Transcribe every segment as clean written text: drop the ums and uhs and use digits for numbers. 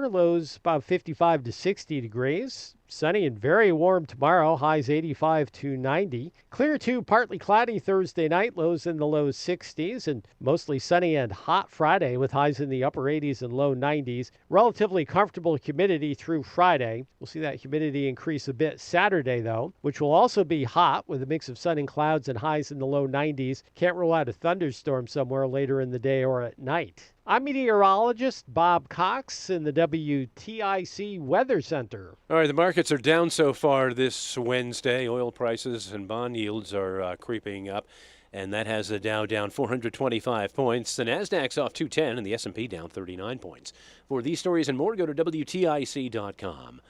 clear, lows about 55 to 60 degrees. Sunny and very warm tomorrow, highs 85 to 90. Clear to partly cloudy Thursday night, lows in the low 60s, and mostly sunny and hot Friday with highs in the upper 80s and low 90s. Relatively comfortable humidity through Friday. We'll see that humidity increase a bit Saturday, though, which will also be hot with a mix of sun and clouds and highs in the low 90s. Can't rule out a thunderstorm somewhere later in the day or at night. I'm meteorologist Bob Cox in the WTIC Weather Center. All right, the markets are down so far this Wednesday. Oil prices and bond yields are creeping up, and that has the Dow down 425 points. The Nasdaq's off 210, and the S&P down 39 points. For these stories and more, go to WTIC.com.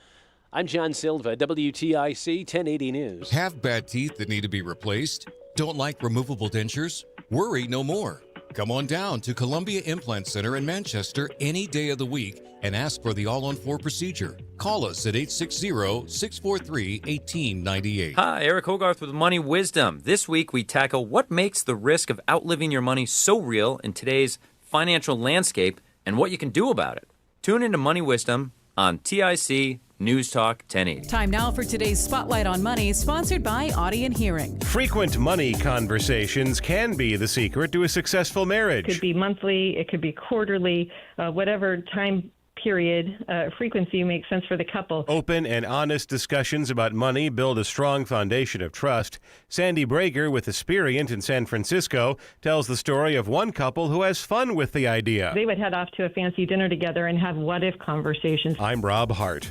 I'm John Silva, WTIC 1080 News. Have bad teeth that need to be replaced? Don't like removable dentures? Worry no more. Come on down to Columbia Implant Center in Manchester any day of the week and ask for the all-on-4 procedure. Call us at 860-643-1898. Hi, Eric Hogarth with Money Wisdom. This week we tackle what makes the risk of outliving your money so real in today's financial landscape and what you can do about it. Tune into Money Wisdom on TIC NewsTalk 1080. Time now for today's Spotlight on Money, sponsored by Audie and Hearing. Frequent money conversations can be the secret to a successful marriage. It could be monthly, it could be quarterly, whatever time period, frequency makes sense for the couple. Open and honest discussions about money build a strong foundation of trust. Sandy Brager with Aspirient in San Francisco tells the story of one couple who has fun with the idea. They would head off to a fancy dinner together and have what-if conversations. I'm Rob Hart.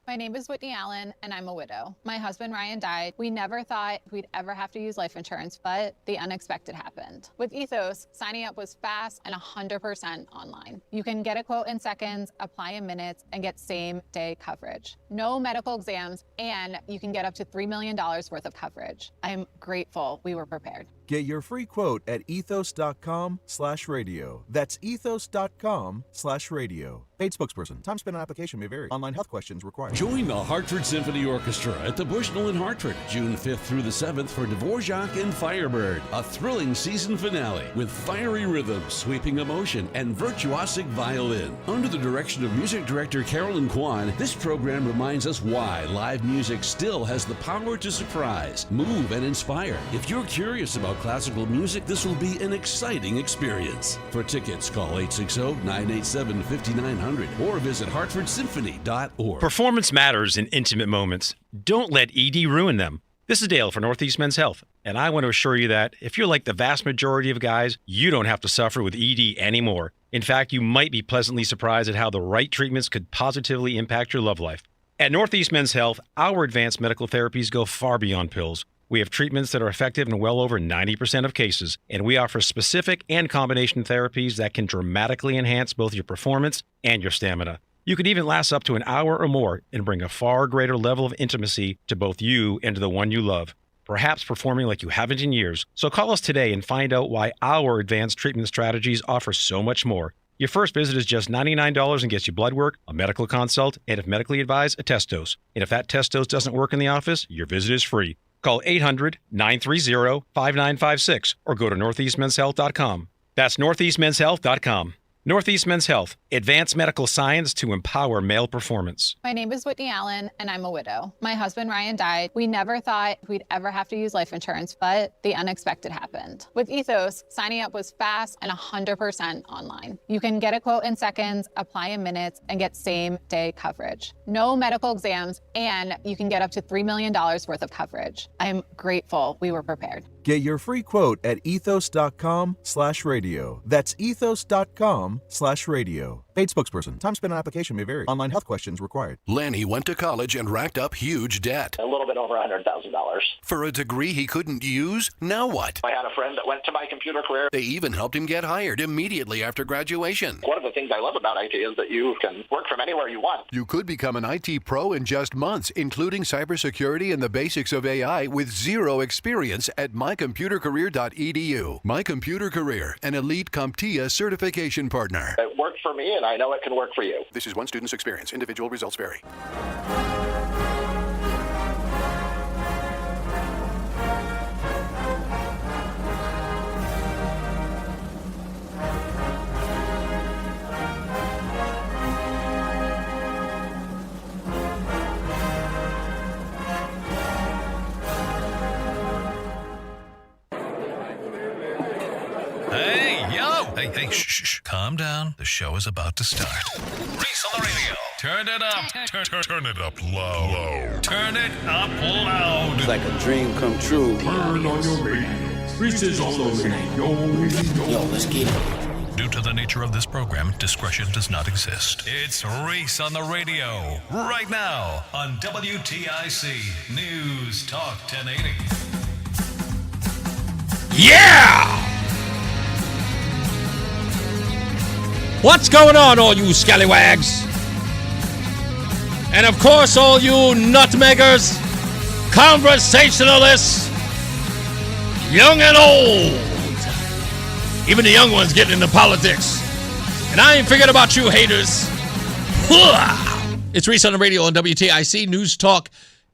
My name is Whitney Allen, and I'm a widow. My husband, Ryan, died. We never thought we'd ever have to use life insurance, but the unexpected happened. With Ethos, signing up was fast and 100% online. You can get a quote in seconds, apply in minutes, and get same-day coverage. No medical exams, and you can get up to $3 million worth of coverage. I'm grateful we were prepared. Get your free quote at ethos.com/radio. That's ethos.com/radio. Paid spokesperson. Time spent on application may vary. Online health questions required. Join the Hartford Symphony Orchestra at the Bushnell in Hartford, June 5th through the 7th for Dvorak and Firebird, a thrilling season finale with fiery rhythms, sweeping emotion, and virtuosic violin. Under the direction of music director Carolyn Kwan, this program reminds us why live music still has the power to surprise, move, and inspire. If you're curious about classical music, this will be an exciting experience. For tickets, call 860-987-5900 or visit hartfordsymphony.org. Performance matters in intimate moments. Don't let ED ruin them. This is Dale for Northeast Men's Health, and I want to assure you that if you're like the vast majority of guys, you don't have to suffer with ED anymore. In fact, you might be pleasantly surprised at how the right treatments could positively impact your love life. At Northeast Men's Health, our advanced medical therapies go far beyond pills. We have treatments that are effective in well over 90% of cases, and we offer specific and combination therapies that can dramatically enhance both your performance and your stamina. You could even last up to an hour or more and bring a far greater level of intimacy to both you and to the one you love, perhaps performing like you haven't in years. So call us today and find out why our advanced treatment strategies offer so much more. Your first visit is just $99 and gets you blood work, a medical consult, and if medically advised, a test dose. And if that test dose doesn't work in the office, your visit is free. Call 800-930-5956 or go to northeastmenshealth.com. That's northeastmenshealth.com. Northeast Men's Health, advanced medical science to empower male performance. My name is Whitney Allen, and I'm a widow. My husband, Ryan, died. We never thought we'd ever have to use life insurance, but the unexpected happened. With Ethos, signing up was fast and 100% online. You can get a quote in seconds, apply in minutes, and get same-day coverage. No medical exams, and you can get up to $3 million worth of coverage. I'm grateful we were prepared. Get your free quote at ethos.com/radio. That's ethos.com/radio. Paid spokesperson. Time spent on application may vary. Online health questions required. Lanny went to college and racked up huge debt. A little bit over $100,000. For a degree he couldn't use? Now what? I had a friend that went to my computer career. They even helped him get hired immediately after graduation. One of the things I love about IT is that you can work from anywhere you want. You could become an IT pro in just months, including cybersecurity and the basics of AI with zero experience at mycomputercareer.edu. My Computer Career, an elite CompTIA certification partner. It worked for me, and I know it can work for you. This is one student's experience. Individual results vary. Hey, shh. Calm down. The show is about to start. Reese on the radio. Turn it up. Turn it up low. Turn it up loud. It's like a dream come true. Turn on your radio. Reese is on the radio. Yo, let's get it. Due to the nature of this program, discretion does not exist. It's Reese on the radio. Right now on WTIC News Talk 1080. Yeah! What's going on, all you scallywags? And of course, all you nutmeggers, conversationalists, young and old. Even the young ones getting into politics. And I ain't forget about you haters. It's Reese on the radio on WTIC News Talk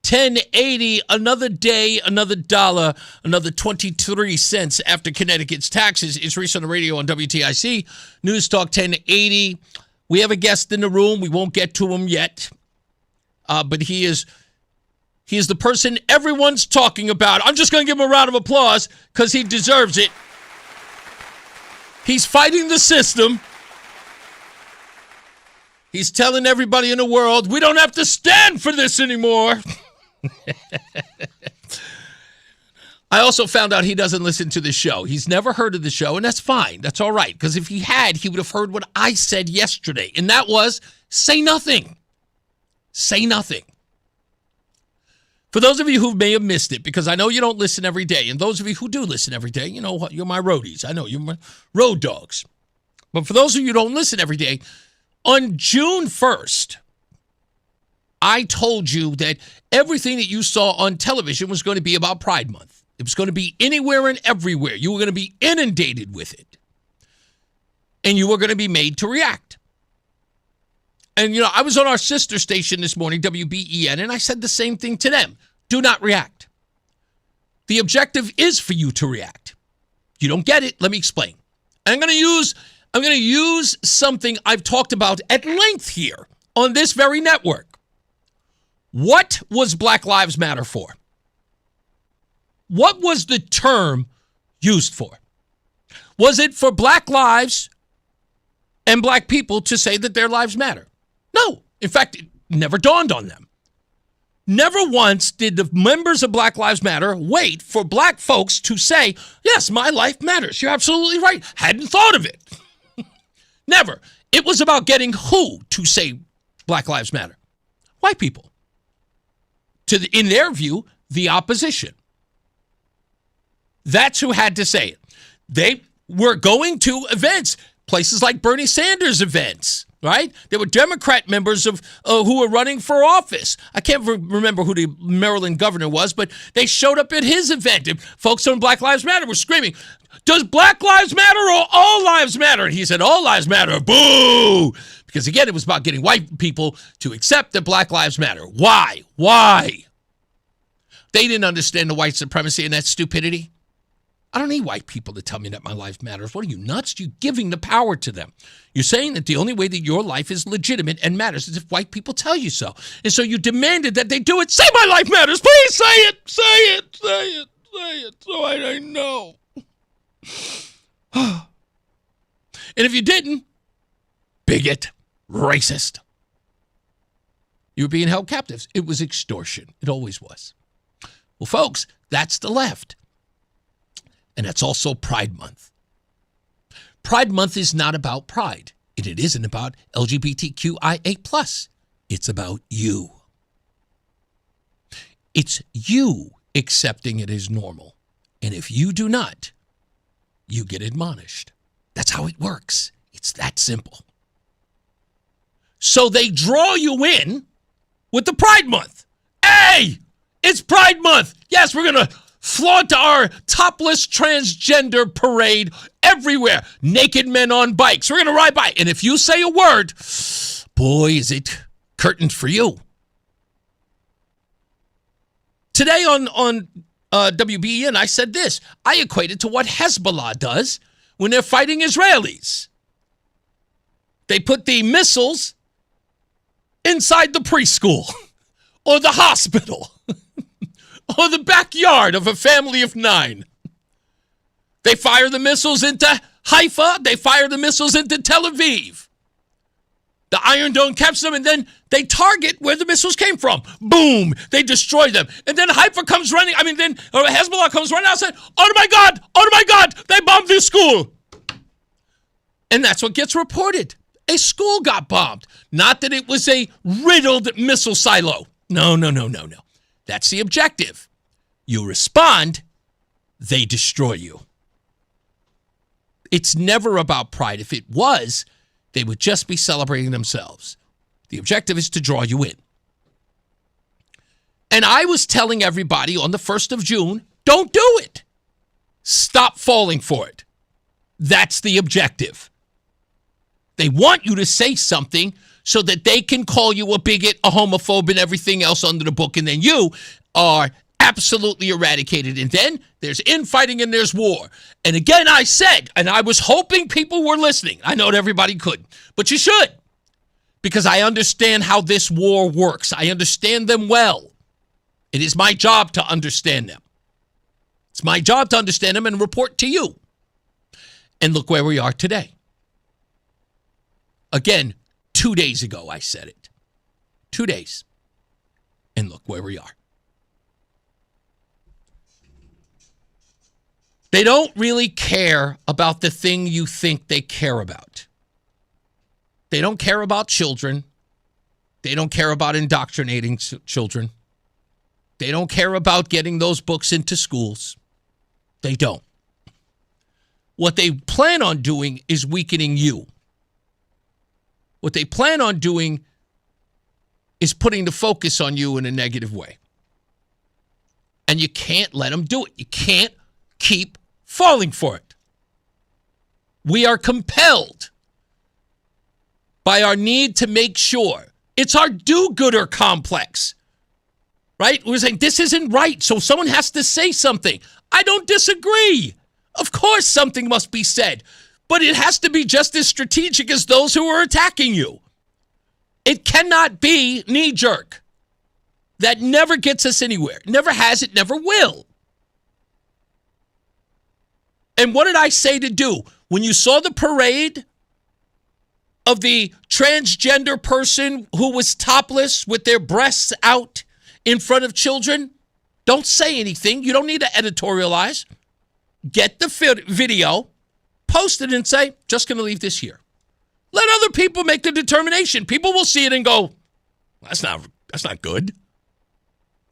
1080. Another day, another dollar, another 23 cents after Connecticut's taxes. It's Reese on the radio on WTIC News Talk 1080. We have a guest in the room. We won't get to him yet. But he is the person everyone's talking about. I'm just going to give him a round of applause because he deserves it. He's fighting the system. He's telling everybody in the world, we don't have to stand for this anymore. I also found out he doesn't listen to the show. He's never heard of the show, and that's fine. That's all right, because if he had, he would have heard what I said yesterday, and that was, say nothing. Say nothing. For those of you who may have missed it, because I know you don't listen every day, and those of you who do listen every day, you know what? You're my roadies. I know you're my road dogs. But for those of you who don't listen every day, on June 1st, I told you that everything that you saw on television was going to be about Pride Month. It was going to be anywhere and everywhere. You were going to be inundated with it. And you were going to be made to react. And, I was on our sister station this morning, WBEN, and I said the same thing to them. Do not react. The objective is for you to react. You don't get it? Let me explain. And I'm going to use something I've talked about at length here on this very network. What was Black Lives Matter for? What was the term used for? Was it for black lives and black people to say that their lives matter? No. In fact, it never dawned on them. Never once did the members of Black Lives Matter wait for black folks to say, yes, my life matters. You're absolutely right. Hadn't thought of it. Never. It was about getting who to say Black Lives Matter? White people. In their view, the opposition. That's who had to say it. They were going to events, places like Bernie Sanders events. Right? There were Democrat members of who were running for office. I can't remember who the Maryland governor was, but they showed up at his event. And folks on Black Lives Matter were screaming, does Black Lives Matter or all lives matter? And he said, all lives matter. Boo! Because, again, it was about getting white people to accept that Black Lives Matter. Why? Why? They didn't understand the white supremacy and that stupidity. I don't need white people to tell me that my life matters. What are you, nuts? You're giving the power to them. You're saying that the only way that your life is legitimate and matters is if white people tell you so. And so you demanded that they do it. Say my life matters. Please say it. Say it. Say it. Say it. So I know. And if you didn't, bigot, racist, you were being held captives. It was extortion. It always was. Well, folks, that's the left. And that's also Pride Month. Pride Month is not about pride. And it isn't about LGBTQIA+. It's about you. It's you accepting it as normal. And if you do not, you get admonished. That's how it works. It's that simple. So they draw you in with the Pride Month. Hey, it's Pride Month. Yes, we're going to flaunt our topless transgender parade everywhere. Naked men on bikes. We're going to ride by. And if you say a word, boy, is it curtained for you. Today on WBEN, I said this. I equated to what Hezbollah does when they're fighting Israelis. They put the missiles inside the preschool or the hospital or the backyard of a family of 9. They fire the missiles into Haifa, they fire the missiles into Tel Aviv. The Iron Dome catches them, and then they target where the missiles came from. Boom! They destroy them. And then Haifa comes running, Hezbollah comes running out and says, oh my God, they bombed this school. And that's what gets reported. A school got bombed. Not that it was a riddled missile silo. No. That's the objective. You respond, they destroy you. It's never about pride. If it was, they would just be celebrating themselves. The objective is to draw you in. And I was telling everybody on the 1st of June, don't do it. Stop falling for it. That's the objective. They want you to say something so that they can call you a bigot, a homophobe, and everything else under the book, and then you are absolutely eradicated. And then there's infighting and there's war. And again, I said, and I was hoping people were listening. I know that everybody couldn't, but you should, because I understand how this war works. I understand them well. It is my job to understand them. It's my job to understand them and report to you. And look where we are today. Again, 2 days ago, I said it. 2 days. And look where we are. They don't really care about the thing you think they care about. They don't care about children. They don't care about indoctrinating children. They don't care about getting those books into schools. They don't. What they plan on doing is weakening you. What they plan on doing is putting the focus on you in a negative way. And you can't let them do it. You can't keep falling for it. We are compelled by our need to make sure. It's our do-gooder complex, right? We're saying this isn't right, so someone has to say something. I don't disagree. Of course something must be said, but it has to be just as strategic as those who are attacking you. It cannot be knee-jerk. That never gets us anywhere. Never has, it never will. And what did I say to do? When you saw the parade of the transgender person who was topless with their breasts out in front of children, don't say anything. You don't need to editorialize. Get the video, post it, and say, just going to leave this here. Let other people make the determination. People will see it and go, that's not good.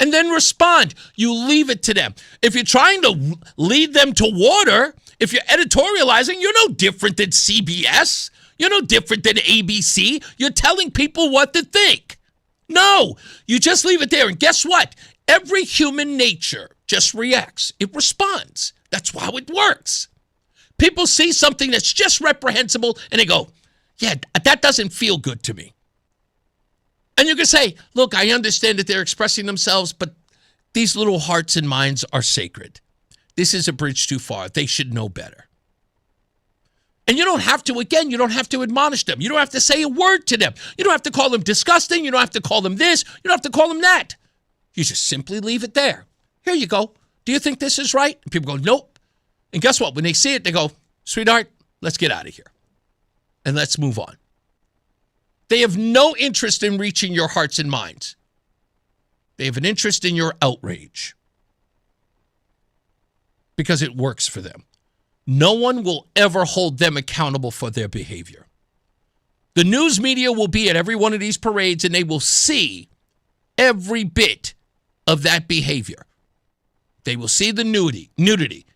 And then respond. You leave it to them. If you're trying to lead them to water, if you're editorializing, you're no different than CBS. You're no different than ABC. You're telling people what to think. No, you just leave it there. And guess what? Every human nature just reacts. It responds. That's how it works. People see something that's just reprehensible and they go, yeah, that doesn't feel good to me. And you can say, look, I understand that they're expressing themselves, but these little hearts and minds are sacred. This is a bridge too far. They should know better. And you don't have to, again, you don't have to admonish them. You don't have to say a word to them. You don't have to call them disgusting. You don't have to call them this. You don't have to call them that. You just simply leave it there. Here you go. Do you think this is right? And people go, nope. And guess what? When they see it, they go, sweetheart, let's get out of here. And let's move on. They have no interest in reaching your hearts and minds. They have an interest in your outrage. Because it works for them. No one will ever hold them accountable for their behavior. The news media will be at every one of these parades and they will see every bit of that behavior. They will see the nudity.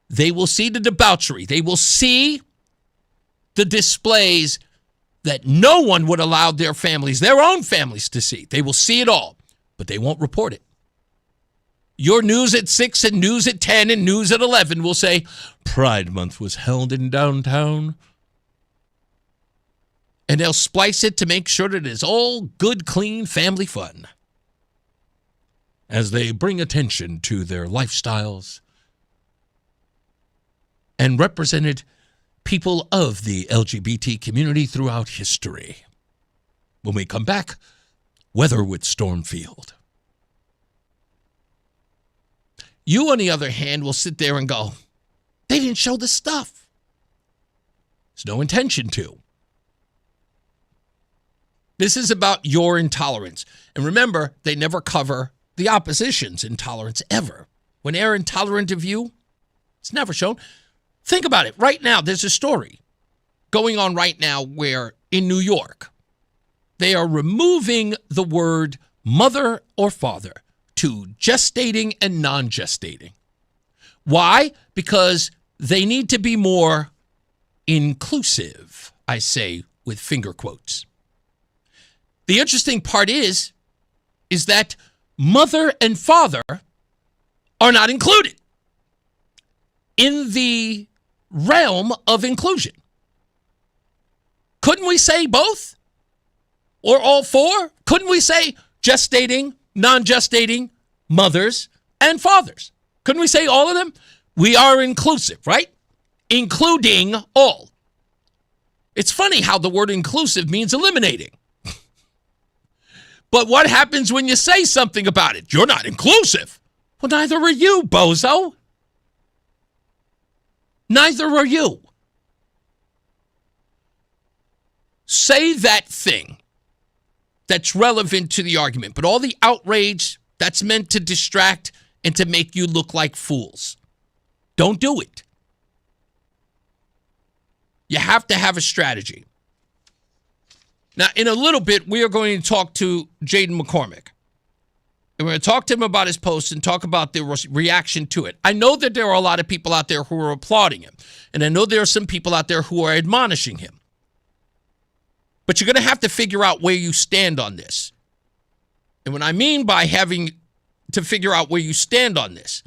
They will see the debauchery. They will see the displays that no one would allow their families, their own families, to see. They will see it all, but they won't report it. Your news at 6 and news at 10 and news at 11 will say, Pride Month was held in downtown. And they'll splice it to make sure that it's all good, clean family fun. As they bring attention to their lifestyles and represented people of the LGBT community throughout history. When we come back, weather with Stormfield. You, on the other hand, will sit there and go, they didn't show the stuff. There's no intention to. This is about your intolerance. And remember, they never cover the opposition's intolerance ever. When they're intolerant of you, it's never shown. Think about it. Right now, there's a story going on right now where in New York, they are removing the word mother or father to gestating and non-gestating. Why? Because they need to be more inclusive, I say with finger quotes. The interesting part is that mother and father are not included in the realm of inclusion. Couldn't we say both? Or all four? Couldn't we say gestating, non-gestating, mothers, and fathers? Couldn't we say all of them? We are inclusive, right? Including all. It's funny how the word inclusive means eliminating. But what happens when you say something about it? You're not inclusive. Well, neither are you, bozo. Neither are you. Say that thing that's relevant to the argument, but all the outrage that's meant to distract and to make you look like fools. Don't do it. You have to have a strategy. Now, in a little bit, we are going to talk to Jadon MacCormack. And we're going to talk to him about his post and talk about the reaction to it. I know that there are a lot of people out there who are applauding him. And I know there are some people out there who are admonishing him. But you're going to have to figure out where you stand on this. And what I mean by having to figure out where you stand on this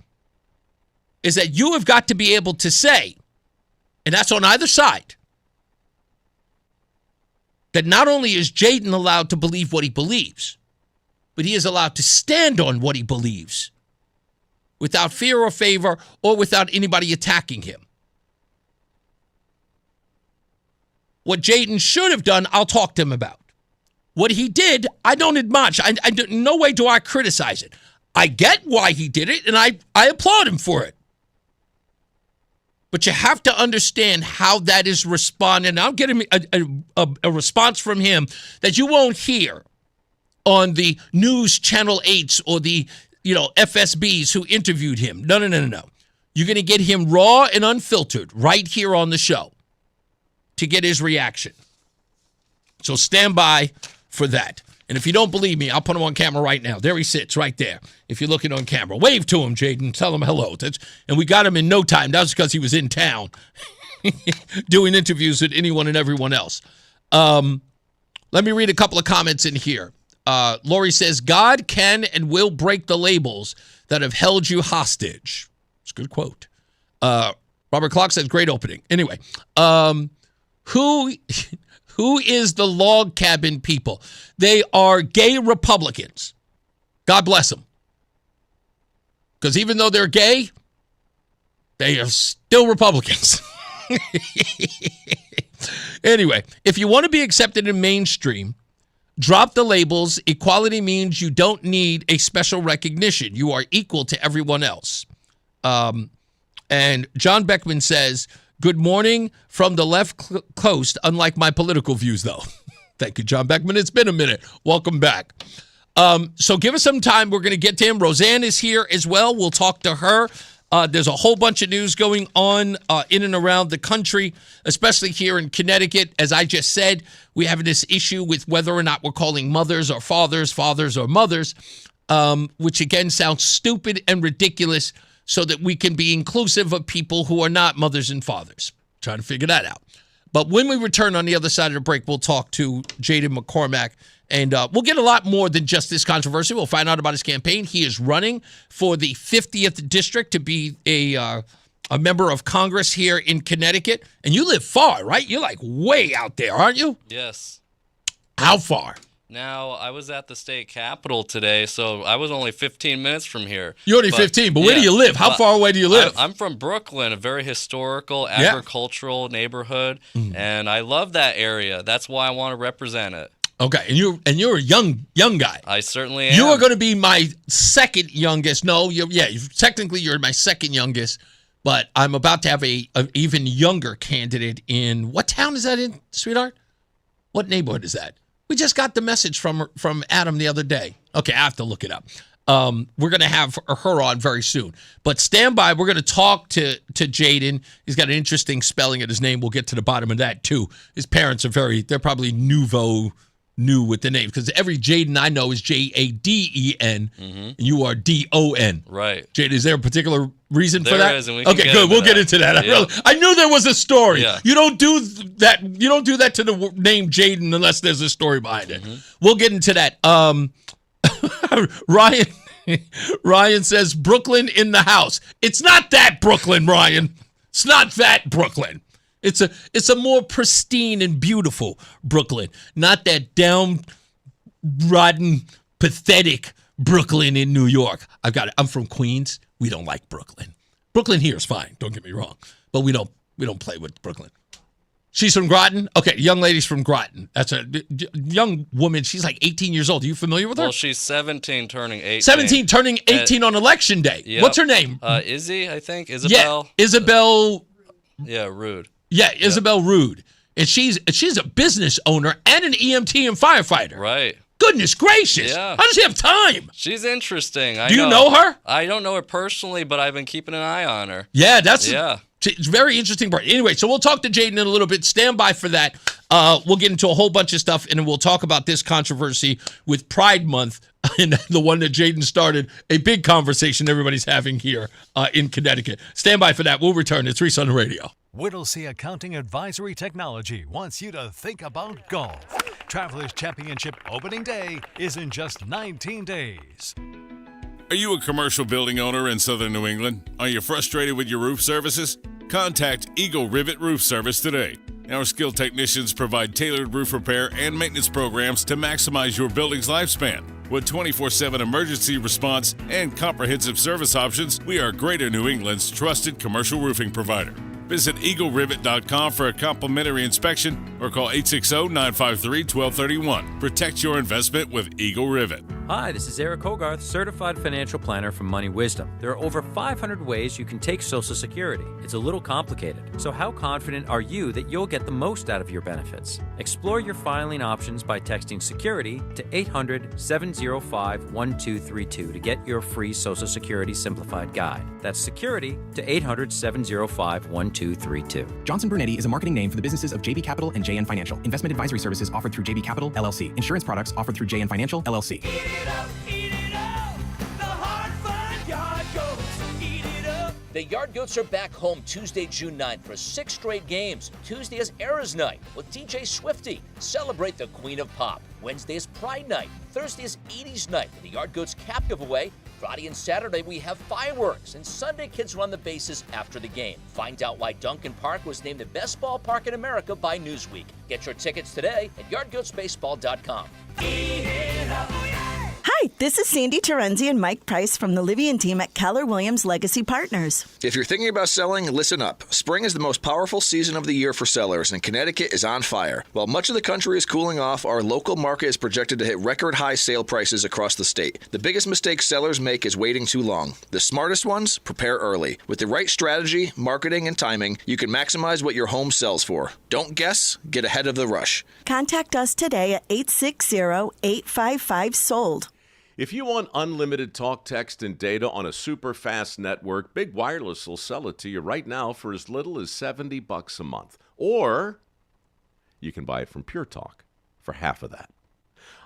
is that you have got to be able to say, and that's on either side, that not only is Jadon allowed to believe what he believes, but he is allowed to stand on what he believes without fear or favor or without anybody attacking him. What Jadon should have done, I'll talk to him about. What he did, I don't admonish. In no way do I criticize it. I get why he did it, and I applaud him for it. But you have to understand how that is responded. And I'm getting a response from him that you won't hear on the news channel 8s or the FSBs who interviewed him. No. You're going to get him raw and unfiltered right here on the show to get his reaction. So stand by for that. And if you don't believe me, I'll put him on camera right now. There he sits right there. If you're looking on camera, wave to him, Jadon. Tell him hello. And we got him in no time. That was because he was in town doing interviews with anyone and everyone else. Let me read a couple of comments in here. Lori says, God can and will break the labels that have held you hostage. It's a good quote. Robert Clark says, great opening. Anyway, Who is the log cabin people? They are gay Republicans. God bless them. Because even though they're gay, they are still Republicans. Anyway, if you want to be accepted in mainstream, drop the labels. Equality means you don't need a special recognition. You are equal to everyone else. And John Beckman says, good morning from the left coast, unlike my political views, though. Thank you, John Beckman. It's been a minute. Welcome back. So give us some time. We're going to get to him. Rozan is here as well. We'll talk to her. There's a whole bunch of news going on in and around the country, especially here in Connecticut. As I just said, we have this issue with whether or not we're calling mothers or fathers, fathers or mothers, which again sounds stupid and ridiculous, so that we can be inclusive of people who are not mothers and fathers. Trying to figure that out. But when we return on the other side of the break, we'll talk to Jadon MacCormack, and we'll get a lot more than just this controversy. We'll find out about his campaign. He is running for the 50th district to be a member of Congress here in Connecticut. And you live far, right? You're like way out there, aren't you? Yes. How far? Now, I was at the state capitol today, so I was only 15 minutes from here. You're only 15, but where do you live? How far away do you live? I'm from Brooklyn, a very historical, agricultural neighborhood, and I love that area. That's why I want to represent it. Okay, and you're a young guy. I certainly am. You are going to be my second youngest. No, technically you're my second youngest, But I'm about to have a even younger candidate in, what town is that in, sweetheart? What neighborhood is that? We just got the message from Adam the other day. Okay, I have to look it up. We're going to have her on very soon. But stand by. We're going to talk to Jadon. He's got an interesting spelling of his name. We'll get to the bottom of that, too. His parents are they're probably new with the name, because every Jadon I know is Jaden, and you are Don. Right. Jadon, is there a particular reason for that? There is, and we can okay, good. We'll get into that. Yep. I knew there was a story. Yeah. You don't do that. You don't do that to the name Jadon unless there's a story behind it. We'll get into that. Ryan says Brooklyn in the house. It's not that Brooklyn, Ryan. It's not that Brooklyn. It's a more pristine and beautiful Brooklyn, not that downtrodden, pathetic Brooklyn in New York. I'm from Queens. We don't like Brooklyn. Brooklyn here is fine. Don't get me wrong, but we don't play with Brooklyn. She's from Groton? Okay, young lady's from Groton. That's a young woman. She's like 18 years old. Are you familiar with her? Well, she's 17 turning 18. 17 turning 18 on election day. Yep. What's her name? Izzy, I think. Isabel. Yeah, Isabel. Yeah, Rude. Yeah, Isabel Rude. And she's a business owner and an EMT and firefighter. Right. Goodness gracious. Yeah. How does she have time? She's interesting. Do you know her? I don't know her personally, but I've been keeping an eye on her. Yeah, it's very interesting. Anyway, so we'll talk to Jadon in a little bit. Stand by for that. We'll get into a whole bunch of stuff, and then we'll talk about this controversy with Pride Month, and the one that Jadon started, a big conversation everybody's having here in Connecticut. Stand by for that. We'll return. It's Reese on the Radio. Whittlesey Accounting Advisory Technology wants you to think about golf. Travelers Championship opening day is in just 19 days. Are you a commercial building owner in southern New England? Are you frustrated with your roof services? Contact Eagle Rivet Roof Service today. Our skilled technicians provide tailored roof repair and maintenance programs to maximize your building's lifespan. With 24/7 emergency response and comprehensive service options, we are Greater New England's trusted commercial roofing provider. Visit EagleRivet.com for a complimentary inspection or call 860-953-1231. Protect your investment with Eagle Rivet. Hi, this is Eric Hogarth, Certified Financial Planner from Money Wisdom. There are over 500 ways you can take Social Security. It's a little complicated, so how confident are you that you'll get the most out of your benefits? Explore your filing options by texting Security to 800-705-1232 to get your free Social Security Simplified Guide. That's Security to 800-705-1232. Johnson Bernetti is a marketing name for the businesses of JB Capital and JN Financial. Investment advisory services offered through JB Capital, LLC. Insurance products offered through JN Financial, LLC. The Yard Goats are back home Tuesday, June 9th for 6 straight games. Tuesday is Era's Night with DJ Swifty. Celebrate the Queen of Pop. Wednesday is Pride Night. Thursday is Edie's Night with the Yard Goats cap giveaway. Friday and Saturday we have fireworks, and Sunday kids run the bases after the game. Find out why Duncan Park was named the best ballpark in America by Newsweek. Get your tickets today at yardgoatsbaseball.com. Hi, this is Sandy Terenzi and Mike Price from the Livy and team at Keller Williams Legacy Partners. If you're thinking about selling, listen up. Spring is the most powerful season of the year for sellers, and Connecticut is on fire. While much of the country is cooling off, our local market is projected to hit record high sale prices across the state. The biggest mistake sellers make is waiting too long. The smartest ones prepare early. With the right strategy, marketing, and timing, you can maximize what your home sells for. Don't guess, get ahead of the rush. Contact us today at 860-855-SOLD. If you want unlimited talk, text, and data on a super fast network, Big Wireless will sell it to you right now for as little as $70 a month. Or you can buy it from Pure Talk for half of that.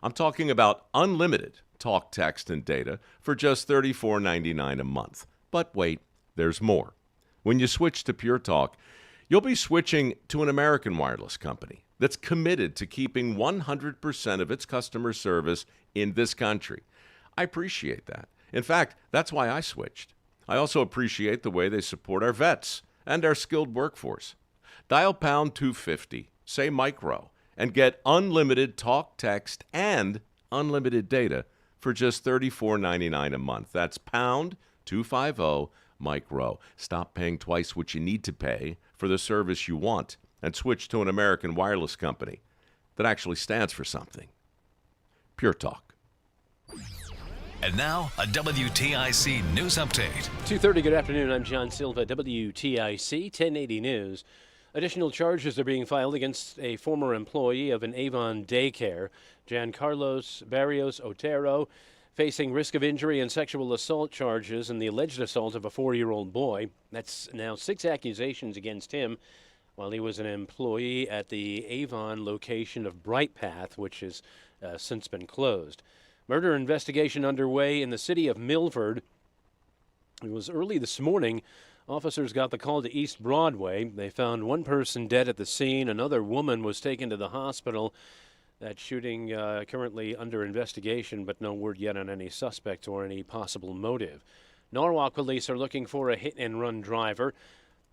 I'm talking about unlimited talk, text, and data for just $34.99 a month. But wait, there's more. When you switch to Pure Talk, you'll be switching to an American wireless company that's committed to keeping 100% of its customer service in this country. I appreciate that. In fact, that's why I switched. I also appreciate the way they support our vets and our skilled workforce. Dial pound 250, say micro, and get unlimited talk, text, and unlimited data for just $34.99 a month. That's pound 250 micro. Stop paying twice what you need to pay for the service you want and switch to an American wireless company that actually stands for something. Pure Talk. And now, a WTIC news update. 2:30, good afternoon. I'm John Silva, WTIC 1080 News. Additional charges are being filed against a former employee of an Avon daycare, Giancarlos Barrios Otero, facing risk of injury and sexual assault charges and the alleged assault of a 4-year-old boy. That's now 6 accusations against him while he was an employee at the Avon location of Bright Path, which has since been closed. Murder investigation underway in the city of Milford. It was early this morning. Officers got the call to East Broadway. They found one person dead at the scene. Another woman was taken to the hospital. That shooting currently under investigation, but no word yet on any suspect or any possible motive. Norwalk police are looking for a hit-and-run driver.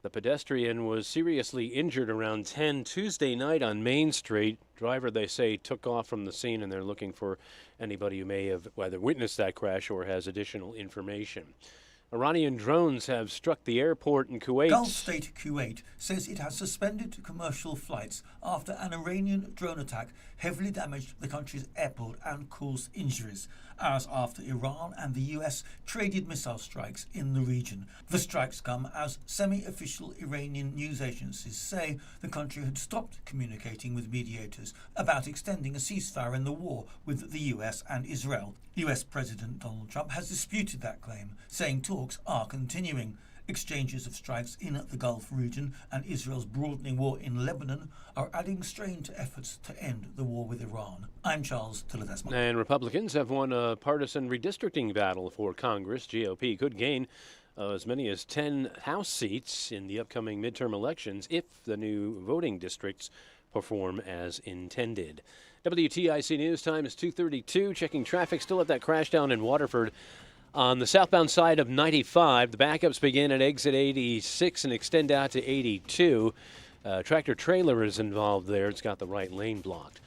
The pedestrian was seriously injured around 10 Tuesday night on Main Street. Driver, they say, took off from the scene, and they're looking for anybody who may have either witnessed that crash or has additional information. Iranian drones have struck the airport in Kuwait. Gulf State Kuwait says it has suspended commercial flights after an Iranian drone attack heavily damaged the country's airport and caused injuries, hours after Iran and the US traded missile strikes in the region. The strikes come as semi-official Iranian news agencies say the country had stopped communicating with mediators about extending a ceasefire in the war with the US and Israel. US President Donald Trump has disputed that claim, saying talks are continuing. Exchanges of strikes in the Gulf region and Israel's broadening war in Lebanon are adding strain to efforts to end the war with Iran. I'm Charles Tilledesma. And Republicans have won a partisan redistricting battle for Congress. GOP could gain as many as 10 House seats in the upcoming midterm elections if the new voting districts perform as intended. WTIC News time is 2:32. Checking traffic, still at that crash down in Waterford. On the southbound side of 95, the backups begin at exit 86 and extend out to 82. Tractor trailer is involved there. It's got the right lane blocked.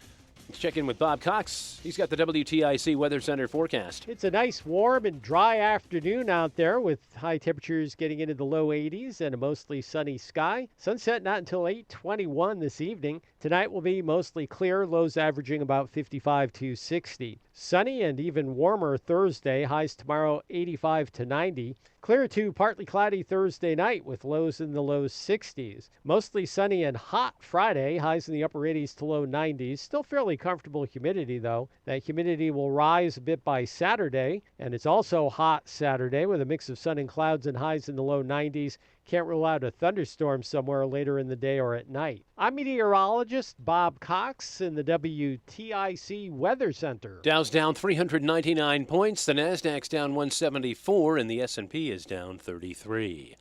Let's check in with Bob Cox. He's got the WTIC Weather Center forecast. It's a nice, warm, and dry afternoon out there with high temperatures getting into the low 80s and a mostly sunny sky. Sunset not until 8:21 this evening. Tonight will be mostly clear, lows averaging about 55 to 60. Sunny and even warmer Thursday, highs tomorrow 85 to 90. Clear to partly cloudy Thursday night with lows in the low 60s. Mostly sunny and hot Friday, highs in the upper 80s to low 90s. Still fairly comfortable humidity though. That humidity will rise a bit by Saturday, and it's also hot Saturday with a mix of sun and clouds and highs in the low 90s. Can't rule out a thunderstorm somewhere later in the day or at night. I'm meteorologist Bob Cox in the WTIC Weather Center. Dow's down 399 points. The Nasdaq's down 174, and the S&P is down 33.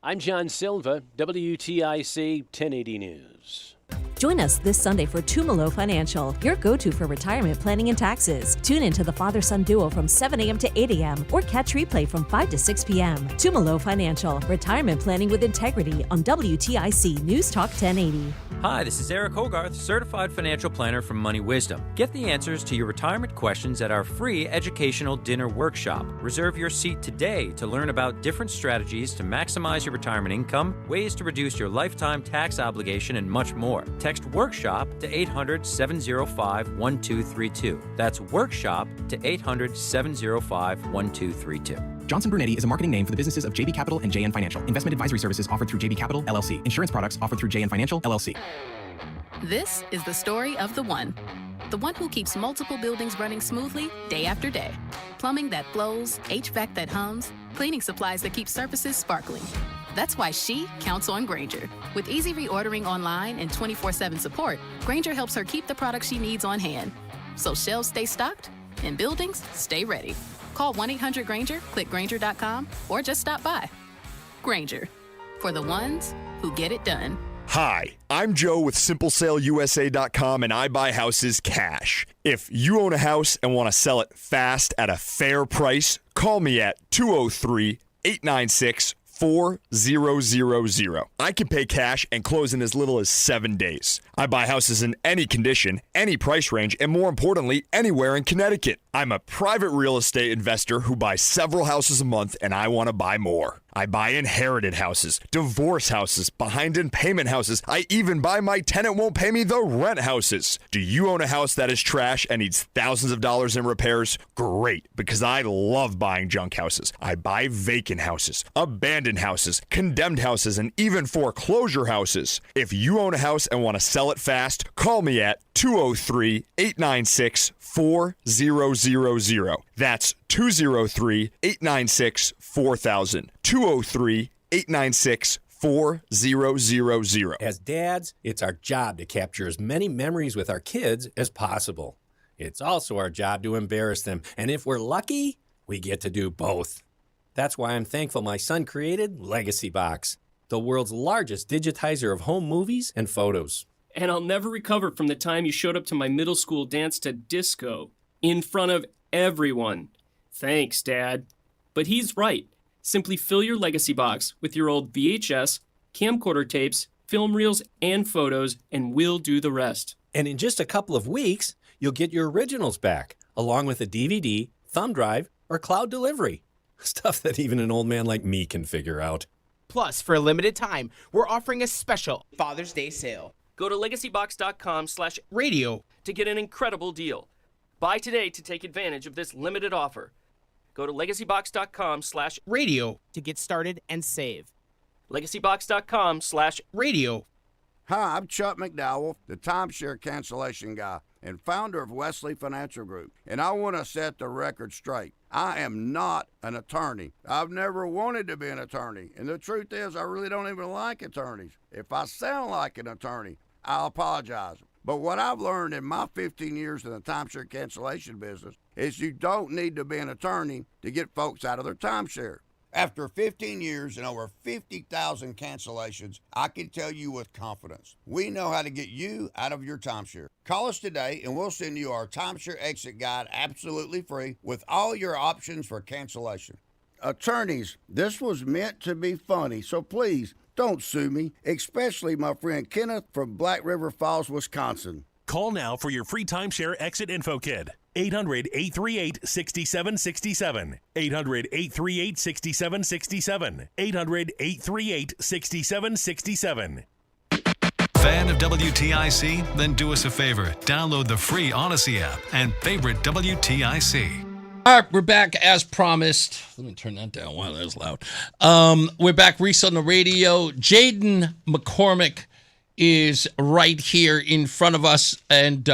I'm John Silva, WTIC 1080 News. Join us this Sunday for Tumalo Financial, your go-to for retirement planning and taxes. Tune in to the father-son duo from 7 a.m. to 8 a.m. or catch replay from 5 to 6 p.m. Tumalo Financial, retirement planning with integrity on WTIC News Talk 1080. Hi, this is Eric Hogarth, certified financial planner from Money Wisdom. Get the answers to your retirement questions at our free educational dinner workshop. Reserve your seat today to learn about different strategies to maximize your retirement income, ways to reduce your lifetime tax obligation, and much more. Text WORKSHOP to 800-705-1232. That's WORKSHOP to 800-705-1232. Johnson Brunetti is a marketing name for the businesses of JB Capital and JN Financial. Investment advisory services offered through JB Capital, LLC. Insurance products offered through JN Financial, LLC. This is the story of the one who keeps multiple buildings running smoothly day after day. Plumbing that flows, HVAC that hums, cleaning supplies that keep surfaces sparkling. That's why she counts on Grainger. With easy reordering online and 24/7 support, Grainger helps her keep the products she needs on hand. So shelves stay stocked and buildings stay ready. Call 1-800-GRAINGER, click Grainger.com, or just stop by. Grainger, for the ones who get it done. Hi, I'm Joe with SimpleSaleUSA.com, and I buy houses cash. If you own a house and want to sell it fast at a fair price, call me at 203-896-4000. I can pay cash and close in as little as 7 days. I buy houses in any condition, any price range, and more importantly, anywhere in Connecticut. I'm a private real estate investor who buys several houses a month, and I want to buy more. I buy inherited houses, divorce houses, behind in payment houses. I even buy my tenant won't pay me the rent houses. Do you own a house that is trash and needs thousands of dollars in repairs? Great, because I love buying junk houses. I buy vacant houses, abandoned houses, condemned houses, and even foreclosure houses. If you own a house and want to sell it fast, call me at 203-896-4000. That's 203-896-4000. 203-896-4000. As dads, it's our job to capture as many memories with our kids as possible. It's also our job to embarrass them, and if we're lucky, we get to do both. That's why I'm thankful my son created Legacy Box, the world's largest digitizer of home movies and photos. And I'll never recover from the time you showed up to my middle school dance to disco in front of everyone. Thanks, Dad. But he's right. Simply fill your Legacy Box with your old VHS, camcorder tapes, film reels, and photos, and we'll do the rest. And in just a couple of weeks, you'll get your originals back, along with a DVD, thumb drive, or cloud delivery. Stuff that even an old man like me can figure out. Plus, for a limited time, we're offering a special Father's Day sale. Go to legacybox.com/radio to get an incredible deal. Buy today to take advantage of this limited offer. Go to legacybox.com/radio to get started and save. legacybox.com/radio. Hi, I'm Chuck McDowell, the timeshare cancellation guy and founder of Wesley Financial Group, and I want to set the record straight. I am not an attorney. I've never wanted to be an attorney, and the truth is I really don't even like attorneys. If I sound like an attorney, I'll apologize. But what I've learned in my 15 years in the timeshare cancellation business is you don't need to be an attorney to get folks out of their timeshare. After 15 years and over 50,000 cancellations, I can tell you with confidence, we know how to get you out of your timeshare. Call us today and we'll send you our timeshare exit guide absolutely free with all your options for cancellation. Attorneys, this was meant to be funny, so please don't sue me, especially my friend Kenneth from Black River Falls, Wisconsin. Call now for your free timeshare exit info kit. 800-838-6767. 800-838-6767. 800-838-6767. Fan of WTIC? Then do us a favor. Download the free Odyssey app and favorite WTIC. All right, we're back as promised. Let me turn that down. Wow, that was loud. We're back. Reese on the radio. Jadon MacCormack is right here in front of us, and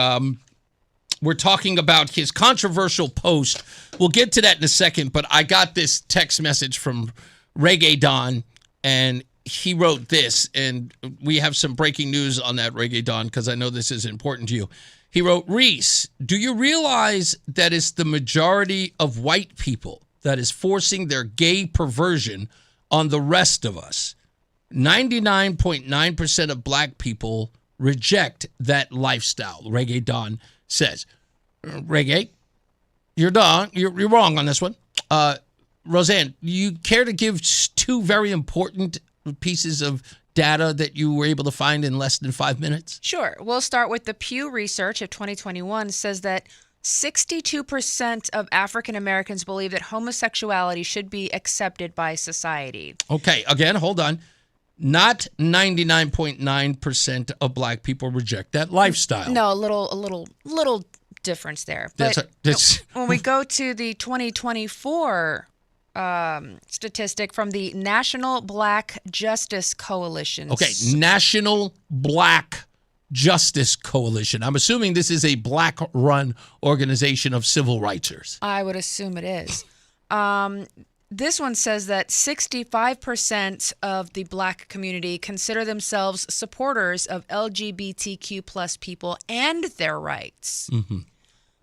we're talking about his controversial post. We'll get to that in a second, but I got this text message from Reggae Don, and he wrote this, and we have some breaking news on that, Reggae Don, because I know this is important to you. He wrote, Reese, do you realize that it's the majority of white people that is forcing their gay perversion on the rest of us? 99.9% of black people reject that lifestyle, Reggae Don says. Reggae, you're wrong on this one. Rozan, you care to give two very important pieces of data that you were able to find in less than 5 minutes? Sure. We'll start with the Pew Research of 2021 says that 62% of African Americans believe that homosexuality should be accepted by society. Okay, again, hold on. Not 99.9% of black people reject that lifestyle. No, a little difference there. But when we go to the 2024 statistic from the National Black Justice Coalition. Okay, National Black Justice Coalition. I'm assuming this is a black-run organization of civil rightsers. I would assume it is. This one says that 65% of the black community consider themselves supporters of LGBTQ plus people and their rights. Mm-hmm.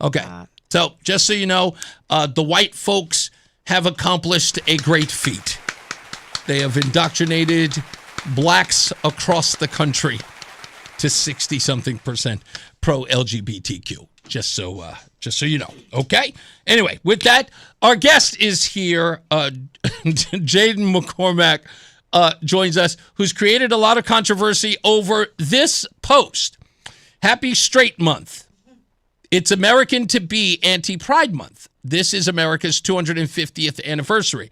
Okay. So just so you know, the white folks have accomplished a great feat. They have indoctrinated blacks across the country to 60-something% pro-LGBTQ. Just so you know. Okay? Anyway, with that, our guest is here. Jadon MacCormack joins us, who's created a lot of controversy over this post. Happy Straight Month. It's American to be Anti-Pride Month. This is America's 250th anniversary.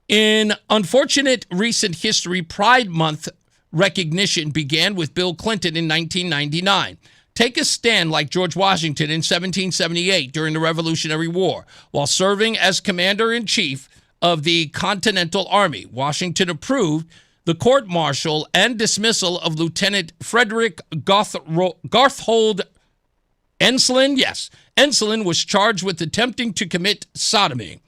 In unfortunate recent history, Pride Month recognition began with Bill Clinton in 1999. Take a stand like George Washington in 1778 during the Revolutionary War. While serving as commander-in-chief of the Continental Army, Washington approved the court-martial and dismissal of Lieutenant Frederick Garthold Enslin. Yes, Enslin was charged with attempting to commit sodomy.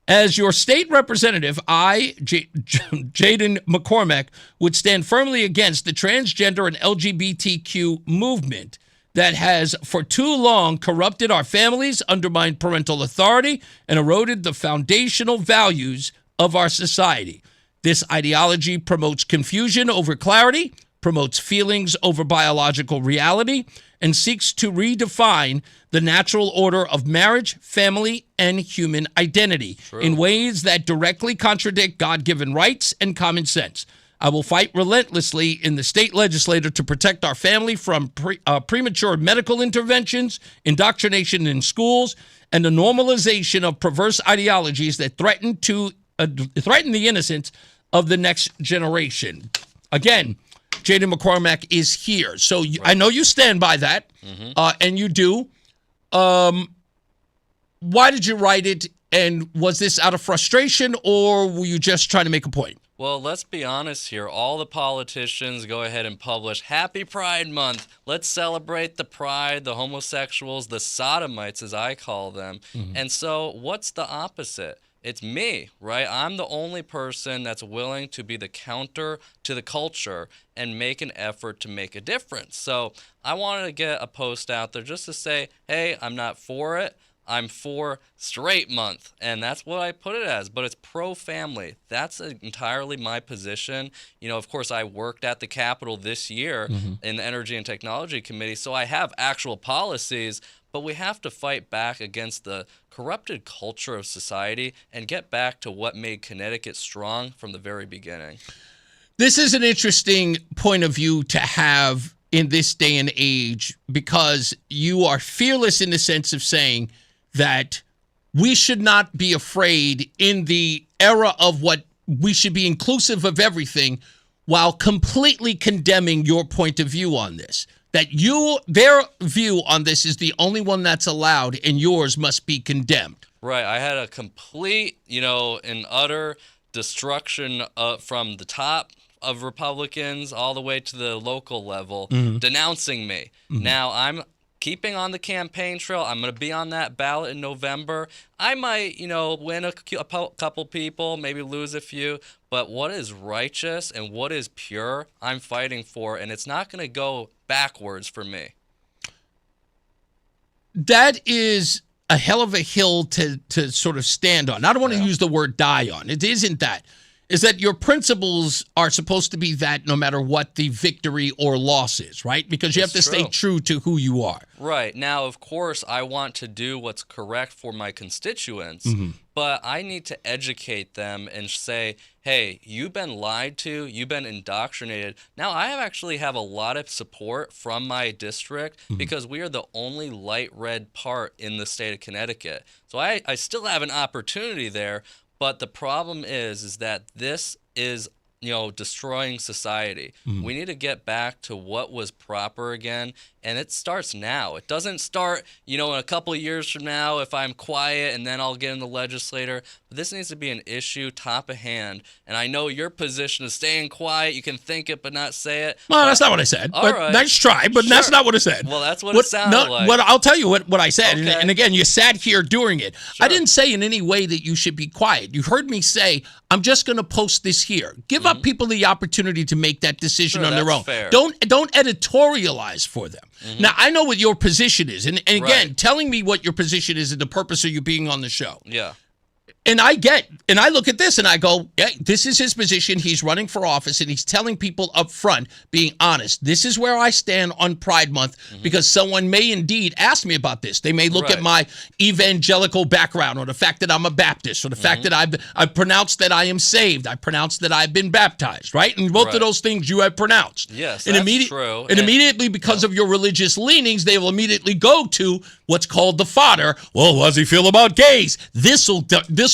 As your state representative, I, Jadon MacCormack, would stand firmly against the transgender and LGBTQ movement that has for too long corrupted our families, undermined parental authority, and eroded the foundational values of our society. This ideology promotes confusion over clarity, promotes feelings over biological reality, and seeks to redefine the natural order of marriage, family, and human identity in ways that directly contradict God-given rights and common sense. I will fight relentlessly in the state legislature to protect our family from premature medical interventions, indoctrination in schools, and the normalization of perverse ideologies that threaten the innocence of the next generation. Again, Jadon MacCormack is here. So I know you stand by that, and you do. Why did you write it, and was this out of frustration, or were you just trying to make a point? Well, let's be honest here. All the politicians go ahead and publish Happy Pride Month. Let's celebrate the pride, the homosexuals, the sodomites, as I call them. And so what's the opposite? It's me, right? I'm the only person that's willing to be the counter to the culture and make an effort to make a difference. So I wanted to get a post out there just to say, hey, I'm not for it. I'm for straight month, and that's what I put it as, but it's pro-family. That's entirely my position. You know, of course, I worked at the Capitol this year in the Energy and Technology Committee, so I have actual policies, but we have to fight back against the corrupted culture of society and get back to what made Connecticut strong from the very beginning. This is an interesting point of view to have in this day and age because you are fearless in the sense of saying that we should not be afraid in the era of what we should be inclusive of everything while completely condemning your point of view on this. That their view on this is the only one that's allowed and yours must be condemned. Right. I had a complete, and utter destruction from the top of Republicans all the way to the local level denouncing me. Now I'm keeping on the campaign trail. I'm going to be on that ballot in November. I might, win a couple people, maybe lose a few, but what is righteous and what is pure, I'm fighting for, and it's not going to go backwards for me. That is a hell of a hill to sort of stand on. I don't want to use the word die on. It isn't that. Is that your principles are supposed to be that no matter what the victory or loss is, right? Because you have to stay true to who you are. Right. Now, of course, I want to do what's correct for my constituents, but I need to educate them and say, hey, you've been lied to, you've been indoctrinated. Now, I actually have a lot of support from my district because we are the only light red part in the state of Connecticut. So I still have an opportunity there. But the problem is that this is, destroying society. We need to get back to what was proper again, and it starts now. It doesn't start, in a couple of years from now if I'm quiet and then I'll get in the legislature. But this needs to be an issue top of hand, and I know your position is staying quiet. You can think it but not say it. Well, that's not what I said. But nice try, but that's not what I said. Well, that's what it sounded like. What I'll tell you what I said, and again, you sat here during it. I didn't say in any way that you should be quiet. You heard me say, I'm just going to post this here. Give up people the opportunity to make that decision on their own. Fair. Don't editorialize for them. Now, I know what your position is. And again, telling me what your position is and the purpose of you being on the show. Yeah. And I look at this and I go, yeah, this is his position. He's running for office and he's telling people up front, being honest, this is where I stand on Pride Month because someone may indeed ask me about this. They may look at my evangelical background or the fact that I'm a Baptist or the fact that I've pronounced that I am saved. I pronounced that I've been baptized, right? And both of those things you have pronounced. Yes, and that's true. And immediately because of your religious leanings, they will immediately go to what's called the fodder. Well, how does he feel about gays? This'll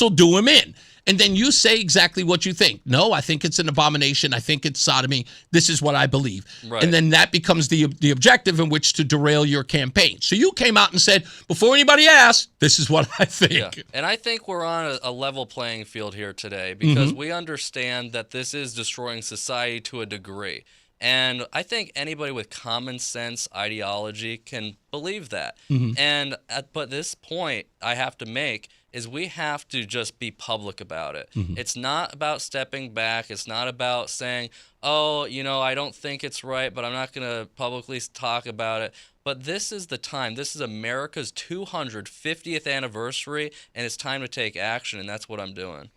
do him in. and then you say exactly what you think. No, I think it's an abomination. I think it's sodomy. This is what I believe. Right. And then that becomes the objective in which to derail your campaign. So you came out and said, before anybody asks, this is what I think. Yeah. And I think we're on a level playing field here today because we understand that this is destroying society to a degree. And I think anybody with common sense ideology can believe that. And but this point I have to make is we have to just be public about it. It's not about stepping back. It's not about saying, oh, I don't think it's right, but I'm not going to publicly talk about it. But this is the time. This is America's 250th anniversary, and it's time to take action, and that's what I'm doing.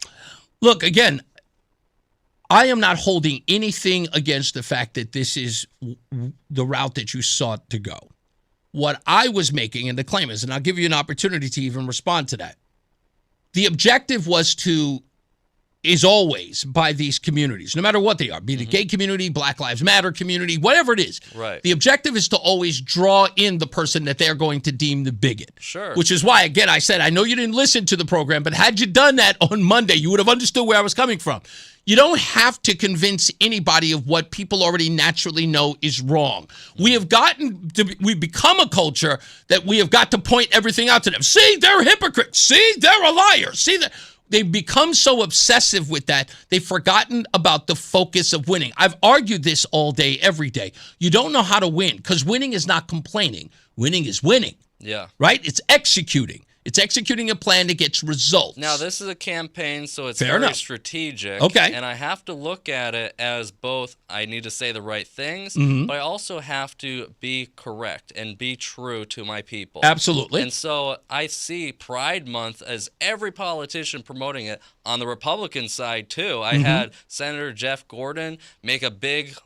Look, again, I am not holding anything against the fact that this is the route that you sought to go. What I was making, and the claim is, and I'll give you an opportunity to even respond to that, the objective is always by these communities, no matter what they are, be it the gay community, Black Lives Matter community, whatever it is. Right. The objective is to always draw in the person that they're going to deem the bigot. Sure. Which is why, again, I said, I know you didn't listen to the program, but had you done that on Monday, you would have understood where I was coming from. You don't have to convince anybody of what people already naturally know is wrong. We've become a culture that we have got to point everything out to them. See, they're hypocrites. See, they're a liar. See, they've become so obsessive with that, they've forgotten about the focus of winning. I've argued this all day, every day. You don't know how to win because winning is not complaining. Winning is winning. Yeah. Right? It's executing. It's executing a plan that gets results. Now, this is a campaign, so it's Fair very enough. strategic. Okay. And I have to look at it as both I need to say the right things, but I also have to be correct and be true to my people. Absolutely. And so I see Pride Month as every politician promoting it. On the Republican side, too, I had Senator Jeff Gordon make a big,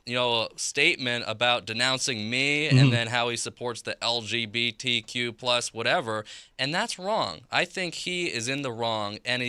statement about denouncing me and then how he supports the LGBTQ plus whatever. And that's wrong. I think he is in the wrong. And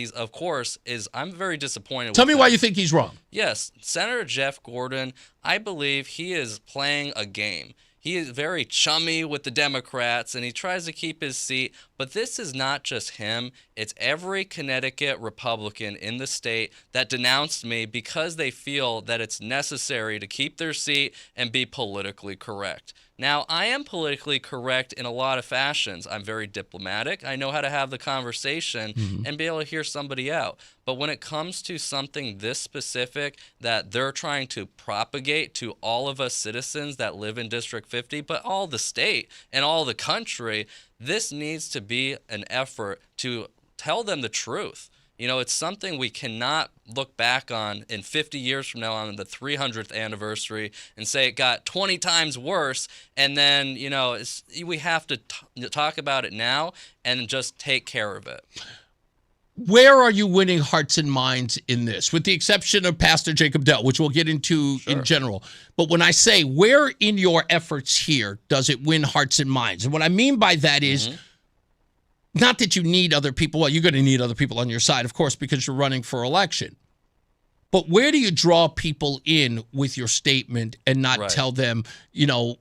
I'm very disappointed Tell with me why you think he's wrong. Yes, Senator Jeff Gordon, I believe he is playing a game. He is very chummy with the Democrats, and he tries to keep his seat. But this is not just him. It's every Connecticut Republican in the state that denounced me because they feel that it's necessary to keep their seat and be politically correct. Now, I am politically correct in a lot of fashions. I'm very diplomatic. I know how to have the conversation and be able to hear somebody out. But when it comes to something this specific that they're trying to propagate to all of us citizens that live in District 50, but all the state and all the country, this needs to be an effort to tell them the truth. It's something we cannot look back on in 50 years from now on the 300th anniversary and say it got 20 times worse. And then, we have to talk about it now and just take care of it. Where are you winning hearts and minds in this, with the exception of Pastor Jacob Dell, which we'll get into in general? But when I say where in your efforts here does it win hearts and minds? And what I mean by that is not that you need other people. Well, you're going to need other people on your side, of course, because you're running for election. But where do you draw people in with your statement and not tell them,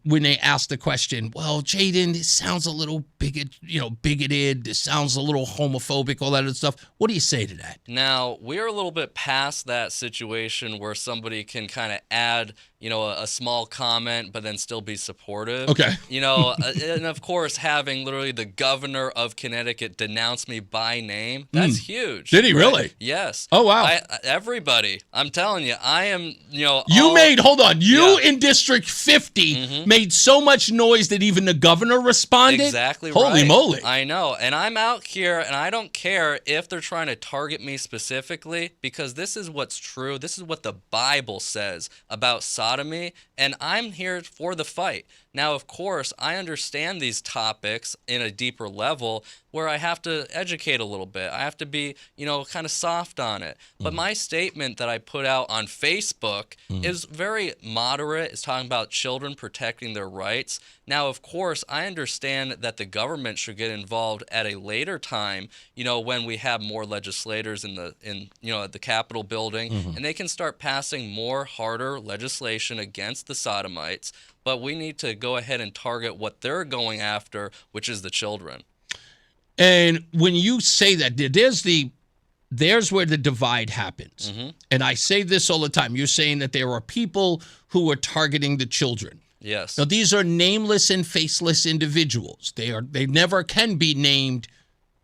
when they ask the question, well, Jadon, this sounds a little bigoted. This sounds a little homophobic, all that other stuff. What do you say to that? Now, we're a little bit past that situation where somebody can kind of add, a small comment, but then still be supportive. Okay. And of course, having literally the governor of Connecticut denounce me by name, that's huge. Did he really? Yes. Oh, wow. Everybody. I'm telling you, I am, You in District 50 made so much noise that even the governor responded? Exactly right. Holy moly. I know. And I'm out here, and I don't care if they're trying to target me specifically, because this is what's true. This is what the Bible says about sodomy, and I'm here for the fight. Now, of course, I understand these topics in a deeper level where I have to educate a little bit. I have to be, kind of soft on it. But my statement that I put out on Facebook is very moderate. It's talking about children protecting their rights. Now, of course, I understand that the government should get involved at a later time, when we have more legislators at the Capitol building, and they can start passing more harder legislation against the sodomites. But we need to go ahead and target what they're going after, which is the children. And when you say that, there's the there's where the divide happens. And I say this all the time. You're saying that there are people who are targeting the children. Yes. Now, these are nameless and faceless individuals. They never can be named.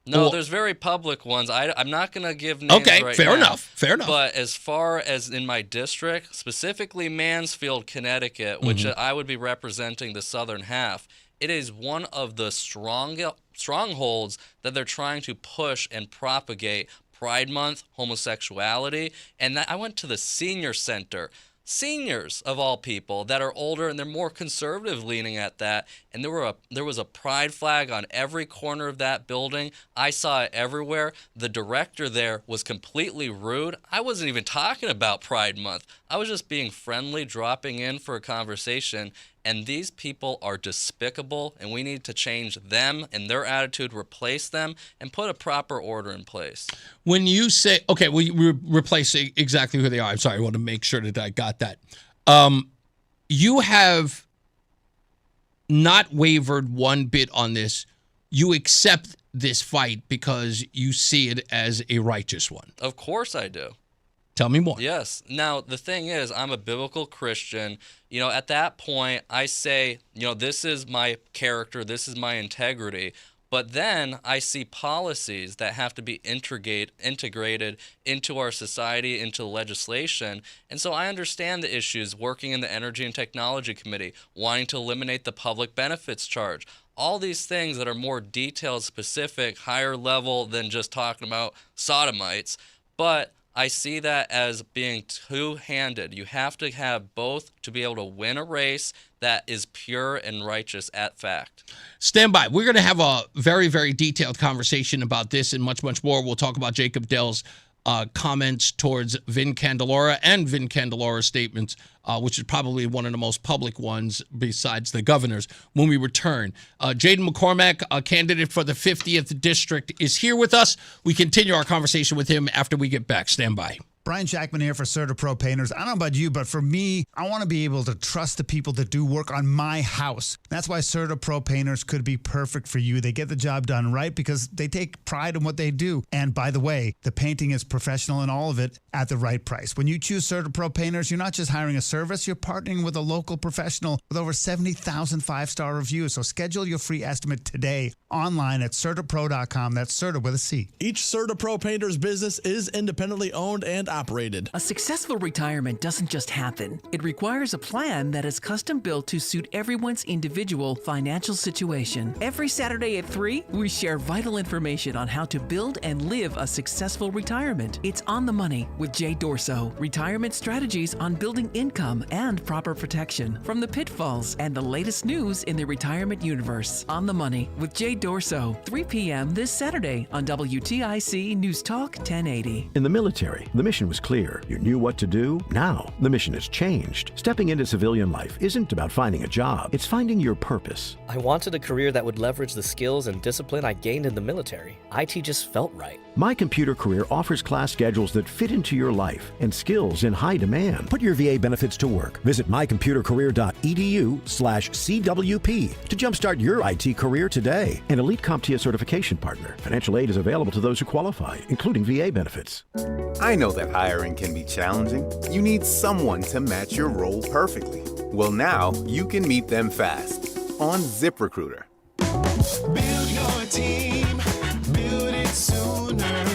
No, there's very public ones. I'm not going to give names right fair now. enough. Fair enough. But as far as in my district, specifically Mansfield, Connecticut, which I would be representing the southern half, it is one of the strongholds that they're trying to push and propagate Pride Month, homosexuality. And I went to the senior center. Seniors, of all people, that are older and they're more conservative leaning at that. And there was a pride flag on every corner of that building. I saw it everywhere. The director there was completely rude. I wasn't even talking about Pride Month. I was just being friendly, dropping in for a conversation. And these people are despicable, and we need to change them and their attitude, replace them, and put a proper order in place. When you say, okay, well, you replace exactly who they are. I'm sorry, I want to make sure that I got that. You have not wavered one bit on this. You accept this fight because you see it as a righteous one. Of course I do. Tell me more. Yes. Now, the thing is, I'm a biblical Christian. You know, at that point, I say, you know, this is my character, this is my integrity. But then I see policies that have to be integrated into our society, into legislation. And so I understand the issues working in the Energy and Technology Committee, wanting to eliminate the public benefits charge. All these things that are more detailed, specific, higher level than just talking about sodomites. But I see that as being two-handed. You have to have both to be able to win a race that is pure and righteous at fact. Stand by. We're going to have a very, very detailed conversation about this and much, much more. We'll talk about Jacob Dell's comments towards Vin Candelora and Vin Candelora's statements, which is probably one of the most public ones besides the governor's, when we return. Jadon MacCormack, a candidate for the 50th District, is here with us. We continue our conversation with him after we get back. Stand by. Brian Jackman here for CertaPro Painters. I don't know about you, but for me, I want to be able to trust the people that do work on my house. That's why CertaPro Painters could be perfect for you. They get the job done right because they take pride in what they do. And by the way, the painting is professional and all of it at the right price. When you choose CertaPro Painters, you're not just hiring a service, you're partnering with a local professional with over 70,000 5-star reviews. So schedule your free estimate today online at CertaPro.com. That's Certa with a C. Each CertaPro Painters business is independently owned and operated. A successful retirement doesn't just happen. It requires a plan that is custom built to suit everyone's individual financial situation. Every Saturday at 3, we share vital information on how to build and live a successful retirement. It's On the Money with Jay Dorso. Retirement strategies on building income and proper protection from the pitfalls and the latest news in the retirement universe. On the Money with Jay Dorso, 3 p.m. this Saturday on WTIC News Talk 1080. In the military, the mission was clear. You knew what to do. Now, the mission has changed. Stepping into civilian life isn't about finding a job. It's finding your purpose. I wanted a career that would leverage the skills and discipline I gained in the military. IT just felt right. My Computer Career offers class schedules that fit into your life and skills in high demand. Put your VA benefits to work. Visit mycomputercareer.edu/CWP to jumpstart your IT career today. An elite CompTIA certification partner. Financial aid is available to those who qualify, including VA benefits. I know that hiring can be challenging. You need someone to match your role perfectly. Well, now you can meet them fast on ZipRecruiter. Build your team, build it sooner.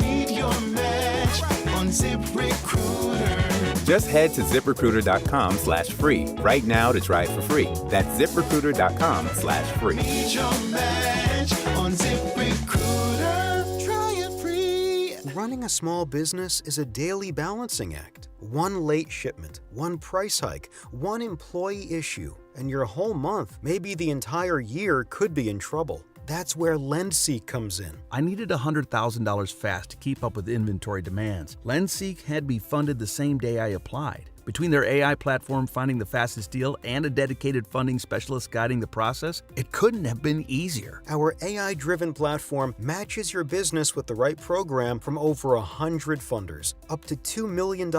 Meet your match on ZipRecruiter. Just head to ZipRecruiter.com/free right now to try it for free. That's ZipRecruiter.com/free. Meet your match on ZipRecruiter. Try it free. Running a small business is a daily balancing act. One late shipment, one price hike, one employee issue, and your whole month, maybe the entire year, could be in trouble. That's where LendSeek comes in. I needed $100,000 fast to keep up with inventory demands. LendSeek had me funded the same day I applied. Between their AI platform finding the fastest deal and a dedicated funding specialist guiding the process, it couldn't have been easier. Our AI-driven platform matches your business with the right program from over 100 funders, up to $2 million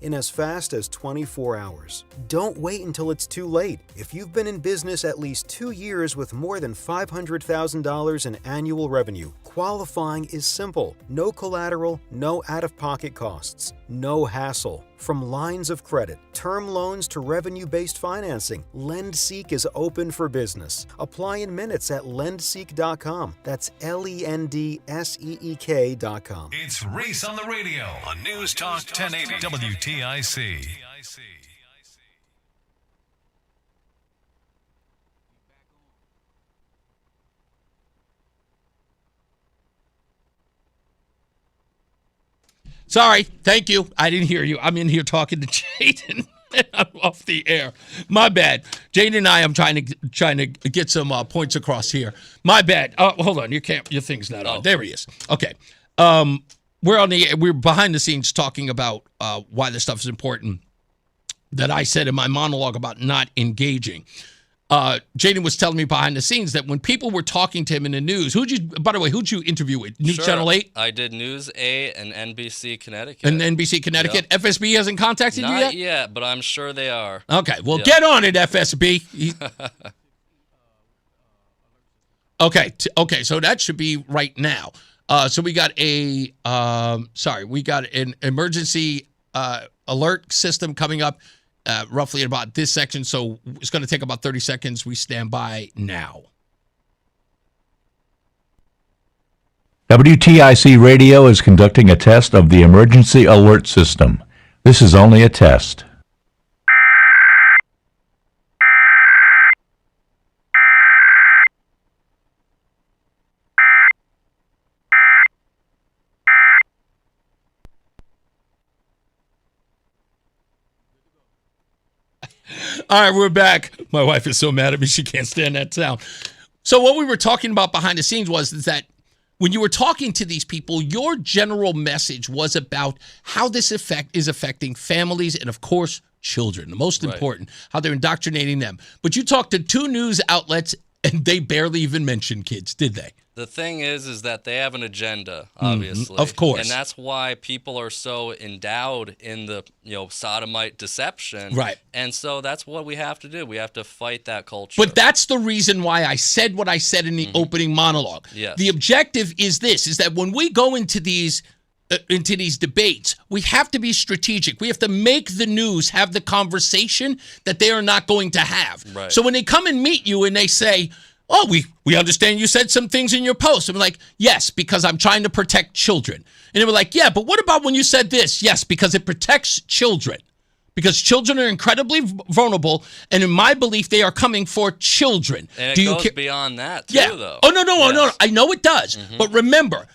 in as fast as 24 hours. Don't wait until it's too late. If you've been in business at least 2 years with more than $500,000 in annual revenue, Qualifying is simple. No collateral, no out-of-pocket costs, no hassle. From lines of credit, term loans to revenue-based financing, LendSeek is open for business. Apply in minutes at lendseek.com. That's LENDSEEK.com. It's Reese on the radio on News Talk 1080 WTIC. Sorry, thank you. I didn't hear you. I'm in here talking to Jadon. I'm off the air. My bad. Jadon and I am trying to get some points across here. My bad. Hold on, your thing's not on. There he is. Okay. We're behind the scenes talking about why this stuff is important that I said in my monologue about not engaging. Jadon was telling me behind the scenes that when people were talking to him in the news, who'd you interview with? News Channel 8? I did News 8 and NBC Connecticut. And NBC Connecticut? Yep. FSB hasn't contacted you yet? Not yet, but I'm sure they are. Okay, well, get on it, FSB. Okay, so that should be right now. So we got an emergency alert system coming up. Roughly at about this section, so it's going to take about 30 seconds. We stand by now. WTIC Radio is conducting a test of the emergency alert system. This is only a test. All right, we're back. My wife is so mad at me, she can't stand that sound. So what we were talking about behind the scenes is that when you were talking to these people, your general message was about how this is affecting families and, of course, children. The most important, how they're indoctrinating them. But you talked to two news outlets, and they barely even mentioned kids, did they? The thing is that they have an agenda, obviously. Of course. And that's why people are so endowed in the, sodomite deception. Right. And so that's what we have to do. We have to fight that culture. But that's the reason why I said what I said in the opening monologue. Yes. The objective is that when we go into these debates, we have to be strategic. We have to make the news have the conversation that they are not going to have. Right. So when they come and meet you and they say, oh, we understand you said some things in your post. I'm like, yes, because I'm trying to protect children. And they were like, yeah, but what about when you said this? Yes, because it protects children. Because children are incredibly vulnerable, and in my belief, they are coming for children. And it goes beyond that, too, though. Oh, no. I know it does. But remember,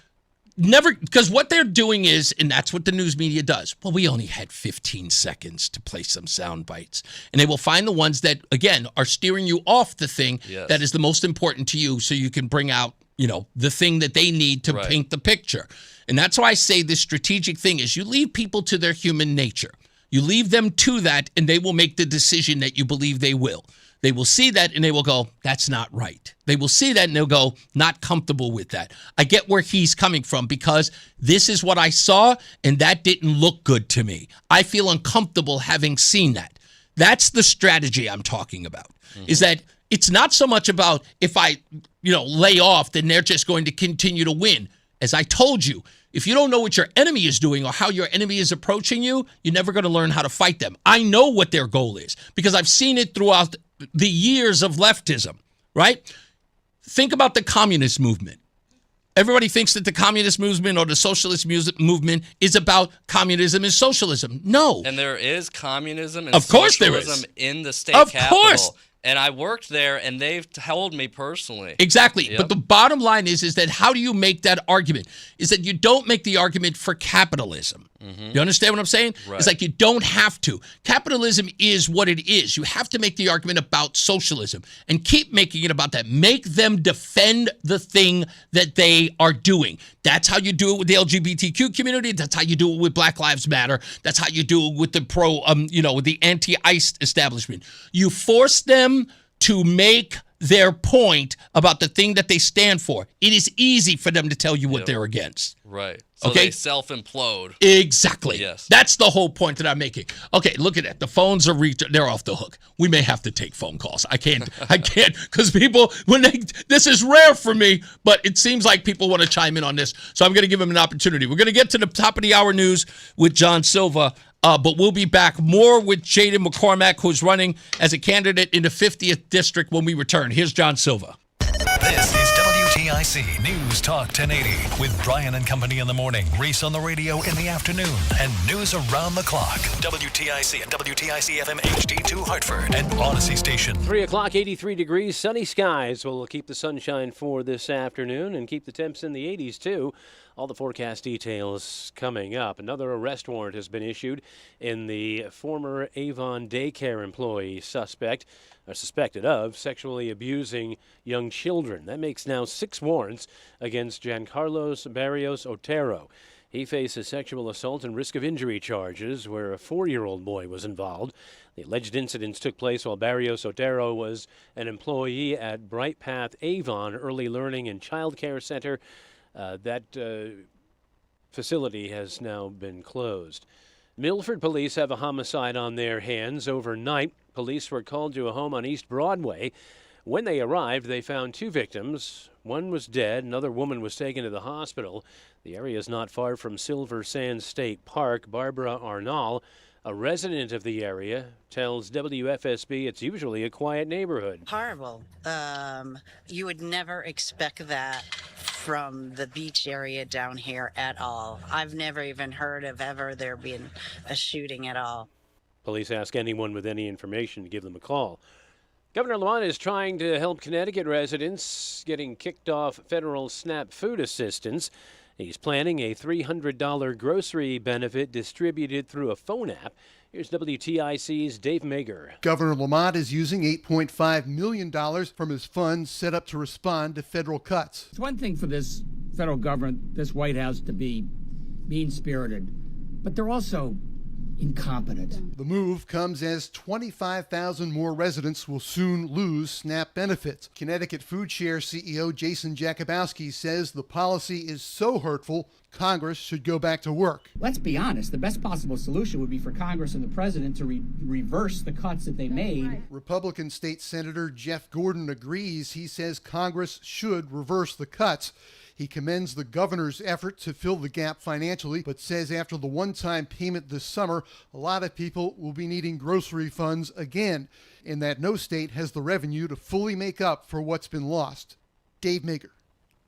because what they're doing is, and that's what the news media does, well, we only had 15 seconds to play some sound bites. And they will find the ones that, again, are steering you off the thing that is the most important to you so you can bring out, the thing that they need to paint the picture. And that's why I say this strategic thing is you leave people to their human nature. You leave them to that, and they will make the decision that you believe they will. They will see that and they will go, that's not right. They will see that and they'll go, not comfortable with that. I get where he's coming from because this is what I saw and that didn't look good to me. I feel uncomfortable having seen that. That's the strategy I'm talking about, is that it's not so much about if I, lay off, then they're just going to continue to win. As I told you, if you don't know what your enemy is doing or how your enemy is approaching you, you're never going to learn how to fight them. I know what their goal is because I've seen it throughout the years of leftism, right? Think about the communist movement. Everybody thinks that the communist movement or the socialist movement is about communism and socialism. No. And there is communism and of course socialism in the state capital. Of course. And I worked there, and they've told me personally. Exactly. Yep. But the bottom line is that how do you make that argument? Is that you don't make the argument for capitalism. You understand what I'm saying? Right. It's like you don't have to. Capitalism is what it is. You have to make the argument about socialism and keep making it about that. Make them defend the thing that they are doing. That's how you do it with the LGBTQ community. That's how you do it with Black Lives Matter. That's how you do it with the with the anti-ICE establishment. You force them to make their point about the thing that they stand for, it is easy for them to tell you what they're against. Right. So Okay? they self-implode. Exactly. Yes. That's the whole point that I'm making. Okay, look at that. The phones are they're off the hook. We may have to take phone calls. I can't because people this is rare for me, but it seems like people want to chime in on this. So I'm going to give them an opportunity. We're going to get to the top of the hour news with John Silva. But we'll be back more with Jadon MacCormack, who's running as a candidate in the 50th district when we return. Here's John Silva. This is WTIC News Talk 1080 with Brian and Company in the morning, Reese on the radio in the afternoon, and news around the clock. WTIC and WTIC FM HD2 Hartford and Odyssey Station. 3 o'clock, 83 degrees, sunny skies. We'll keep the sunshine for this afternoon and keep the temps in the 80s too. All the forecast details coming up. Another arrest warrant has been issued in the former Avon daycare employee suspected of sexually abusing young children. That makes now 6 warrants against Giancarlos Barrios Otero. He faces sexual assault and risk of injury charges where a 4-year-old boy was involved. The alleged incidents took place while Barrios Otero was an employee at Bright Path Avon Early Learning and Child Care Center. That facility has now been closed. Milford police have a homicide on their hands overnight. Police were called to a home on East Broadway. When they arrived, they found 2 victims. One was dead. Another woman was taken to the hospital. The area is not far from Silver Sands State Park. Barbara Arnall, a resident of the area, tells WFSB it's usually a quiet neighborhood. Horrible. You would never expect that from the beach area down here at all. I've never even heard of ever there being a shooting at all. Police ask anyone with any information to give them a call. Governor Lamont is trying to help Connecticut residents getting kicked off federal SNAP food assistance. He's planning a $300 grocery benefit distributed through a phone app. Here's WTIC's Dave Mager. Governor Lamont is using $8.5 million from his funds set up to respond to federal cuts. It's one thing for this federal government, this White House, to be mean-spirited, but they're also incompetent. The move comes as 25,000 more residents will soon lose SNAP benefits. Connecticut Food Share CEO Jason Jakubowski says the policy is so hurtful, Congress should go back to work. Let's be honest, the best possible solution would be for Congress and the president to reverse the cuts that they made. Republican State Senator Jeff Gordon agrees. He says Congress should reverse the cuts. He commends the governor's effort to fill the gap financially, but says after the one-time payment this summer, a lot of people will be needing grocery funds again, and that no state has the revenue to fully make up for what's been lost. Dave Mager,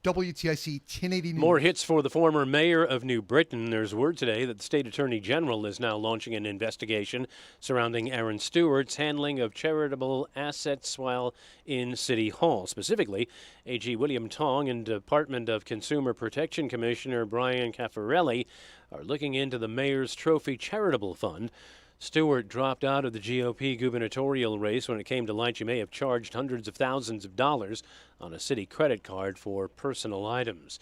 WTIC 1080 News. More hits for the former mayor of New Britain. There's word today that the state attorney general is now launching an investigation surrounding Aaron Stewart's handling of charitable assets while in City Hall. Specifically, AG William Tong and Department of Consumer Protection Commissioner Brian Caffarelli are looking into the mayor's trophy charitable fund. Stewart dropped out of the GOP gubernatorial race when it came to light. You may have charged hundreds of thousands of dollars on a city credit card for personal items.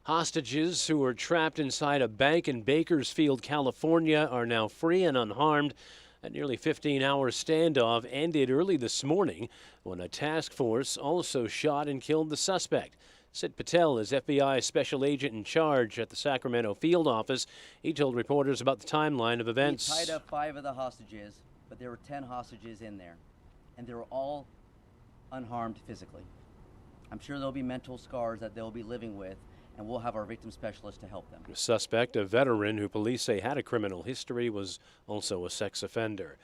Hostages who were trapped inside a bank in Bakersfield, California, are now free and unharmed. A nearly 15-hour standoff ended early this morning when a task force also shot and killed the suspect. Sid Patel is FBI special agent in charge at the Sacramento field office. He told reporters about the timeline of events. We tied up 5 of the hostages, but there were 10 hostages in there, and they were all unharmed physically. I'm sure there'll be mental scars that they'll be living with, and we'll have our victim specialist to help them. The suspect, a veteran who police say had a criminal history, was also a sex offender.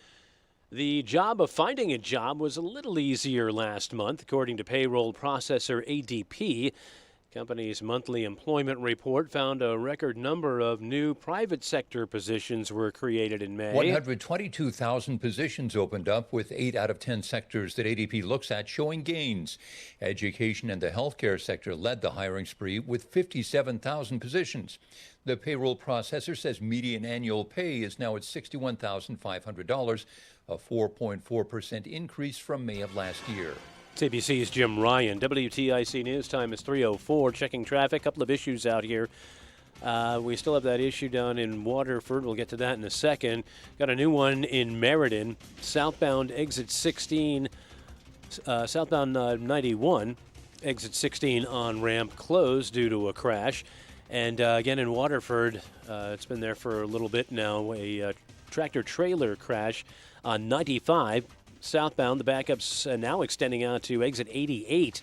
The job of finding a job was a little easier last month, according to payroll processor ADP. Company's monthly employment report found a record number of new private sector positions were created in May. 122,000 positions opened up, with 8 out of 10 sectors that ADP looks at showing gains. Education and the healthcare sector led the hiring spree with 57,000 positions. The payroll processor says median annual pay is now at $61,500, a 4.4% increase from May of last year. CBC's Jim Ryan. WTIC News Time is 3:04. Checking traffic. Couple of issues out here. We still have that issue down in Waterford. We'll get to that in a second. Got a new one in Meriden. Southbound exit 16 Southbound 91, exit 16 on ramp closed due to a crash. And again in Waterford, it's been there for a little bit now, a tractor-trailer crash on 95. Southbound, the backup's now extending out to exit 88,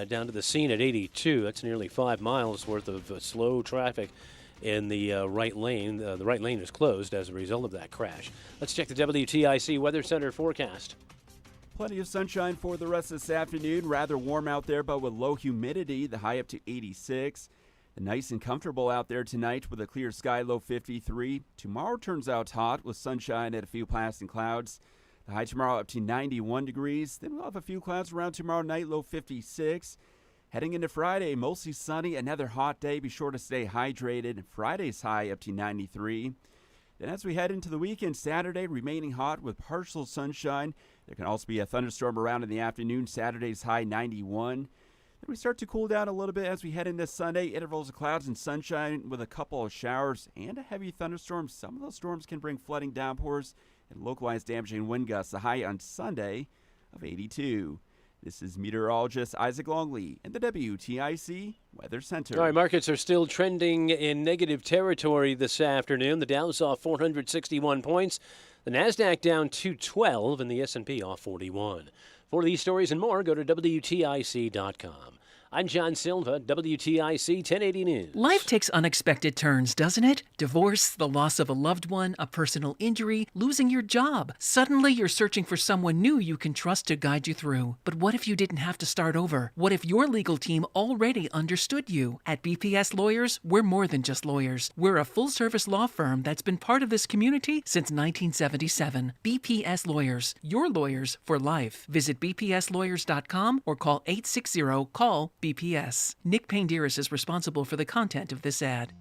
down to the scene at 82. That's nearly 5 miles worth of slow traffic in the right lane. The right lane is closed as a result of that crash. Let's check the WTIC Weather Center forecast. Plenty of sunshine for the rest of this afternoon. Rather warm out there, but with low humidity, the high up to 86. Nice and comfortable out there tonight with a clear sky, low 53. Tomorrow turns out hot with sunshine and a few passing clouds. The high tomorrow up to 91 degrees. Then we'll have a few clouds around tomorrow night, low 56. Heading into Friday, mostly sunny, another hot day. Be sure to stay hydrated. Friday's high up to 93. Then as we head into the weekend, Saturday remaining hot with partial sunshine. There can also be a thunderstorm around in the afternoon. Saturday's high 91. Then we start to cool down a little bit as we head into Sunday. Intervals of clouds and sunshine with a couple of showers and a heavy thunderstorm. Some of those storms can bring flooding downpours and localized damaging wind gusts. The high on Sunday of 82. This is meteorologist Isaac Longley in the WTIC Weather Center. All right, markets are still trending in negative territory this afternoon. The Dow's off 461 points. The NASDAQ down 212 and the S&P off 41. For these stories and more, go to WTIC.com. I'm John Silva, WTIC 1080 News. Life takes unexpected turns, doesn't it? Divorce, the loss of a loved one, a personal injury, losing your job. Suddenly you're searching for someone new you can trust to guide you through. But what if you didn't have to start over? What if your legal team already understood you? At BPS Lawyers, we're more than just lawyers. We're a full-service law firm that's been part of this community since 1977. BPS Lawyers, your lawyers for life. Visit bpslawyers.com or call 860-CALL BPS. Nick Painderis is responsible for the content of this ad.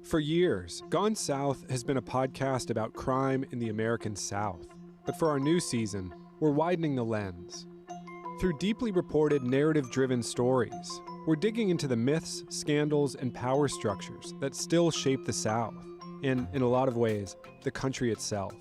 For years, Gone South has been a podcast about crime in the American South. But for our new season, we're widening the lens. Through deeply reported, narrative-driven stories, we're digging into the myths, scandals, and power structures that still shape the South, and, in a lot of ways, the country itself.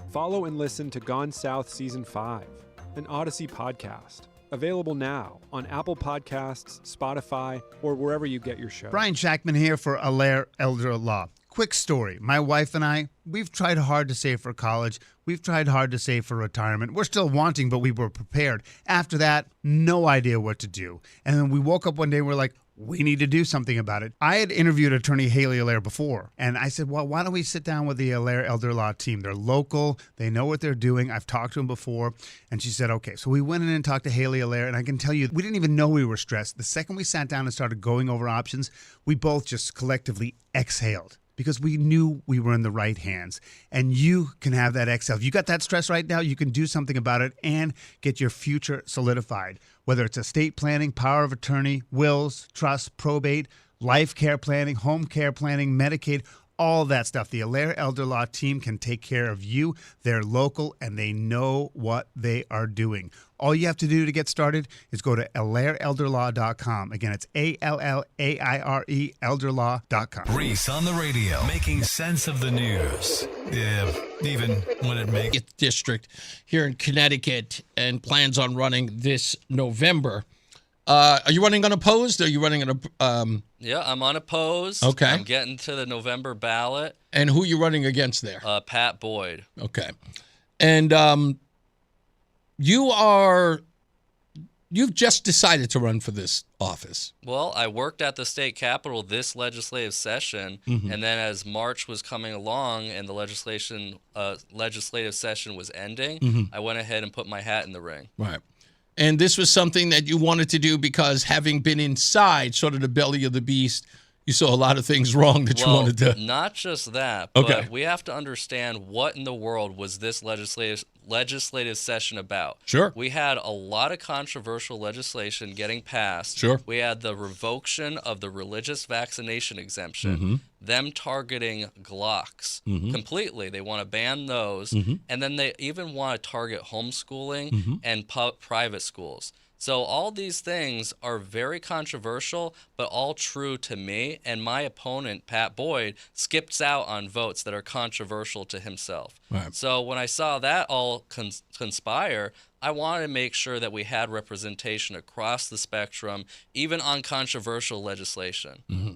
Follow and listen to Gone South Season 5, an Odyssey podcast. Available now on Apple Podcasts, Spotify, or wherever you get your show. Brian Shackman here for Allaire Elder Law. Quick story. My wife and I, we've tried hard to save for college. We've tried hard to save for retirement. We're still wanting, but we were prepared. After that, no idea what to do. And then we woke up one day and we're like, we need to do something about it. I had interviewed attorney Haley Allaire before, and I said, well, why don't we sit down with the Allaire Elder Law team? They're local. They know what they're doing. I've talked to them before. And she said, okay. So we went in and talked to Haley Allaire, and I can tell you, we didn't even know we were stressed. The second we sat down and started going over options, we both just collectively exhaled, because we knew we were in the right hands. And you can have that exhale. If you got that stress right now, you can do something about it and get your future solidified. Whether it's estate planning, power of attorney, wills, trust, probate, life care planning, home care planning, Medicaid, all that stuff. The Allaire Elder Law team can take care of you. They're local, and they know what they are doing. All you have to do to get started is go to allaireelderlaw.com. Again, it's ALLAIRE elderlaw.com. Reese on the radio, making sense of the news. Yeah, even when it makes district here in Connecticut, and plans on running this November. Are you running unopposed? Or are you running Yeah, I'm unopposed. Okay. I'm getting to the November ballot. And who are you running against there? Pat Boyd. Okay. And you've just decided to run for this office. Well, I worked at the state capitol this legislative session, and then as March was coming along and the legislative session was ending, I went ahead and put my hat in the ring. Right. And this was something that you wanted to do because, having been inside sort of the belly of the beast, you saw a lot of things wrong that you wanted to. Not just that, Okay. but we have to understand what in the world was this legislative session about. Sure. We had a lot of controversial legislation getting passed. Sure. We had the revocation of the religious vaccination exemption, them targeting Glocks completely. They want to ban those, and then they even want to target homeschooling and private schools. So all these things are very controversial, but all true to me. And my opponent, Pat Boyd, skips out on votes that are controversial to himself. Right. So when I saw that all conspire, I wanted to make sure that we had representation across the spectrum, even on controversial legislation. Mm-hmm.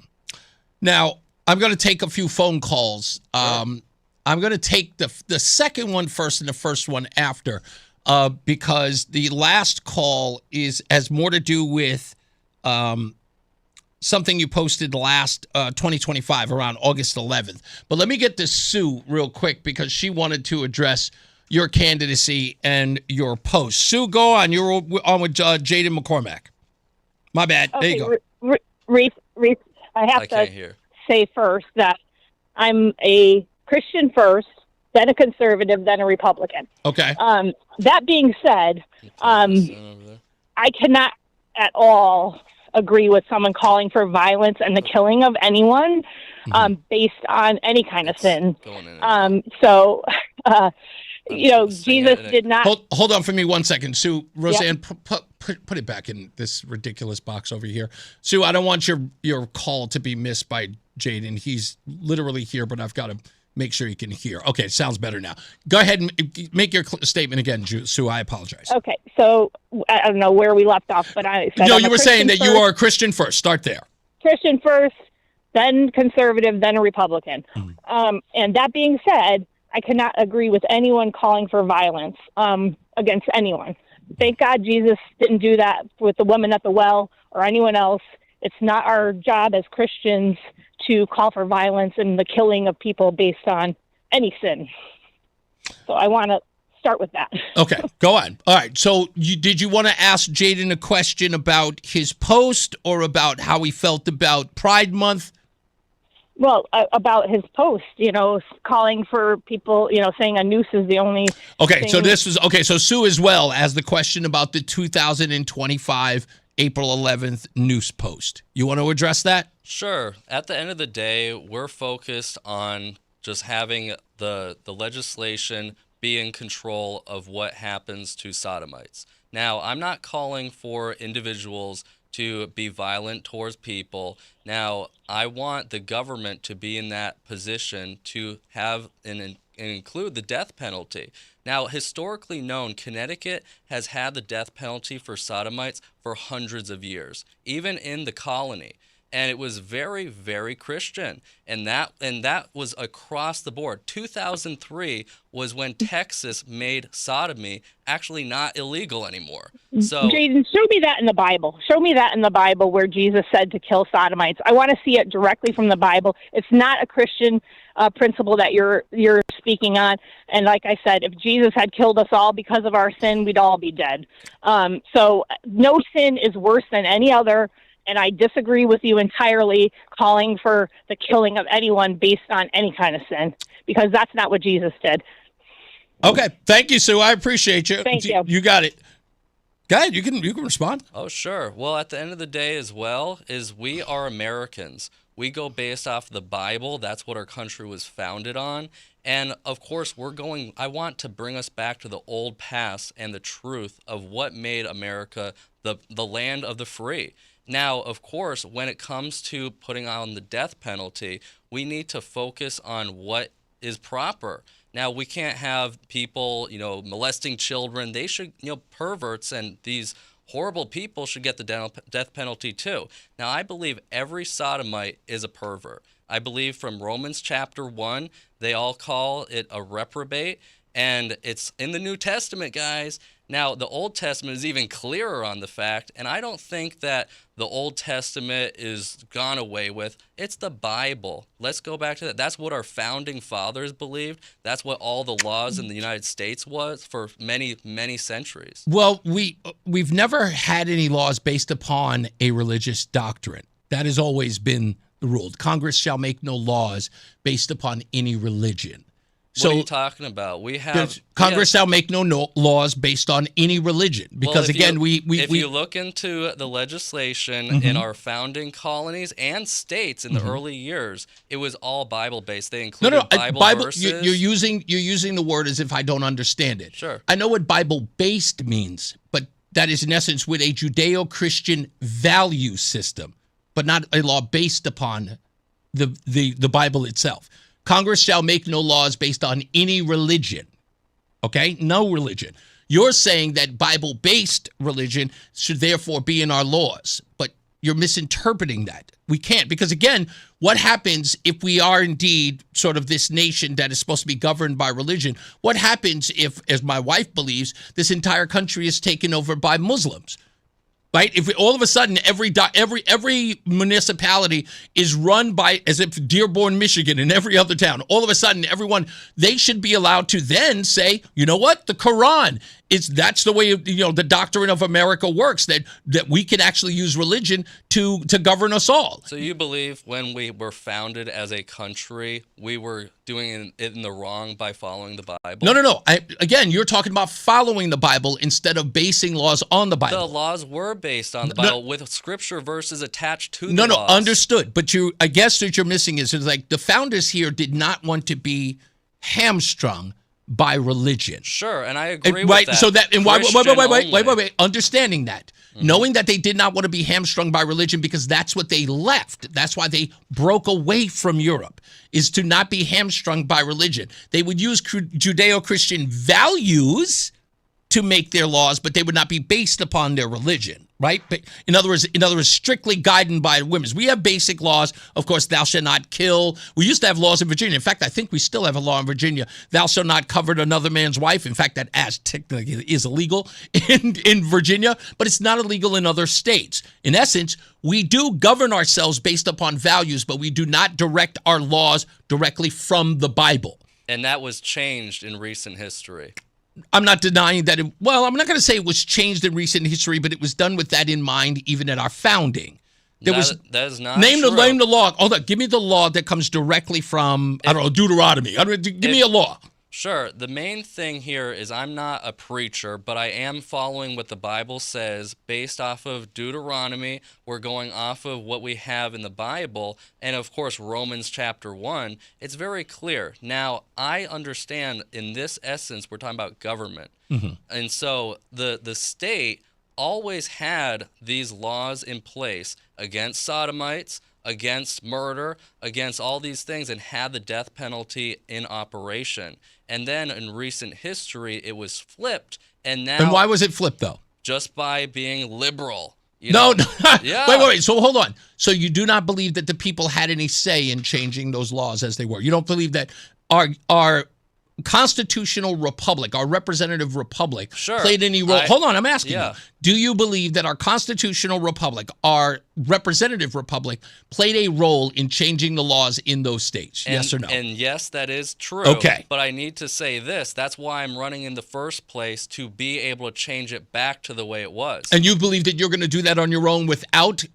Now, I'm going to take a few phone calls. I'm going to take the second one first and the first one after. Because the last call has more to do with something you posted last 2025 around August 11th. But let me get to Sue real quick because she wanted to address your candidacy and your post. Sue, go on. You're on with Jadon MacCormack. My bad. Okay, there you go. Reese, I have to say first that I'm a Christian first, then a conservative, then a Republican. Okay. That being said, I cannot at all agree with someone calling for violence and the killing of anyone based on any kind of sin. Jesus did not... Hold on for me 1 second. Sue, Rozan, put it back in this ridiculous box over here. Sue, I don't want your call to be missed by Jadon. He's literally here, but I've got to make sure you can hear. Okay, sounds better now. Go ahead and make your statement again, Sue. I apologize. Okay, so I don't know where we left off, but I said you were saying that you are a Christian first. Start there. Christian first, then conservative, then a Republican. And that being said, I cannot agree with anyone calling for violence against anyone. Thank God Jesus didn't do that with the woman at the well or anyone else. It's not our job as Christians to call for violence and the killing of people based on any sin. So I want to start with that. Okay, go on. All right, so did you want to ask Jadon a question about his post or about how he felt about Pride Month? Well, about his post, calling for people, saying a noose is the only Okay, thing. So Sue as well as the question about the 2025 April 11th noose post. You want to address that? Sure. At the end of the day, we're focused on just having the legislation be in control of what happens to sodomites. Now, I'm not calling for individuals to be violent towards people. Now, I want the government to be in that position to have and include the death penalty. Now, historically known, Connecticut has had the death penalty for sodomites for hundreds of years, even in the colony. And it was very, very Christian. And that was across the board. 2003 was when Texas made sodomy actually not illegal anymore. So, Jadon, show me that in the Bible. Show me that in the Bible where Jesus said to kill sodomites. I want to see it directly from the Bible. It's not a Christian principle that you're speaking on. And like I said, if Jesus had killed us all because of our sin, we'd all be dead. So no sin is worse than any other. And I disagree with you entirely calling for the killing of anyone based on any kind of sin, because that's not what Jesus did. Okay. Thank you, Sue. I appreciate you. Thank you. You got it. Go ahead. You can respond. Oh, sure. Well, at the end of the day as well, is we are Americans. We go based off the Bible. That's what our country was founded on. And, of course, I want to bring us back to the old past and the truth of what made America the land of the free. Now, of course, when it comes to putting on the death penalty, we need to focus on what is proper. Now, we can't have people, molesting children. They should, perverts and these horrible people should get the death penalty too. Now, I believe every sodomite is a pervert. I believe from Romans chapter 1, they all call it a reprobate, and it's in the New Testament, guys. Now, the Old Testament is even clearer on the fact, and I don't think that the Old Testament is gone away with. It's the Bible. Let's go back to that. That's what our founding fathers believed. That's what all the laws in the United States was for many, many centuries. Well, we've never had any laws based upon a religious doctrine. That has always been the rule. Congress shall make no laws based upon any religion. What are you talking about? Congress shall make no laws based on any religion, because if you look into the legislation in our founding colonies and states in the early years, it was all Bible based. They included Bible verses. You're using the word as if I don't understand it. Sure. I know what Bible based means, but that is in essence with a Judeo-Christian value system, but not a law based upon the Bible itself. Congress shall make no laws based on any religion. Okay? No religion. You're saying that Bible-based religion should therefore be in our laws, but you're misinterpreting that. We can't, because again, what happens if we are indeed sort of this nation that is supposed to be governed by religion? What happens if, as my wife believes, this entire country is taken over by Muslims? Right? If all of a sudden every municipality is run by, as if Dearborn, Michigan, and every other town, all of a sudden everyone, they should be allowed to then say, you know what, the Quran that's the way the doctrine of America works, that we can actually use religion to govern us all. So you believe when we were founded as a country, we were doing it in the wrong by following the Bible? No. Again, you're talking about following the Bible instead of basing laws on the Bible. The laws were based on the Bible with scripture verses attached to the laws. No, understood. But I guess what you're missing is like the founders here did not want to be hamstrung by religion. Sure, and I agree with that. So that, and wait. Understanding that, knowing that they did not want to be hamstrung by religion because that's what they left. That's why they broke away from Europe, is to not be hamstrung by religion. They would use Judeo-Christian values to make their laws, but they would not be based upon their religion, right? But in other words, strictly guided by women. We have basic laws. Of course, thou shalt not kill. We used to have laws in Virginia. In fact, I think we still have a law in Virginia. Thou shalt not covet another man's wife. In fact, that technically is illegal in Virginia, but it's not illegal in other states. In essence, we do govern ourselves based upon values, but we do not direct our laws directly from the Bible. And that was changed in recent history. I'm not denying that. I'm not going to say it was changed in recent history, but it was done with that in mind, even at our founding. That is not name true. the law. Hold on, give me the law that comes directly from Deuteronomy. Give me a law. Sure. The main thing here is I'm not a preacher, but I am following what the Bible says based off of Deuteronomy. We're going off of what we have in the Bible. And, of course, Romans chapter 1. It's very clear. Now, I understand in this essence we're talking about government. Mm-hmm. And so the state always had these laws in place against sodomites, against murder, against all these things, and had the death penalty in operation. And then in recent history, it was flipped. And now, and why was it flipped, though? Just by being liberal. No. Yeah. Wait. So hold on. So you do not believe that the people had any say in changing those laws as they were? You don't believe that our constitutional republic, our representative republic, played any role? Hold on, I'm asking you. Do you believe that our constitutional republic, our representative republic, played a role in changing the laws in those states? Yes or no? And yes, that is true. Okay. But I need to say this. That's why I'm running in the first place, to be able to change it back to the way it was. And you believe that you're going to do that on your own without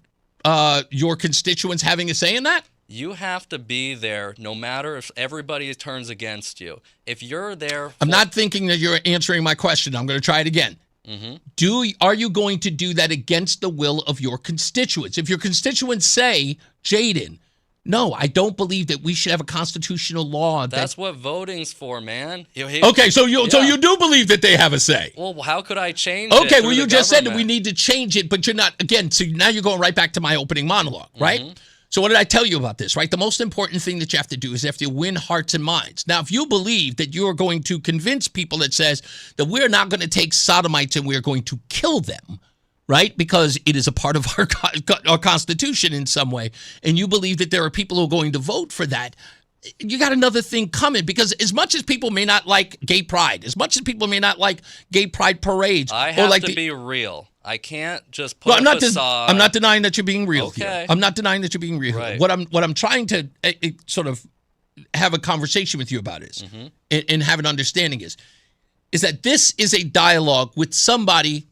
your constituents having a say in that? You have to be there no matter if everybody turns against you. If you're there... I'm not thinking that you're answering my question. I'm going to try it again. Mm-hmm. Are you going to do that against the will of your constituents? If your constituents say, Jadon, no, I don't believe that we should have a constitutional law. That's what voting's for, man. Okay, so you do believe that they have a say. Well, how could I change it? Okay, well, you just said that we need to change it, but you're not, again, so now you're going right back to my opening monologue, right? Mm-hmm. So what did I tell you about this, right? The most important thing that you have to do is you have to win hearts and minds. Now, if you believe that you're going to convince people that says that we're not going to take sodomites and we're going to kill them, right? Because it is a part of our Constitution in some way, and you believe that there are people who are going to vote for that, you got another thing coming, because as much as people may not like gay pride, as much as people may not like gay pride parades, I have to be real. I can't just put I'm not denying that you're being real here. I'm not denying that you're being real. Right. What I'm trying to sort of have a conversation with you about is, and have an understanding is that this is a dialogue with somebody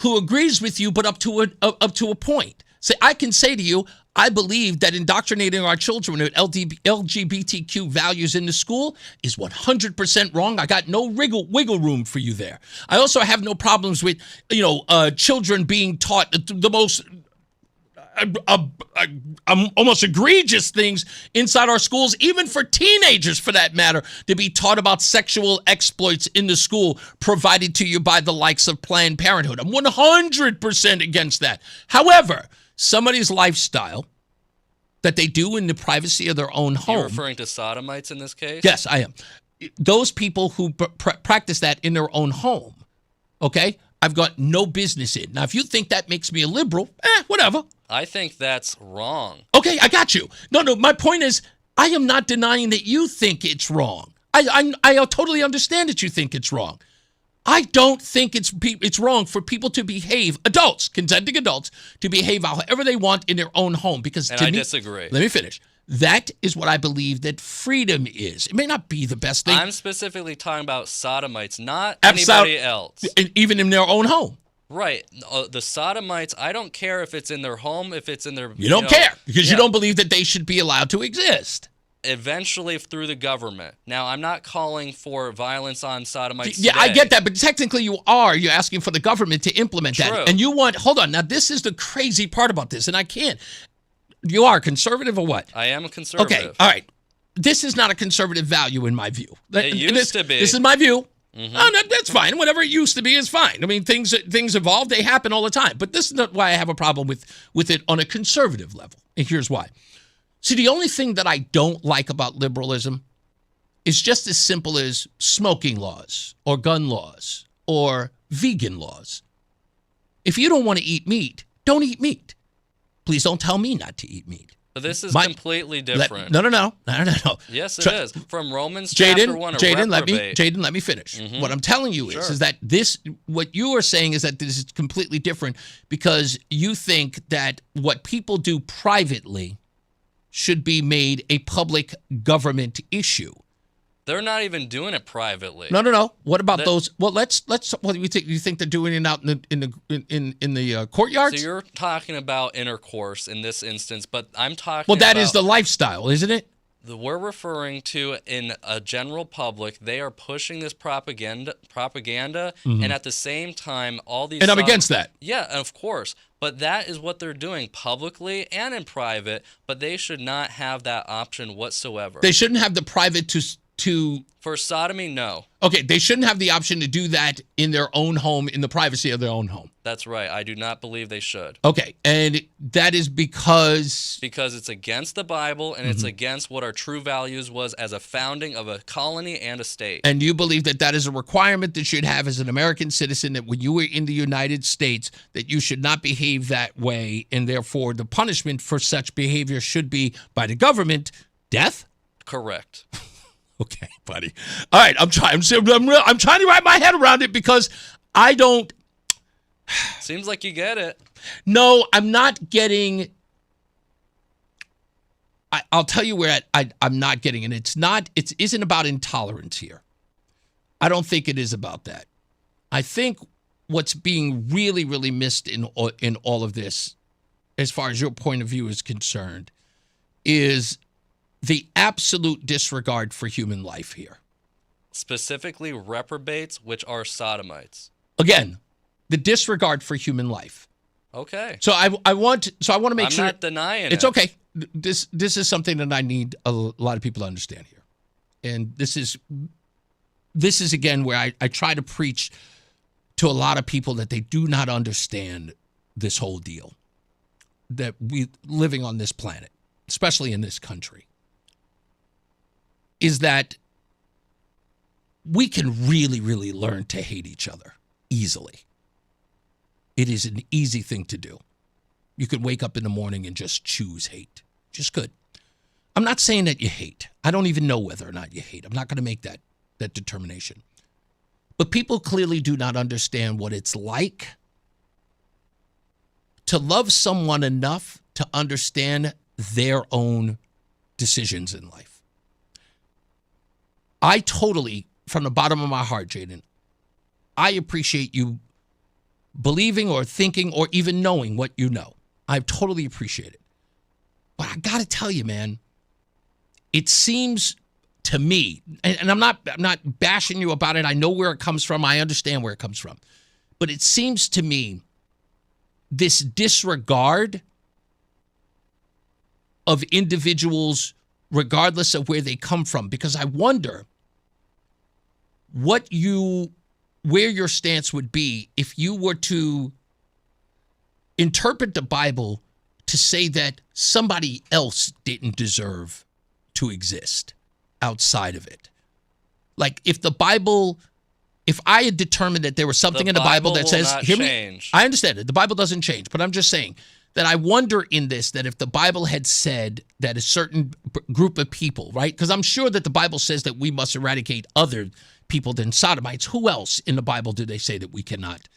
who agrees with you, but up to a point. I can say to you, I believe that indoctrinating our children with LGBTQ values in the school is 100% wrong. I got no wiggle room for you there. I also have no problems with, children being taught the most, almost egregious things inside our schools, even for teenagers for that matter, to be taught about sexual exploits in the school provided to you by the likes of Planned Parenthood. I'm 100% against that. However, somebody's lifestyle that they do in the privacy of their own home. You're referring to sodomites in this case? Yes, I am. Those people who practice that in their own home, okay, I've got no business in. Now, if you think that makes me a liberal, whatever. I think that's wrong. Okay, I got you. No, my point is, I am not denying that you think it's wrong. I totally understand that you think it's wrong. I don't think it's wrong for people to behave, adults, consenting adults, to behave however they want in their own home. Because and to I me, disagree. Let me finish. That is what I believe that freedom is. It may not be the best thing. I'm specifically talking about sodomites, not anybody else. Even in their own home. Right. The sodomites, I don't care if it's in their home, if it's in their... You don't care because you don't believe that they should be allowed to exist. Eventually through the government. Now, I'm not calling for violence on sodomites Yeah, today. I get that, but technically you are. You're asking for the government to implement True. that. And you want... Hold on. Now, this is the crazy part about this, and I can't... You are conservative or what? I am a conservative. Okay, all right. This is not a conservative value in my view. It used to be. This is my view. Mm-hmm. Oh, that's fine. Whatever it used to be is fine. I mean, things evolve. They happen all the time. But this is not why I have a problem with it on a conservative level. And here's why. See, the only thing that I don't like about liberalism is just as simple as smoking laws or gun laws or vegan laws. If you don't want to eat meat, don't eat meat. Please don't tell me not to eat meat. But this is completely different. No. Yes, it is. From Romans chapter 1, Jadon, reprobate. let me finish. Mm-hmm. What I'm telling you is that what you are saying is that this is completely different because you think that what people do privately should be made a public government issue. They're not even doing it privately. No. What about those? Well, let's. What do you think? You think they're doing it out in the courtyards? So you're talking about intercourse in this instance, but I'm talking. Well, that is the lifestyle, isn't it? We're referring to in a general public. They are pushing this propaganda, and at the same time, all these. And I'm against that. Yeah, of course. But that is what they're doing publicly and in private. But they should not have that option whatsoever. They shouldn't have the private to. For sodomy, no. Okay, they shouldn't have the option to do that in their own home, in the privacy of their own home. That's right. I do not believe they should. Okay, and that is because it's against the Bible and it's against what our true values was as a founding of a colony and a state. And you believe that is a requirement that you should have as an American citizen, that when you were in the United States, that you should not behave that way, and therefore the punishment for such behavior should be by the government death? Correct. Okay, buddy. All right, I'm trying to wrap my head around it because I don't. Seems like you get it. No, I'm not getting. I'll tell you where I'm not getting, and it isn't about intolerance here. I don't think it is about that. I think what's being really, really missed in all of this, as far as your point of view is concerned, is the absolute disregard for human life here. Specifically reprobates, which are sodomites. Again, the disregard for human life. Okay. So I want to make sure. I'm not denying it's it. Okay. This is something that I need a lot of people to understand here. And this is again where I try to preach to a lot of people that they do not understand this whole deal. That we living on this planet, especially in this country, is that we can really, really learn to hate each other easily. It is an easy thing to do. You could wake up in the morning and just choose hate. Just could. I'm not saying that you hate. I don't even know whether or not you hate. I'm not going to make that determination. But people clearly do not understand what it's like to love someone enough to understand their own decisions in life. I totally, from the bottom of my heart, Jadon, I appreciate you believing or thinking or even knowing what you know. I totally appreciate it. But I got to tell you, man, it seems to me, and I'm not bashing you about it. I know where it comes from. I understand where it comes from. But it seems to me this disregard of individuals regardless of where they come from, because I wonder where your stance would be if you were to interpret the Bible to say that somebody else didn't deserve to exist outside of it. Like if I had determined that there was something in the Bible that says, hear me, I understand it. The Bible doesn't change, but I'm just saying that I wonder in this, that if the Bible had said that a certain group of people, right? Because I'm sure that the Bible says that we must eradicate other people than sodomites. Who else in the Bible do they say that we cannot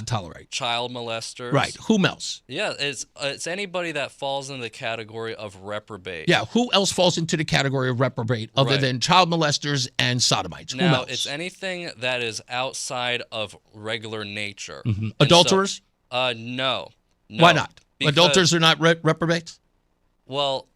tolerate? Child molesters. Right. Whom else? Yeah, it's anybody that falls in the category of reprobate. Yeah, who else falls into the category of reprobate other than child molesters and sodomites? Who Now, else? it's anything that is outside of regular nature. Mm-hmm. Adulterers? No. Why not? Adulterers are not reprobates? Well,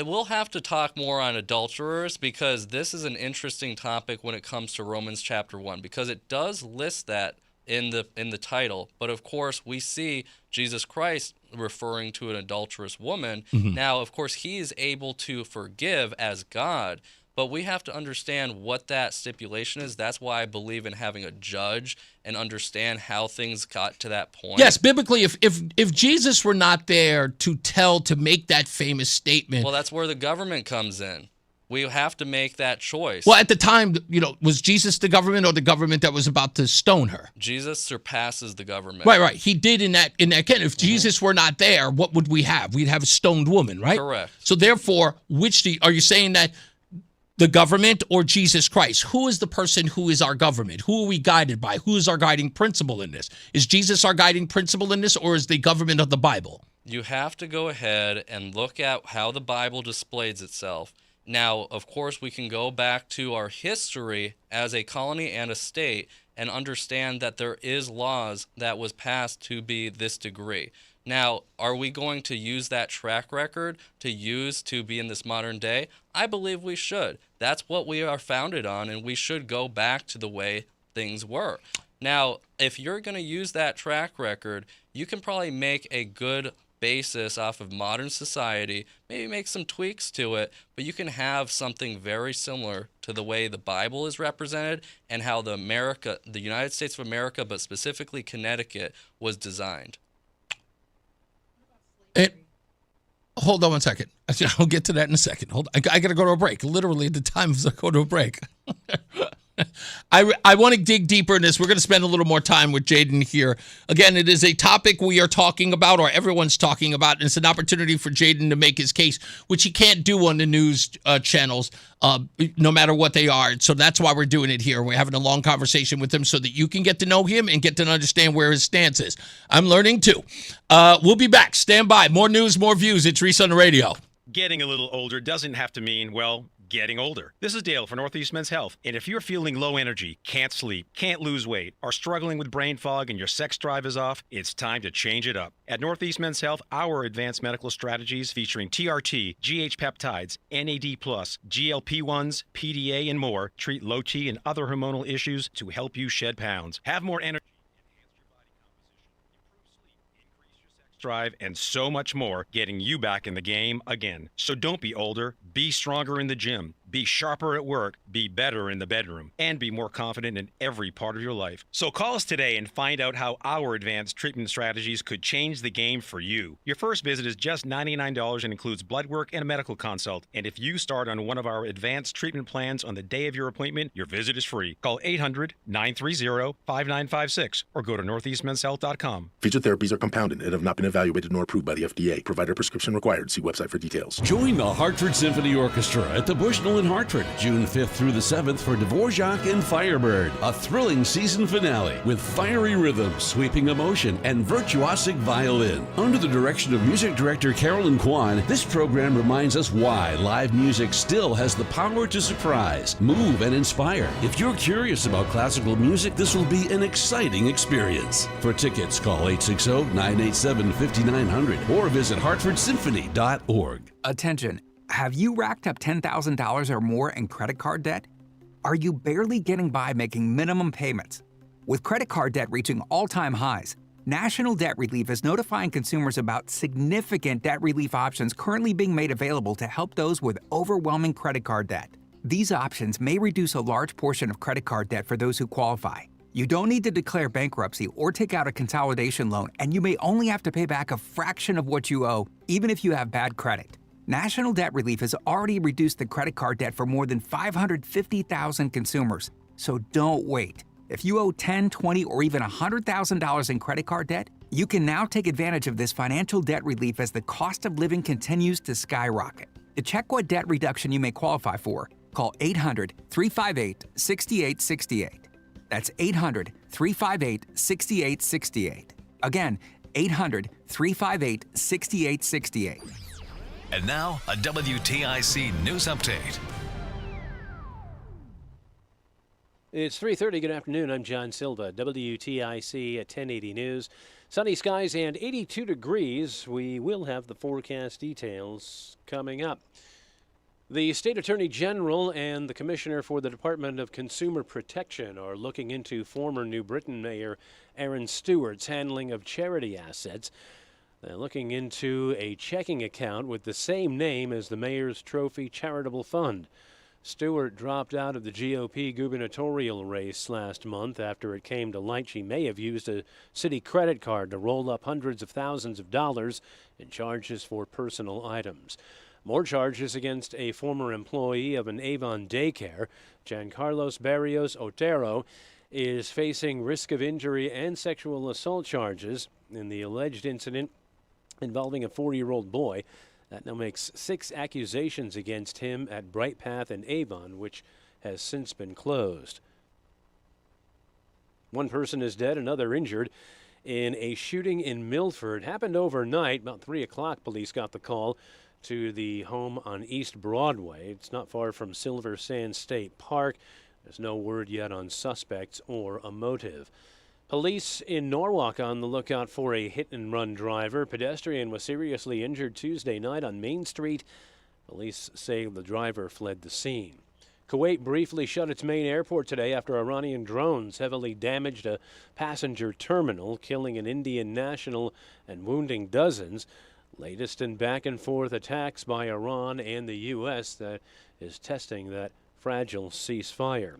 we'll have to talk more on adulterers, because this is an interesting topic when it comes to Romans chapter 1, because it does list that in the title. But of course, we see Jesus Christ referring to an adulterous woman. Mm-hmm. Now, of course, he is able to forgive as God, but we have to understand what that stipulation is. That's why I believe in having a judge and understand how things got to that point. Yes, biblically, if Jesus were not there to make that famous statement. Well, that's where the government comes in. We have to make that choice. Well, at the time, was Jesus the government or the government that was about to stone her? Jesus surpasses the government. Right. He did in that canon. If Jesus were not there, what would we have? We'd have a stoned woman, right? Correct. So therefore, are you saying that the government or Jesus Christ? Who is the person who is our government? Who are we guided by? Who is our guiding principle in this? Is Jesus our guiding principle in this, or is the government of the Bible? You have to go ahead and look at how the Bible displays itself. Now, of course, we can go back to our history as a colony and a state and understand that there is laws that was passed to be this degree. Now, are we going to use that track record to be in this modern day? I believe we should. That's what we are founded on, and we should go back to the way things were. Now, if you're going to use that track record, you can probably make a good basis off of modern society, maybe make some tweaks to it, but you can have something very similar to the way the Bible is represented and how the United States of America, but specifically Connecticut, was designed. Hold on one second. I'll get to that in a second. I got to go to a break. Literally, at the time of go to a break. I want to dig deeper in this. We're going to spend a little more time with Jadon here. Again, it is a topic we are talking about, or everyone's talking about, and it's an opportunity for Jadon to make his case, which he can't do on the news channels, no matter what they are. So that's why we're doing it here. We're having a long conversation with him so that you can get to know him and get to understand where his stance is. I'm learning too. We'll be back. Stand by. More news, more views. It's Reese on the radio. Getting a little older doesn't have to mean, well, getting older. This is Dale for Northeast Men's Health. And if you're feeling low energy, can't sleep, can't lose weight, are struggling with brain fog and your sex drive is off, it's time to change it up. At Northeast Men's Health, our advanced medical strategies featuring TRT, GH peptides, NAD+, GLP-1s, PDA, and more treat low T and other hormonal issues to help you shed pounds. Have more energy, drive, and so much more, getting you back in the game again. So don't be older, be stronger in the gym, be sharper at work, be better in the bedroom, and be more confident in every part of your life. So call us today and find out how our advanced treatment strategies could change the game for you. Your first visit is just $99 and includes blood work and a medical consult. And if you start on one of our advanced treatment plans on the day of your appointment, your visit is free. Call 800-930-5956 or go to northeastmenshealth.com. Featured therapies are compounded and have not been evaluated nor approved by the FDA. Provider prescription required. See website for details. Join the Hartford Symphony Orchestra at the Bushnell in Hartford, June 5th through the 7th for Dvorak and Firebird, a thrilling season finale with fiery rhythm, sweeping emotion, and virtuosic violin. Under the direction of music director Carolyn Kwan, this program reminds us why live music still has the power to surprise, move, and inspire. If you're curious about classical music, this will be an exciting experience. For tickets, call 860-987-5900 or visit hartfordsymphony.org. Attention. Have you racked up $10,000 or more in credit card debt? Are you barely getting by making minimum payments? With credit card debt reaching all-time highs, National Debt Relief is notifying consumers about significant debt relief options currently being made available to help those with overwhelming credit card debt. These options may reduce a large portion of credit card debt for those who qualify. You don't need to declare bankruptcy or take out a consolidation loan, and you may only have to pay back a fraction of what you owe, even if you have bad credit. National Debt Relief has already reduced the credit card debt for more than 550,000 consumers. So don't wait. If you owe $10, $20, or even $100,000 in credit card debt, you can now take advantage of this financial debt relief as the cost of living continues to skyrocket. To check what debt reduction you may qualify for, call 800-358-6868. That's 800-358-6868. Again, 800-358-6868. And now, a WTIC news update. It's 3:30. Good afternoon. I'm John Silva. WTIC at 1080 News. Sunny skies and 82 degrees. We will have the forecast details coming up. The State Attorney General and the Commissioner for the Department of Consumer Protection are looking into former New Britain Mayor Aaron Stewart's handling of charity assets. They're looking into a checking account with the same name as the mayor's trophy charitable fund. Stewart dropped out of the GOP gubernatorial race last month after it came to light she may have used a city credit card to roll up hundreds of thousands of dollars in charges for personal items. More charges against a former employee of an Avon daycare, Giancarlos Barrios Otero, is facing risk of injury and sexual assault charges in the alleged incident involving a 4-year-old boy. That now makes 6 accusations against him at Bright Path in Avon, which has since been closed. One person is dead, another injured in a shooting in Milford. Happened overnight. About 3 o'clock, police got the call to the home on East Broadway. It's not far from Silver Sand State Park. There's no word yet on suspects or a motive. Police in Norwalk on the lookout for a hit-and-run driver. Pedestrian was seriously injured Tuesday night on Main Street. Police say the driver fled the scene. Kuwait briefly shut its main airport today after Iranian drones heavily damaged a passenger terminal, killing an Indian national and wounding dozens. Latest in back-and-forth attacks by Iran and the U.S. that is testing that fragile ceasefire.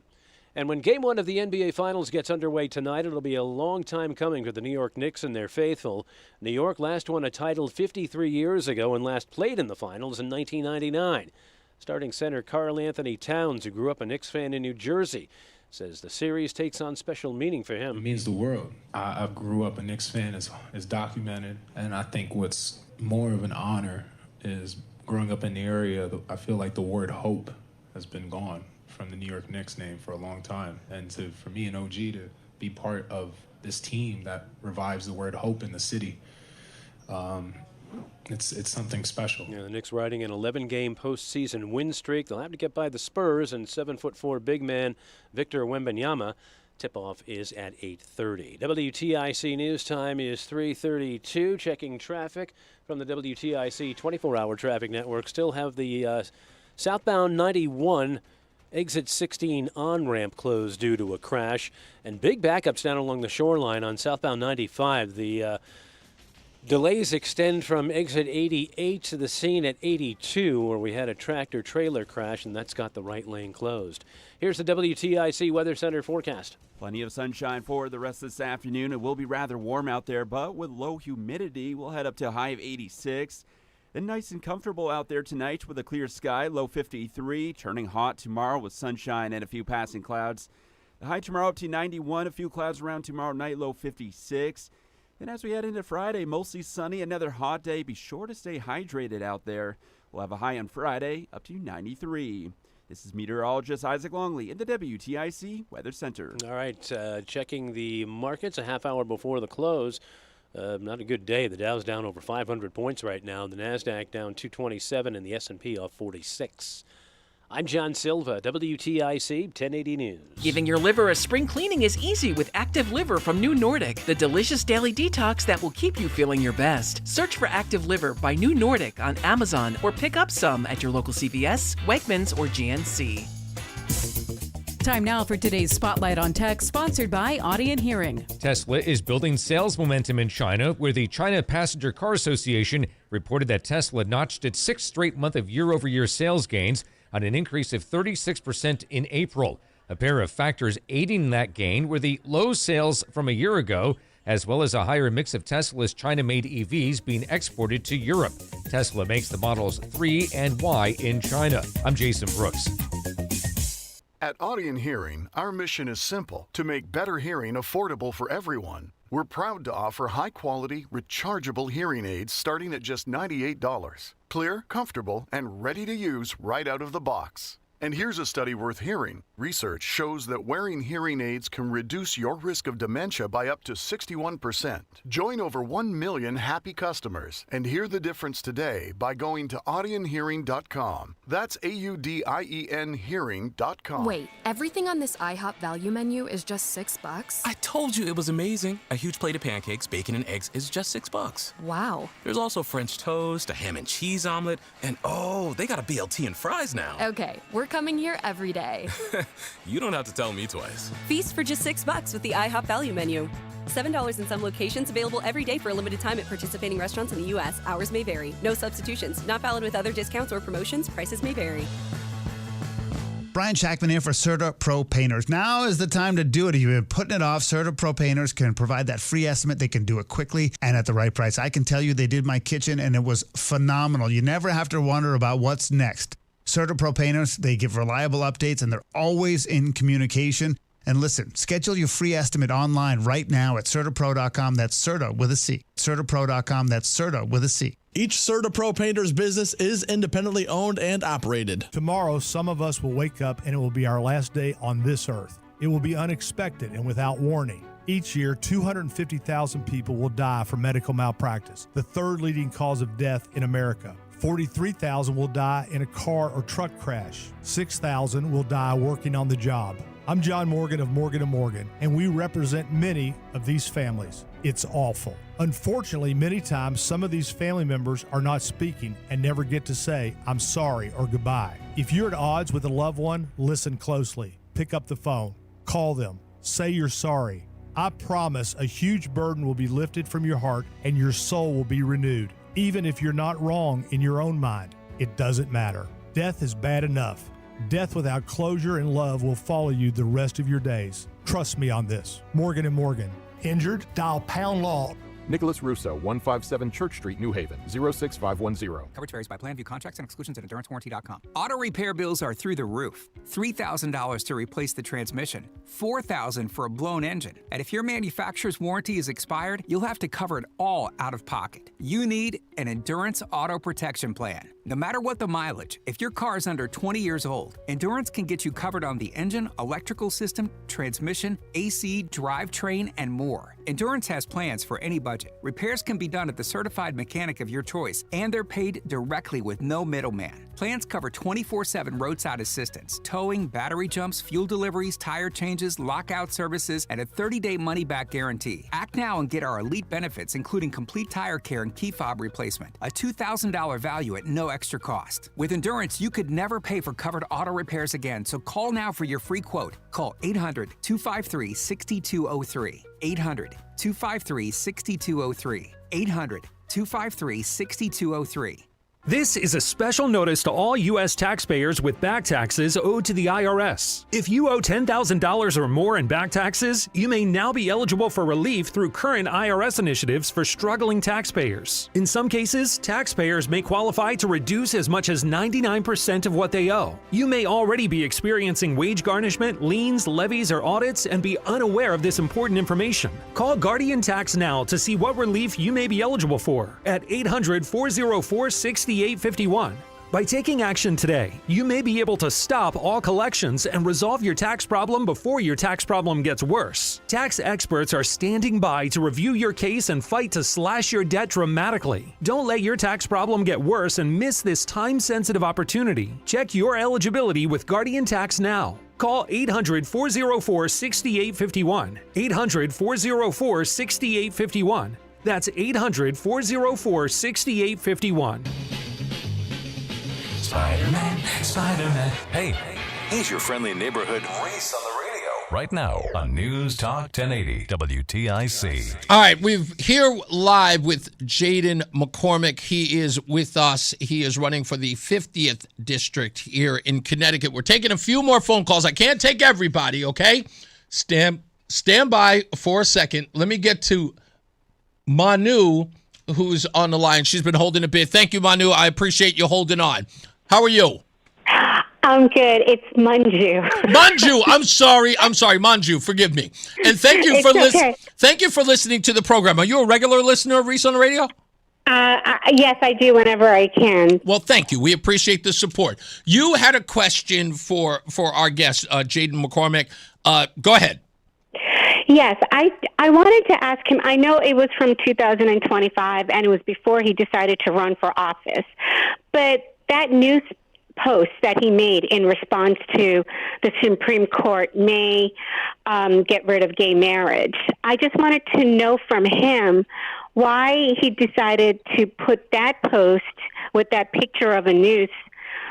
And when Game 1 of the NBA Finals gets underway tonight, it'll be a long time coming for the New York Knicks and their faithful. New York last won a title 53 years ago and last played in the Finals in 1999. Starting center Karl Anthony Towns, who grew up a Knicks fan in New Jersey, says the series takes on special meaning for him. It means the world. I grew up a Knicks fan, as documented, and I think what's more of an honor is growing up in the area. I feel like the word hope has been gone from the New York Knicks name for a long time. And for me and OG to be part of this team that revives the word hope in the city, it's something special. Yeah, the Knicks riding an 11-game postseason win streak. They'll have to get by the Spurs and 7'4" big man Victor Wembanyama. Tip-off is at 8:30. WTIC news time is 3:32. Checking traffic from the WTIC 24-hour traffic network. Still have the southbound 91 exit 16 on-ramp closed due to a crash, and big backups down along the shoreline on southbound 95. The delays extend from exit 88 to the scene at 82, where we had a tractor-trailer crash, and that's got the right lane closed. Here's the WTIC Weather Center forecast. Plenty of sunshine for the rest of this afternoon. It will be rather warm out there, but with low humidity, we'll head up to a high of 86. Then nice and comfortable out there tonight with a clear sky, low 53, turning hot tomorrow with sunshine and a few passing clouds. The high tomorrow up to 91, a few clouds around tomorrow night, low 56. Then as we head into Friday, mostly sunny, another hot day. Be sure to stay hydrated out there. We'll have a high on Friday up to 93. This is meteorologist Isaac Longley in the WTIC Weather Center. All right, checking the markets a half hour before the close. Not a good day. The Dow's down over 500 points right now. The NASDAQ down 227 and the S&P off 46. I'm John Silva, WTIC 1080 News. Giving your liver a spring cleaning is easy with Active Liver from New Nordic, the delicious daily detox that will keep you feeling your best. Search for Active Liver by New Nordic on Amazon or pick up some at your local CVS, Wegmans, or GNC. Time now for today's Spotlight on Tech, sponsored by Audient Hearing. Tesla is building sales momentum in China, where the China Passenger Car Association reported that Tesla notched its sixth straight month of year-over-year sales gains on an increase of 36% in April. A pair of factors aiding that gain were the low sales from a year ago, as well as a higher mix of Tesla's China-made EVs being exported to Europe. Tesla makes the Models 3 and Y in China. I'm Jason Brooks. At Audient Hearing, our mission is simple: to make better hearing affordable for everyone. We're proud to offer high-quality, rechargeable hearing aids starting at just $98. Clear, comfortable, and ready to use right out of the box. And here's a study worth hearing. Research shows that wearing hearing aids can reduce your risk of dementia by up to 61%. Join over 1 million happy customers and hear the difference today by going to AudientHearing.com. That's AUDIEN hearing.com. Wait, everything on this IHOP value menu is just $6? I told you it was amazing. A huge plate of pancakes, bacon, and eggs is just $6. Wow. There's also French toast, a ham and cheese omelet, and oh, they got a BLT and fries now. Okay, we're coming here every day. You don't have to tell me twice. Feast for just $6 with the IHOP value menu. $7 in some locations, available every day for a limited time at participating restaurants in the U.S. Hours may vary. No substitutions. Not valid with other discounts or promotions. Prices may vary. Brian Shackman here for Certa Pro Painters. Now is the time to do it. If you've been putting it off, Certa Pro Painters can provide that free estimate. They can do it quickly and at the right price. I can tell you they did my kitchen and it was phenomenal. You never have to wonder about what's next. Certa Pro Painters, they give reliable updates and they're always in communication. And listen, schedule your free estimate online right now at CertaPro.com. That's Certa with a C. CertaPro.com. That's Certa with a C. Each Certa Pro Painters business is independently owned and operated. Tomorrow, some of us will wake up and it will be our last day on this earth. It will be unexpected and without warning. Each year, 250,000 people will die from medical malpractice, the third leading cause of death in America. 43,000 will die in a car or truck crash. 6,000 will die working on the job. I'm John Morgan of Morgan & Morgan, and we represent many of these families. It's awful. Unfortunately, many times some of these family members are not speaking and never get to say, I'm sorry or goodbye. If you're at odds with a loved one, listen closely. Pick up the phone. Call them. Say you're sorry. I promise a huge burden will be lifted from your heart and your soul will be renewed. Even if you're not wrong in your own mind, it doesn't matter. Death is bad enough. Death without closure and love will follow you the rest of your days. Trust me on this. Morgan & Morgan. Injured? Dial pound law. Nicholas Russo, 157 Church Street, New Haven, 06510. Coverage varies by plan. View contracts and exclusions at endurancewarranty.com. Auto repair bills are through the roof. $3,000 to replace the transmission, $4,000 for a blown engine. And if your manufacturer's warranty is expired, you'll have to cover it all out of pocket. You need an Endurance Auto Protection Plan. No matter what the mileage, if your car is under 20 years old, Endurance can get you covered on the engine, electrical system, transmission, AC, drivetrain, and more. Endurance has plans for any budget. Repairs can be done at the certified mechanic of your choice, and they're paid directly with no middleman. Plans cover 24/7 roadside assistance, towing, battery jumps, fuel deliveries, tire changes, lockout services, and a 30-day money-back guarantee. Act now and get our elite benefits, including complete tire care and key fob replacement. A $2,000 value at no extra cost. With Endurance, you could never pay for covered auto repairs again, so call now for your free quote. Call 800-253-6203. 800-253-6203. 800-253-6203. This is a special notice to all U.S. taxpayers with back taxes owed to the IRS. If you owe $10,000 or more in back taxes, you may now be eligible for relief through current IRS initiatives for struggling taxpayers. In some cases, taxpayers may qualify to reduce as much as 99% of what they owe. You may already be experiencing wage garnishment, liens, levies, or audits and be unaware of this important information. Call Guardian Tax now to see what relief you may be eligible for at 800-404-6851. By taking action today, you may be able to stop all collections and resolve your tax problem before your tax problem gets worse. Tax experts are standing by to review your case and fight to slash your debt dramatically. Don't let your tax problem get worse and miss this time-sensitive opportunity. Check your eligibility with Guardian Tax now. Call 800-404-6851. 800-404-6851. That's 800-404-6851. Spider-Man, Spider-Man. Hey, He's your friendly neighborhood Reese on the radio. Right now on News Talk 1080 WTIC. All right, we're here live with Jadon MacCormack. He is with us. He is running for the 50th district here in Connecticut. We're taking a few more phone calls. I can't take everybody, okay? Stand by for a second. Let me get to Manu, who's on the line. She's been holding a bit. Thank you, Manu. I appreciate you holding on. How are you? I'm good. It's Manju. Manju, I'm sorry, Manju. Forgive me. And thank you Thank you for listening to the program. Are you a regular listener of Reese on the radio? Yes, I do whenever I can. Well, thank you. We appreciate the support. You had a question for our guest, Jadon MacCormack. Go ahead. Yes, I wanted to ask him. I know it was from 2025, and it was before he decided to run for office. But that news post that he made in response to the Supreme Court may get rid of gay marriage. I just wanted to know from him why he decided to put that post with that picture of a noose,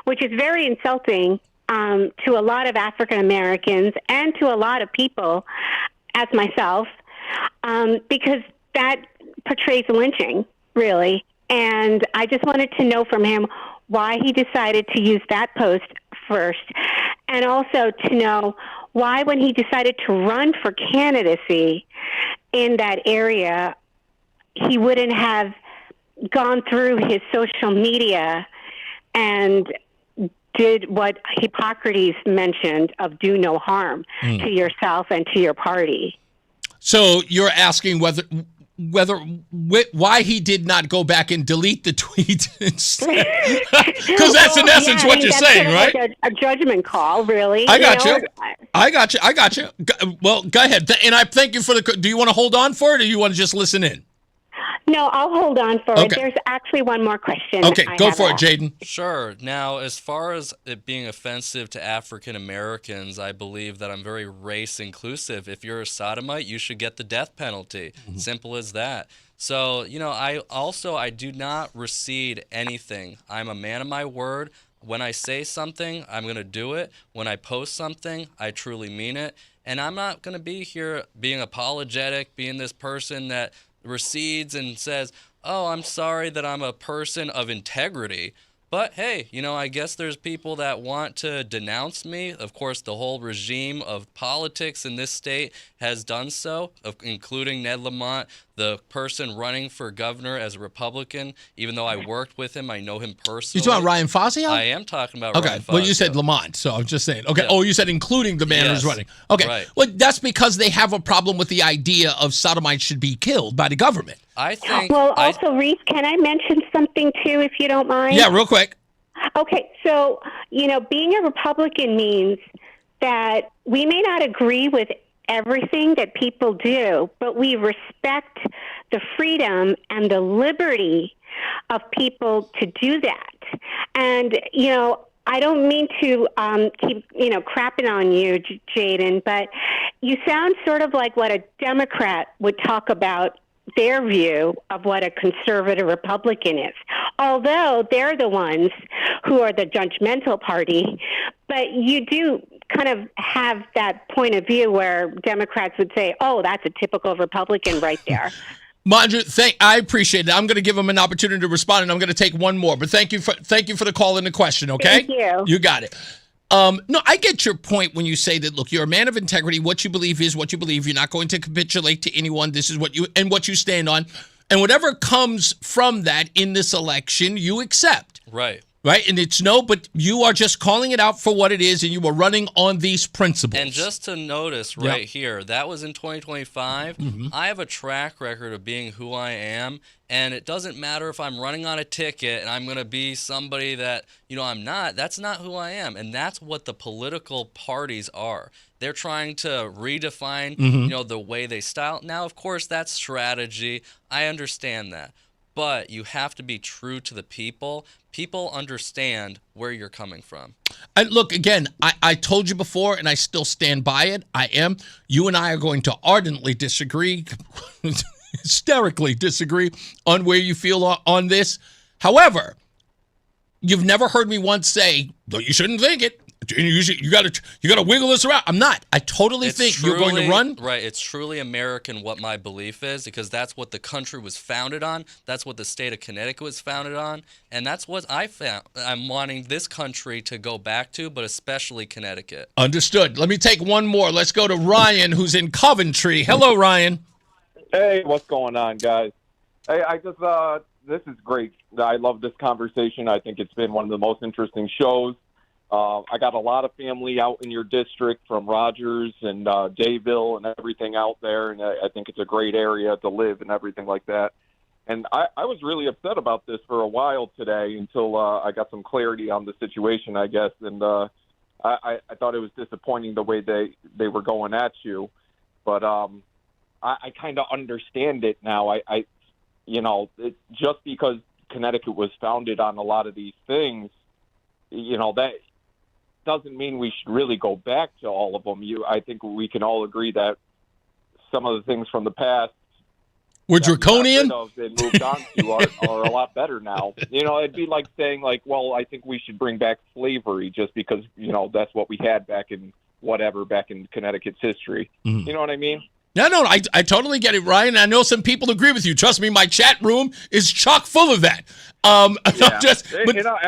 which is very insulting to a lot of African Americans and to a lot of people, as myself, because that portrays lynching, really. And I just wanted to know from him why he decided to use that post first, and also to know why, when he decided to run for candidacy in that area, he wouldn't have gone through his social media and did what Hippocrates mentioned of do no harm to yourself and to your party. So you're asking why he did not go back and delete the tweet instead. Because that's in essence what you're saying, right? Like a judgment call, really. I got you. Well, go ahead. And I thank you for do you want to hold on for it, or you want to just listen in? No, I'll hold on for it. There's actually one more question. Okay, go for it, Jadon. Sure. Now, as far as it being offensive to African Americans, I believe that I'm very race inclusive. If you're a sodomite, you should get the death penalty. Simple as that. So, I do not recede anything. I'm a man of my word. When I say something, I'm going to do it. When I post something, I truly mean it. And I'm not going to be here being apologetic, being this person that recedes and says, oh, I'm sorry that I'm a person of integrity. But hey, I guess there's people that want to denounce me. Of course, the whole regime of politics in this state has done so, including Ned Lamont, the person running for governor as a Republican. Even though I worked with him, I know him personally. You talking about Ryan Fazio? I am talking about Ryan Fazio. Well, you said Lamont, so I'm just saying. Okay. Yeah. Oh, you said including the man who's running. Okay. Right. Well, that's because they have a problem with the idea of sodomites should be killed by the government. I think. Well, also, Reese, can I mention something too, if you don't mind? Yeah, real quick. Okay, so, being a Republican means that we may not agree with everything that people do, but we respect the freedom and the liberty of people to do that. And, I don't mean to keep, crapping on you, Jadon, but you sound sort of like what a Democrat would talk about their view of what a conservative Republican is, although they're the ones who are the judgmental party. But you do kind of have that point of view where Democrats would say, oh, that's a typical Republican right there. Manju, I appreciate it. I'm going to give him an opportunity to respond, and I'm going to take one more. But thank you for the call and the question, okay? Thank you. You got it. No, I get your point when you say that, look, you're a man of integrity. What you believe is what you believe. You're not going to capitulate to anyone. This is what you stand on. And whatever comes from that in this election, you accept. Right. Right? And but you are just calling it out for what it is, and you are running on these principles. And just to notice here, that was in 2025. I have a track record of being who I am, and it doesn't matter if I'm running on a ticket and I'm going to be somebody that, I'm not. That's not who I am, and that's what the political parties are. They're trying to redefine, the way they style. Now, of course, that's strategy. I understand that. But you have to be true to the people. People understand where you're coming from. And look, again, I told you before, and I still stand by it. I am. You and I are going to ardently disagree, hysterically disagree on where you feel on this. However, you've never heard me once say, though you shouldn't think it, You got to wiggle this around. I'm not. I totally think you're going to run. Right. It's truly American what my belief is, because that's what the country was founded on. That's what the state of Connecticut was founded on. And that's what I'm wanting this country to go back to, but especially Connecticut. Understood. Let me take one more. Let's go to Ryan, who's in Coventry. Hello, Ryan. Hey, what's going on, guys? Hey, this is great. I love this conversation. I think it's been one of the most interesting shows. I got a lot of family out in your district from Rogers and Dayville and everything out there, and I think it's a great area to live and everything like that. And I was really upset about this for a while today until I got some clarity on the situation, I guess. And I thought it was disappointing the way they were going at you. But I kind of understand it now. Just because Connecticut was founded on a lot of these things, that doesn't mean we should really go back to all of them. I think we can all agree that some of the things from the past were draconian and moved on to are a lot better now. It'd be like saying, well, I think we should bring back slavery just because, that's what we had back in Connecticut's history. Mm-hmm. You know what I mean? No, I totally get it, Ryan. I know some people agree with you. Trust me, my chat room is chock full of that. I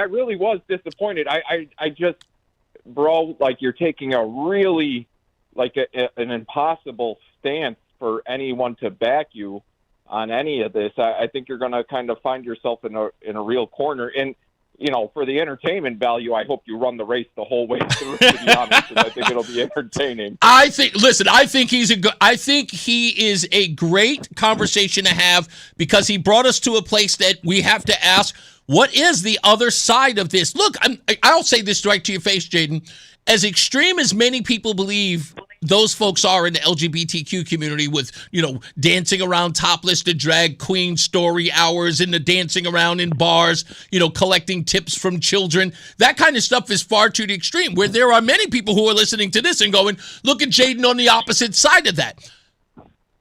really was disappointed. I just, bro, you're taking a really, an impossible stance for anyone to back you on any of this. I think you're going to kind of find yourself in a real corner. And, for the entertainment value, I hope you run the race the whole way through, to be honest, because I think it'll be entertaining. I think he is a great conversation to have, because he brought us to a place that we have to ask, what is the other side of this? Look, I'll say this right to your face, Jadon. As extreme as many people believe those folks are in the LGBTQ community, with, dancing around topless to drag queen story hours, and the dancing around in bars, collecting tips from children. That kind of stuff is far too extreme, where there are many people who are listening to this and going, look at Jadon on the opposite side of that.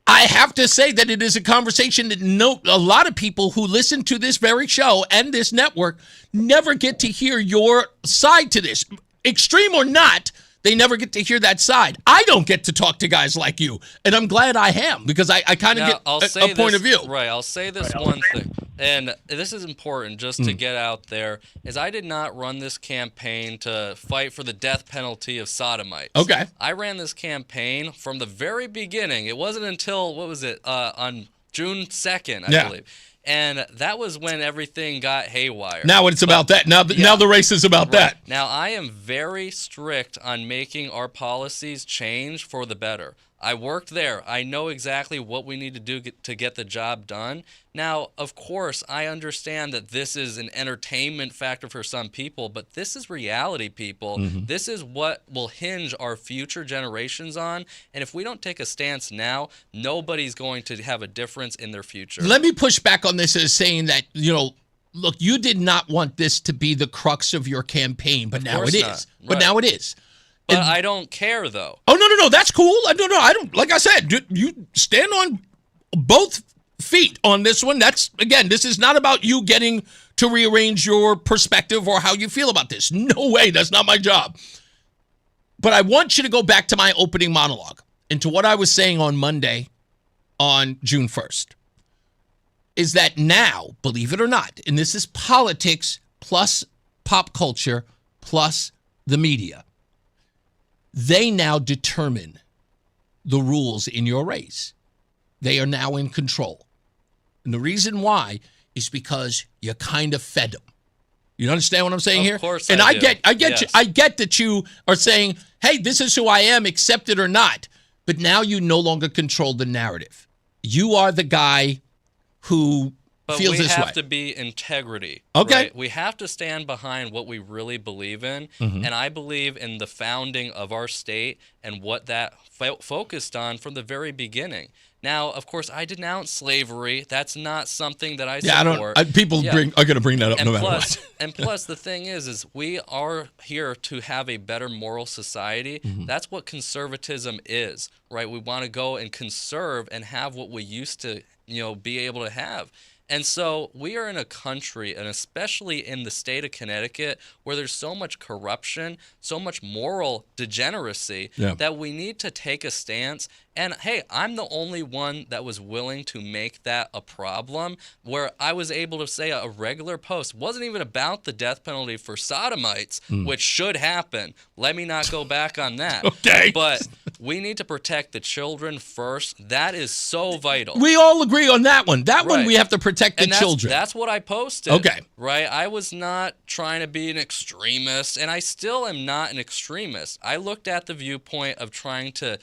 I have to say that it is a conversation that a lot of people who listen to this very show and this network never get to hear your side to this. Extreme or not, they never get to hear that side. I don't get to talk to guys like you, and I'm glad I am, because I kind of get a point of view. Right, I'll say this one thing, and this is important just to get out there, is I did not run this campaign to fight for the death penalty of sodomites. Okay. I ran this campaign from the very beginning. It wasn't until, on June 2nd, I believe. And that was when everything got haywire. Now it's about that. Now the race is about that. Now I am very strict on making our policies change for the better. I worked there. I know exactly what we need to do to get the job done. Now, of course, I understand that this is an entertainment factor for some people, but this is reality, people. Mm-hmm. This is what will hinge our future generations on. And if we don't take a stance now, nobody's going to have a difference in their future. Let me push back on this as saying that, look, you did not want this to be the crux of your campaign, but now it is. Right. But now it is. But I don't care, though. Oh, no, that's cool. I don't. Like I said, you stand on both feet on this one. This is not about you getting to rearrange your perspective or how you feel about this. No way. That's not my job. But I want you to go back to my opening monologue and to what I was saying on Monday on June 1st. Is that now, believe it or not, and this is politics plus pop culture plus the media, they now determine the rules in your race. They are now in control. And the reason why is because you kind of fed them. You understand what I'm saying here? Of course and I do. I get Yes. you. I get that you are saying, hey, this is who I am, accept it or not. But now you no longer control the narrative. You are the guy who feels this way. But we have to be integrity. Okay. Right? We have to stand behind what we really believe in. Mm-hmm. And I believe in the founding of our state and what that focused on from the very beginning. Now, of course, I denounce slavery. That's not something that I support. People are going to bring that up no matter what. And plus, the thing is we are here to have a better moral society. Mm-hmm. That's what conservatism is, right? We want to go and conserve and have what we used to, be able to have. And so we are in a country, and especially in the state of Connecticut, where there's so much corruption, so much moral degeneracy, that we need to take a stance. And hey, I'm the only one that was willing to make that a problem, where I was able to say a regular post wasn't even about the death penalty for sodomites, which should happen. Let me not go back on that. Okay. But we need to protect the children first. That is so vital. We all agree on that one. That one, Right. we have to protect the And children. That's what I posted. Okay. Right? I was not trying to be an extremist, and I still am not an extremist. I looked at the viewpoint of trying to,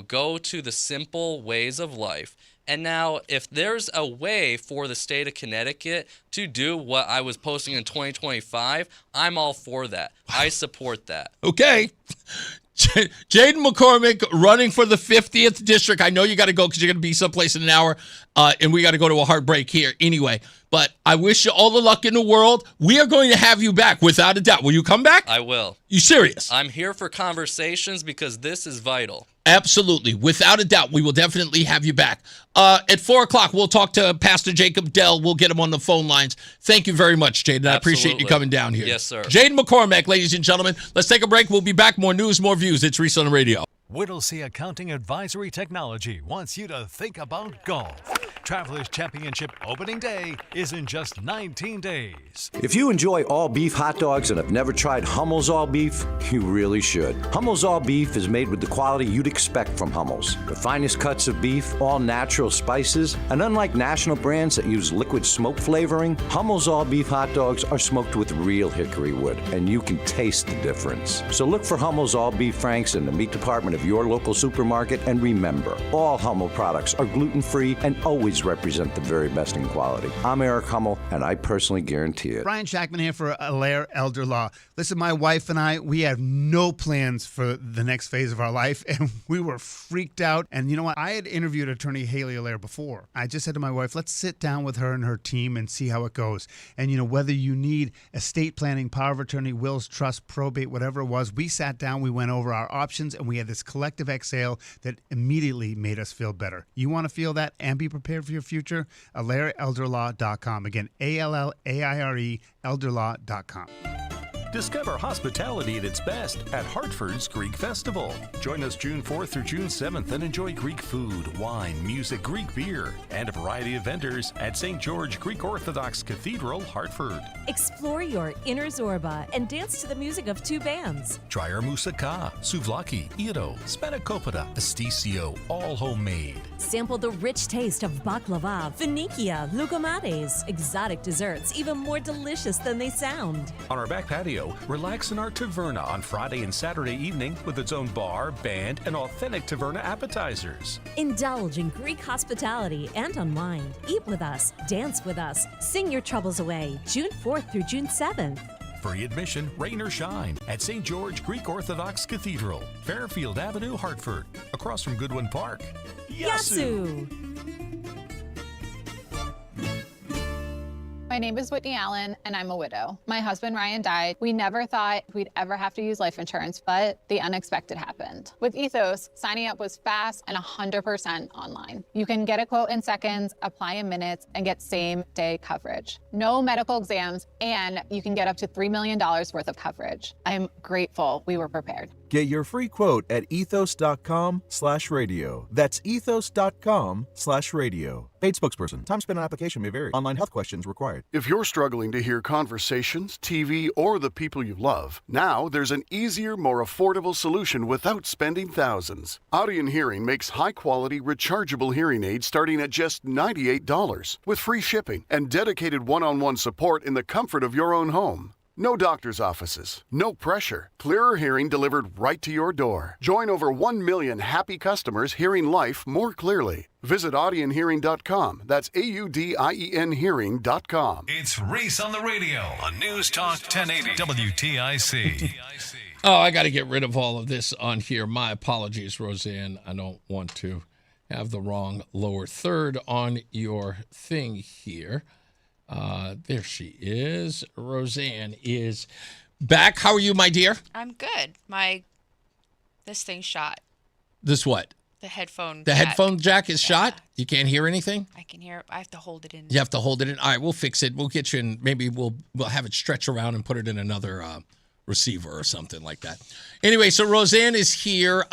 go to the simple ways of life. And now, if there's a way for the state of Connecticut to do what I was posting in 2025, I'm all for that. I support that. Okay. Jadon McCormack running for the 50th district. I know you got to go because you're going to be someplace in an hour, and we got to go to a hard break here anyway. But I wish you all the luck in the world. We are going to have you back without a doubt. Will you come back? I will. You serious? I'm here for conversations because this is vital. Absolutely. Without a doubt, we will definitely have you back. At 4 o'clock, we'll talk to Pastor Jacob Dell. We'll get him on the phone lines. Thank you very much, Jadon. I appreciate you coming down here. Yes, sir. Jadon McCormack, ladies and gentlemen. Let's take a break. We'll be back. More news, more views. It's Reese on the radio. Whittlesey Accounting Advisory Technology wants you to think about golf. Travelers Championship opening day is in just 19 days. If you enjoy all beef hot dogs and have never tried Hummel's all beef, you really should. Hummel's all beef is made with the quality you'd expect from Hummel's. The finest cuts of beef, all natural spices, and unlike national brands that use liquid smoke flavoring, Hummel's all beef hot dogs are smoked with real hickory wood, and you can taste the difference. So look for Hummel's all beef franks in the meat department of your local supermarket, and remember, all Hummel products are gluten-free and always represent the very best in quality. I'm Eric Hummel, and I personally guarantee it. Brian Shackman here for Allaire Elder Law. Listen, my wife and I, we have no plans for the next phase of our life, and we were freaked out. And you know what? I had interviewed attorney Haley Allaire before. I just said to my wife, let's sit down with her and her team and see how it goes. And, whether you need estate planning, power of attorney, wills, trust, probate, whatever it was, we sat down, we went over our options, and we had this collective exhale that immediately made us feel better. You want to feel that and be prepared for your future? AllaireElderlaw.com. Again, ALLAIRE elderlaw.com. Discover hospitality at its best at Hartford's Greek Festival. Join us June 4th through June 7th and enjoy Greek food, wine, music, Greek beer, and a variety of vendors at St. George Greek Orthodox Cathedral, Hartford. Explore your inner Zorba and dance to the music of two bands. Try our moussaka, souvlaki, iro, spanakopita, pastisio, all homemade. Sample the rich taste of baklava, finikia, lugomades, exotic desserts, even more delicious than they sound. On our back patio, relax in our taverna on Friday and Saturday evening with its own bar, band, and authentic taverna appetizers. Indulge in Greek hospitality and unwind. Eat with us, dance with us, sing your troubles away. June 4th through June 7th. Free admission, rain or shine, at St. George Greek Orthodox Cathedral, Fairfield Avenue, Hartford, across from Goodwin Park. Yasu! My name is Whitney Allen, and I'm a widow. My husband, Ryan, died. We never thought we'd ever have to use life insurance, but the unexpected happened. With Ethos, signing up was fast and 100% online. You can get a quote in seconds, apply in minutes, and get same-day coverage. No medical exams, and you can get up to $3 million worth of coverage. I'm grateful we were prepared. Get your free quote at ethos.com/radio. That's ethos.com/radio. Paid spokesperson. Time spent on application may vary. Online health questions required. If you're struggling to hear conversations, TV, or the people you love, now there's an easier, more affordable solution without spending thousands. Audion Hearing makes high-quality, rechargeable hearing aids starting at just $98 with free shipping and dedicated one-on-one support in the comfort of your own home. No doctor's offices, no pressure. Clearer hearing delivered right to your door. Join over 1 million happy customers hearing life more clearly. Visit audionhearing.com. That's AUDIEN hearing.com. It's Reese on the radio on News Talk 1080 WTIC. Oh, I got to get rid of all of this on here. My apologies, Rozan. I don't want to have the wrong lower third on your thing here. There she is. Rozan is back. How are you, my dear? I'm good. This thing shot. This what? The headphone The headphone jack is shot? You can't hear anything? I can hear it. I have to hold it in. You have to hold it in. All right, we'll fix it. We'll get you in. Maybe we'll have it stretch around and put it in another receiver or something like that. Anyway, so Rozan is here.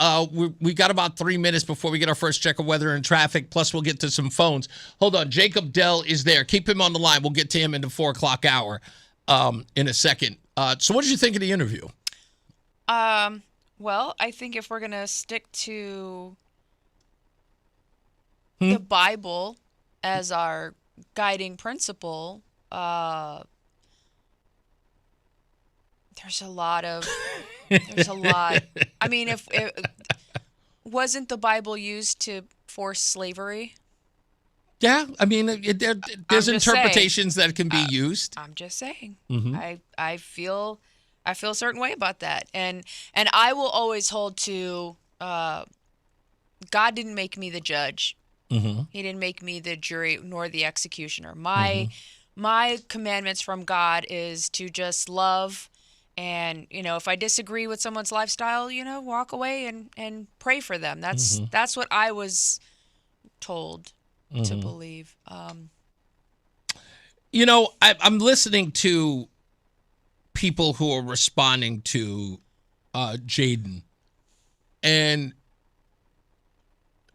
We got about 3 minutes before we get our first check of weather and traffic. Plus, we'll get to some phones. Hold on. Jacob Dell is there. Keep him on the line. We'll get to him in the 4 o'clock hour in a second. So what did you think of the interview? Well, I think if we're going to stick to the Bible as our guiding principle, there's a lot. I mean, if wasn't the Bible used to force slavery? Yeah, I mean, there's interpretations that can be used. I'm just saying. Mm-hmm. I feel a certain way about that, and I will always hold to God didn't make me the judge. Mm-hmm. He didn't make me the jury nor the executioner. My commandments from God is to just love, and if I disagree with someone's lifestyle, walk away and pray for them. That's what I was told to believe. I'm listening to people who are responding to Jadon, and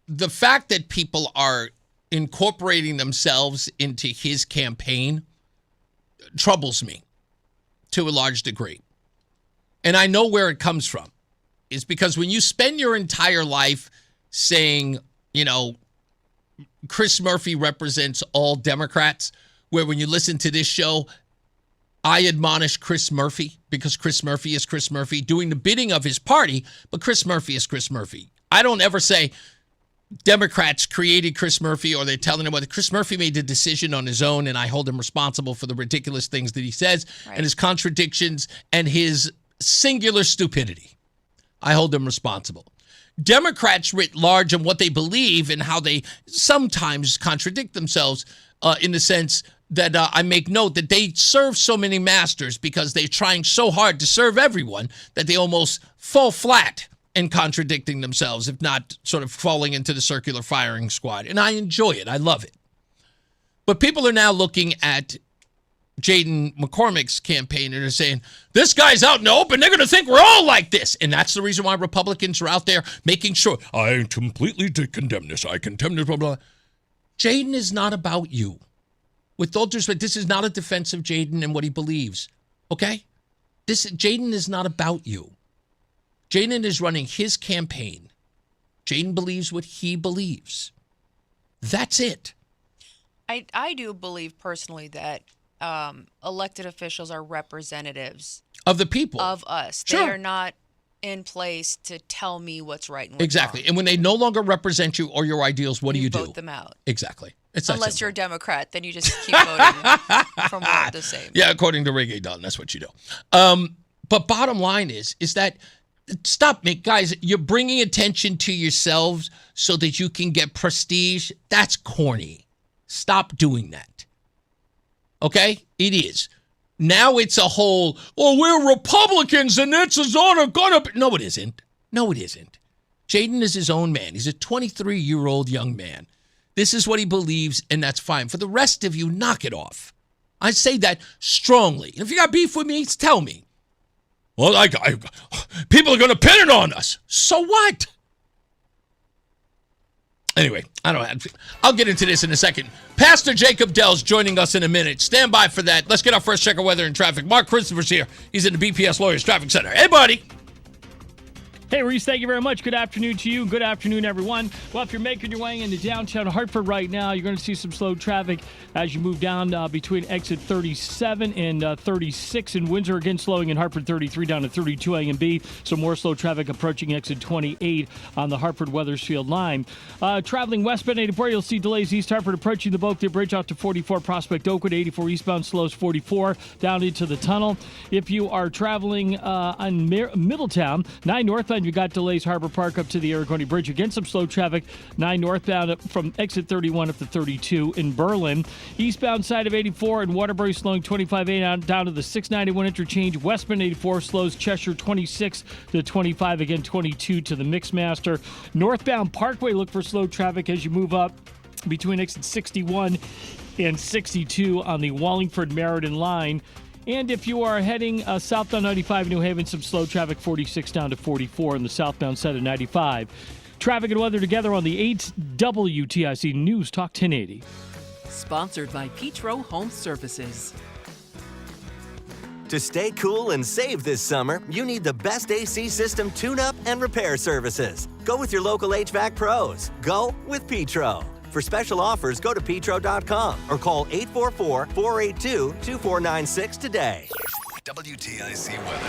the fact that people are incorporating themselves into his campaign troubles me to a large degree. And I know where it comes from. It's because when you spend your entire life saying, Chris Murphy represents all Democrats, where when you listen to this show, I admonish Chris Murphy because Chris Murphy is Chris Murphy doing the bidding of his party, but Chris Murphy is Chris Murphy. I don't ever say Democrats created Chris Murphy or they're telling him whether Chris Murphy made the decision on his own, and I hold him responsible for the ridiculous things that he says and his contradictions and his singular stupidity. I hold him responsible. Democrats writ large and what they believe and how they sometimes contradict themselves in the sense that I make note that they serve so many masters because they're trying so hard to serve everyone that they almost fall flat in contradicting themselves, if not sort of falling into the circular firing squad. And I enjoy it. I love it. But people are now looking at Jadon McCormack's campaign and are saying, this guy's out in the open. They're going to think we're all like this. And that's the reason why Republicans are out there making sure, I completely condemn this. I condemn this, blah, blah. Jadon is not about you. With all due respect, this is not a defense of Jadon and what he believes. Okay? Jadon is not about you. Jadon is running his campaign. Jadon believes what he believes. That's it. I do believe personally that elected officials are representatives of the people, of us. Sure. They are not in place to tell me what's right and what's exactly. wrong. And when they no longer represent you or your ideals, what do you do? Vote them out. Exactly. It's unless you're a Democrat, then you just keep voting from one the same. Yeah, according to Reggae Don, that's what you do. But bottom line is that stop, guys. You're bringing attention to yourselves so that you can get prestige. That's corny. Stop doing that. Okay? It is. Now it's a whole, we're Republicans and this is all gonna be. No, it isn't. No, it isn't. Jadon is his own man. He's a 23-year-old young man. This is what he believes, and that's fine. For the rest of you, knock it off. I say that strongly. And if you got beef with me, tell me. Well, people are going to pin it on us. So what? Anyway, I'll get into this in a second. Pastor Jacob Dell's joining us in a minute. Stand by for that. Let's get our first check of weather and traffic. Mark Christopher's here. He's in the BPS Lawyers Traffic Center. Hey, buddy. Hey, Reese, thank you very much. Good afternoon to you. Good afternoon, everyone. Well, if you're making your way into downtown Hartford right now, you're going to see some slow traffic as you move down between exit 37 and 36 in Windsor. Again, slowing in Hartford 33 down to 32 A and B. Some more slow traffic approaching exit 28 on the Hartford-Wethersfield line. Traveling westbound 84, you'll see delays East Hartford approaching the Oakdale Bridge out to 44 Prospect Oakwood. 84 eastbound slows 44 down into the tunnel. If you are traveling on Middletown, 9 northbound southbound, you got delays Harbor Park up to the Aragoni Bridge. Again, some slow traffic. 9 northbound up from exit 31 up to 32 in Berlin. Eastbound side of 84 in Waterbury slowing 25A down to the 691 interchange. Westbound 84 slows Cheshire 26 to 25. Again, 22 to the Mixmaster. Northbound Parkway, look for slow traffic as you move up between exit 61 and 62 on the Wallingford-Meriden line. And if you are heading southbound 95 New Haven, some slow traffic 46 down to 44 on the southbound side of 95. Traffic and weather together on the 8 WTIC News Talk 1080. Sponsored by Petro Home Services. To stay cool and save this summer, you need the best AC system tune-up and repair services. Go with your local HVAC pros. Go with Petro. For special offers, go to petro.com or call 844-482-2496 today. WTIC weather.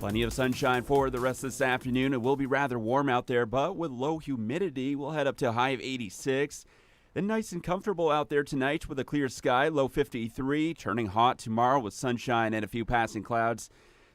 Plenty of sunshine for the rest of this afternoon. It will be rather warm out there, but with low humidity, we'll head up to a high of 86. Then nice and comfortable out there tonight with a clear sky, low 53. Turning hot tomorrow with sunshine and a few passing clouds.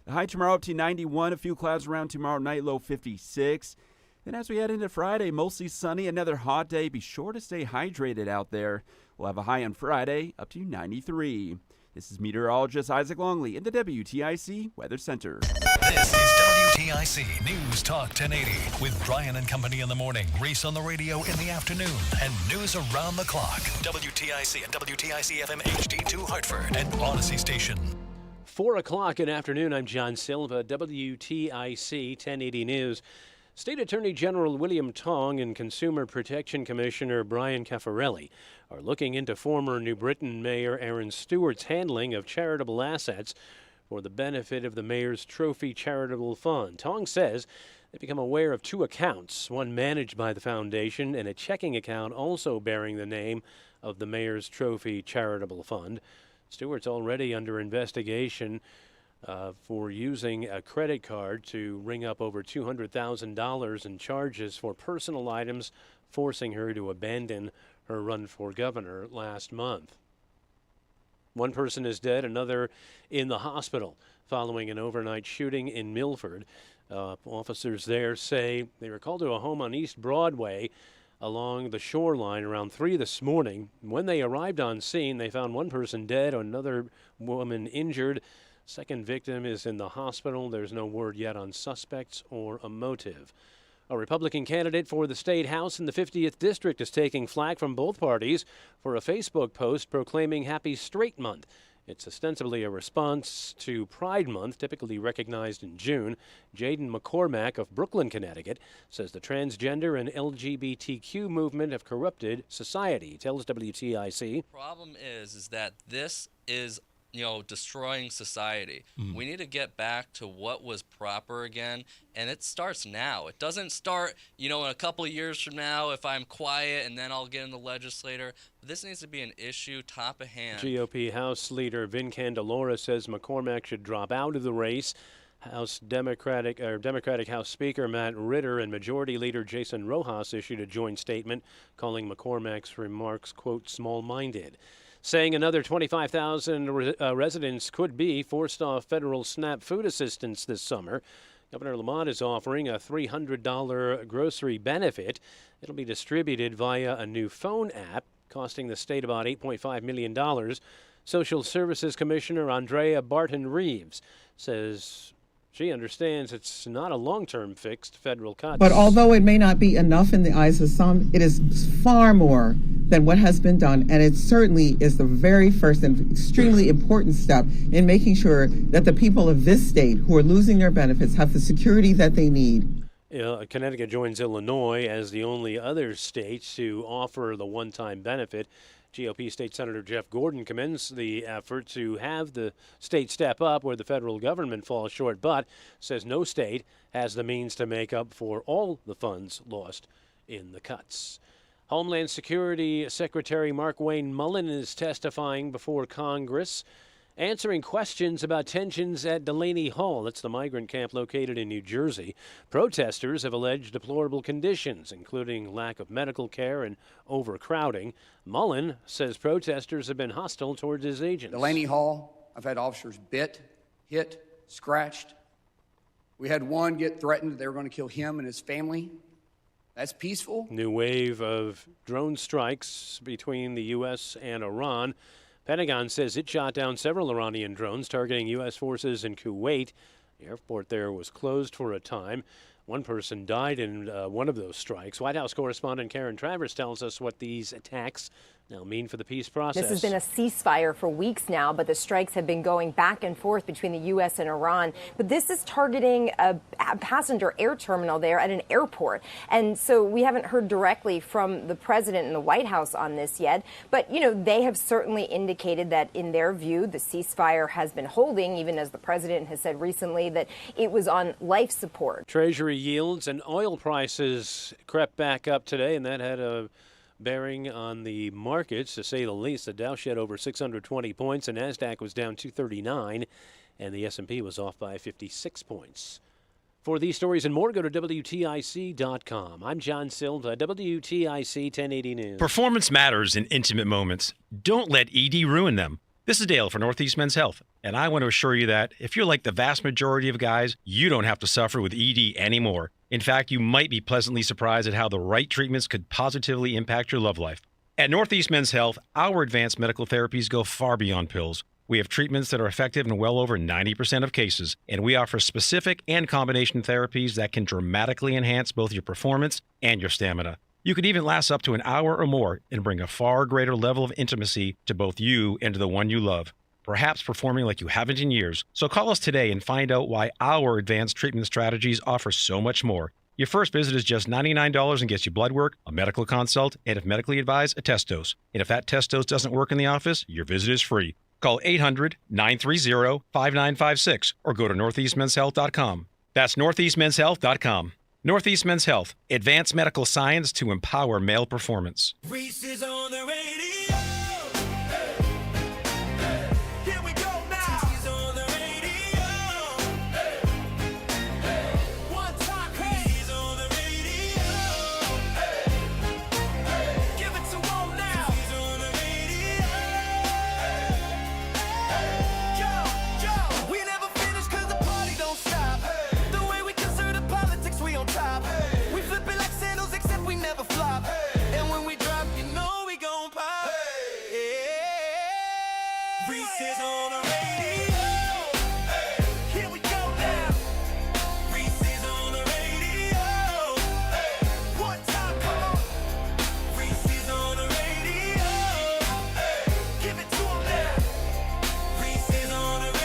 The high tomorrow up to 91. A few clouds around tomorrow night, low 56. Then as we head into Friday, mostly sunny, another hot day. Be sure to stay hydrated out there. We'll have a high on Friday up to 93. This is meteorologist Isaac Longley in the WTIC Weather Center. This is WTIC News Talk 1080 with Brian and Company in the morning, Reese on the radio in the afternoon, and news around the clock. WTIC and WTIC FM HD2 Hartford and Odyssey Station. 4 o'clock in the afternoon. I'm John Silva, WTIC 1080 News. State Attorney General William Tong and Consumer Protection Commissioner Brian Caffarelli are looking into former New Britain Mayor Aaron Stewart's handling of charitable assets for the benefit of the Mayor's Trophy Charitable Fund. Tong says they've become aware of 2 accounts, one managed by the foundation and a checking account also bearing the name of the Mayor's Trophy Charitable Fund. Stewart's already under investigation for using a credit card to ring up over $200,000 in charges for personal items, forcing her to abandon her run for governor last month. One person is dead, another in the hospital following an overnight shooting in Milford. Officers there say they were called to a home on East Broadway along the shoreline around 3 this morning. When they arrived on scene, they found one person dead, another woman injured. Second victim is in the hospital. There's no word yet on suspects or a motive. A Republican candidate for the state house in the 50th district is taking flack from both parties for a Facebook post proclaiming Happy Straight Month. It's ostensibly a response to Pride Month, typically recognized in June. Jadon MacCormack of Brooklyn, Connecticut, says the transgender and LGBTQ movement have corrupted society. Tells WTIC. Problem is that this is destroying society. We need to get back to what was proper again, and it starts now. It doesn't start, in a couple of years from now if I'm quiet and then I'll get in the legislature. This needs to be an issue top of hand. GOP House Leader Vin Candelora says McCormack should drop out of the race. Democratic House Speaker Matt Ritter and Majority Leader Jason Rojas issued a joint statement calling McCormack's remarks, quote, small-minded, saying another 25,000 residents could be forced off federal SNAP food assistance this summer. Governor Lamont is offering a $300 grocery benefit. It'll be distributed via a new phone app, costing the state about $8.5 million. Social Services Commissioner Andrea Barton-Reeves says she understands it's not a long-term fixed federal cut. But although it may not be enough in the eyes of some, it is far more than what has been done. And it certainly is the very first and extremely important step in making sure that the people of this state who are losing their benefits have the security that they need. Connecticut joins Illinois as the only other state to offer the one-time benefit. GOP State Senator Jeff Gordon commends the effort to have the state step up where the federal government falls short, but says no state has the means to make up for all the funds lost in the cuts. Homeland Security Secretary Markwayne Mullin is testifying before Congress, answering questions about tensions at Delaney Hall. That's the migrant camp located in New Jersey. Protesters have alleged deplorable conditions, including lack of medical care and overcrowding. Mullin says protesters have been hostile towards his agents. Delaney Hall, I've had officers bit, hit, scratched. We had one get threatened that they were going to kill him and his family. That's peaceful. New wave of drone strikes between the U.S. and Iran. Pentagon says it shot down several Iranian drones targeting U.S. forces in Kuwait. The airport there was closed for a time. One person died in one of those strikes. White House correspondent Karen Travers tells us what these attacks now mean for the peace process. This has been a ceasefire for weeks now, but the strikes have been going back and forth between the U.S. and Iran. But this is targeting a passenger air terminal there at an airport. And so we haven't heard directly from the president and the White House on this yet. But, you know, they have certainly indicated that in their view, the ceasefire has been holding, even as the president has said recently that it was on life support. Treasury yields and oil prices crept back up today, and that had a bearing on the markets, to say the least. The Dow shed over 620 points, the NASDAQ was down 239, and the S&P was off by 56 points. For these stories and more, go to WTIC.com. I'm John Silva, WTIC 1080 News. Performance matters in intimate moments. Don't let ED ruin them. This is Dale for Northeast Men's Health, and I want to assure you that if you're like the vast majority of guys, you don't have to suffer with ED anymore. In fact, you might be pleasantly surprised at how the right treatments could positively impact your love life. At Northeast Men's Health, our advanced medical therapies go far beyond pills. We have treatments that are effective in well over 90% of cases, and we offer specific and combination therapies that can dramatically enhance both your performance and your stamina. You could even last up to an hour or more and bring a far greater level of intimacy to both you and to the one you love, perhaps performing like you haven't in years. So call us today and find out why our advanced treatment strategies offer so much more. Your first visit is just $99 and gets you blood work, a medical consult, and if medically advised, a test dose. And if that test dose doesn't work in the office, your visit is free. Call 800-930-5956 or go to northeastmenshealth.com. That's northeastmenshealth.com. Northeast Men's Health, advanced medical science to empower male performance. Reese is on the radio. Here we go now. He's on the radio. One time, he's on the radio. Give it to him now. He's on the radio. We never finish 'cause the party don't stop. The way we consider politics, we on top. We flip it like sandals, except we never flop. And when we drop, you know we gon' pop. Reese is on the radio. Here we go now. Reese is on the radio. One time, come on. Reese is on the radio. Give it to him now. Reese is on the radio.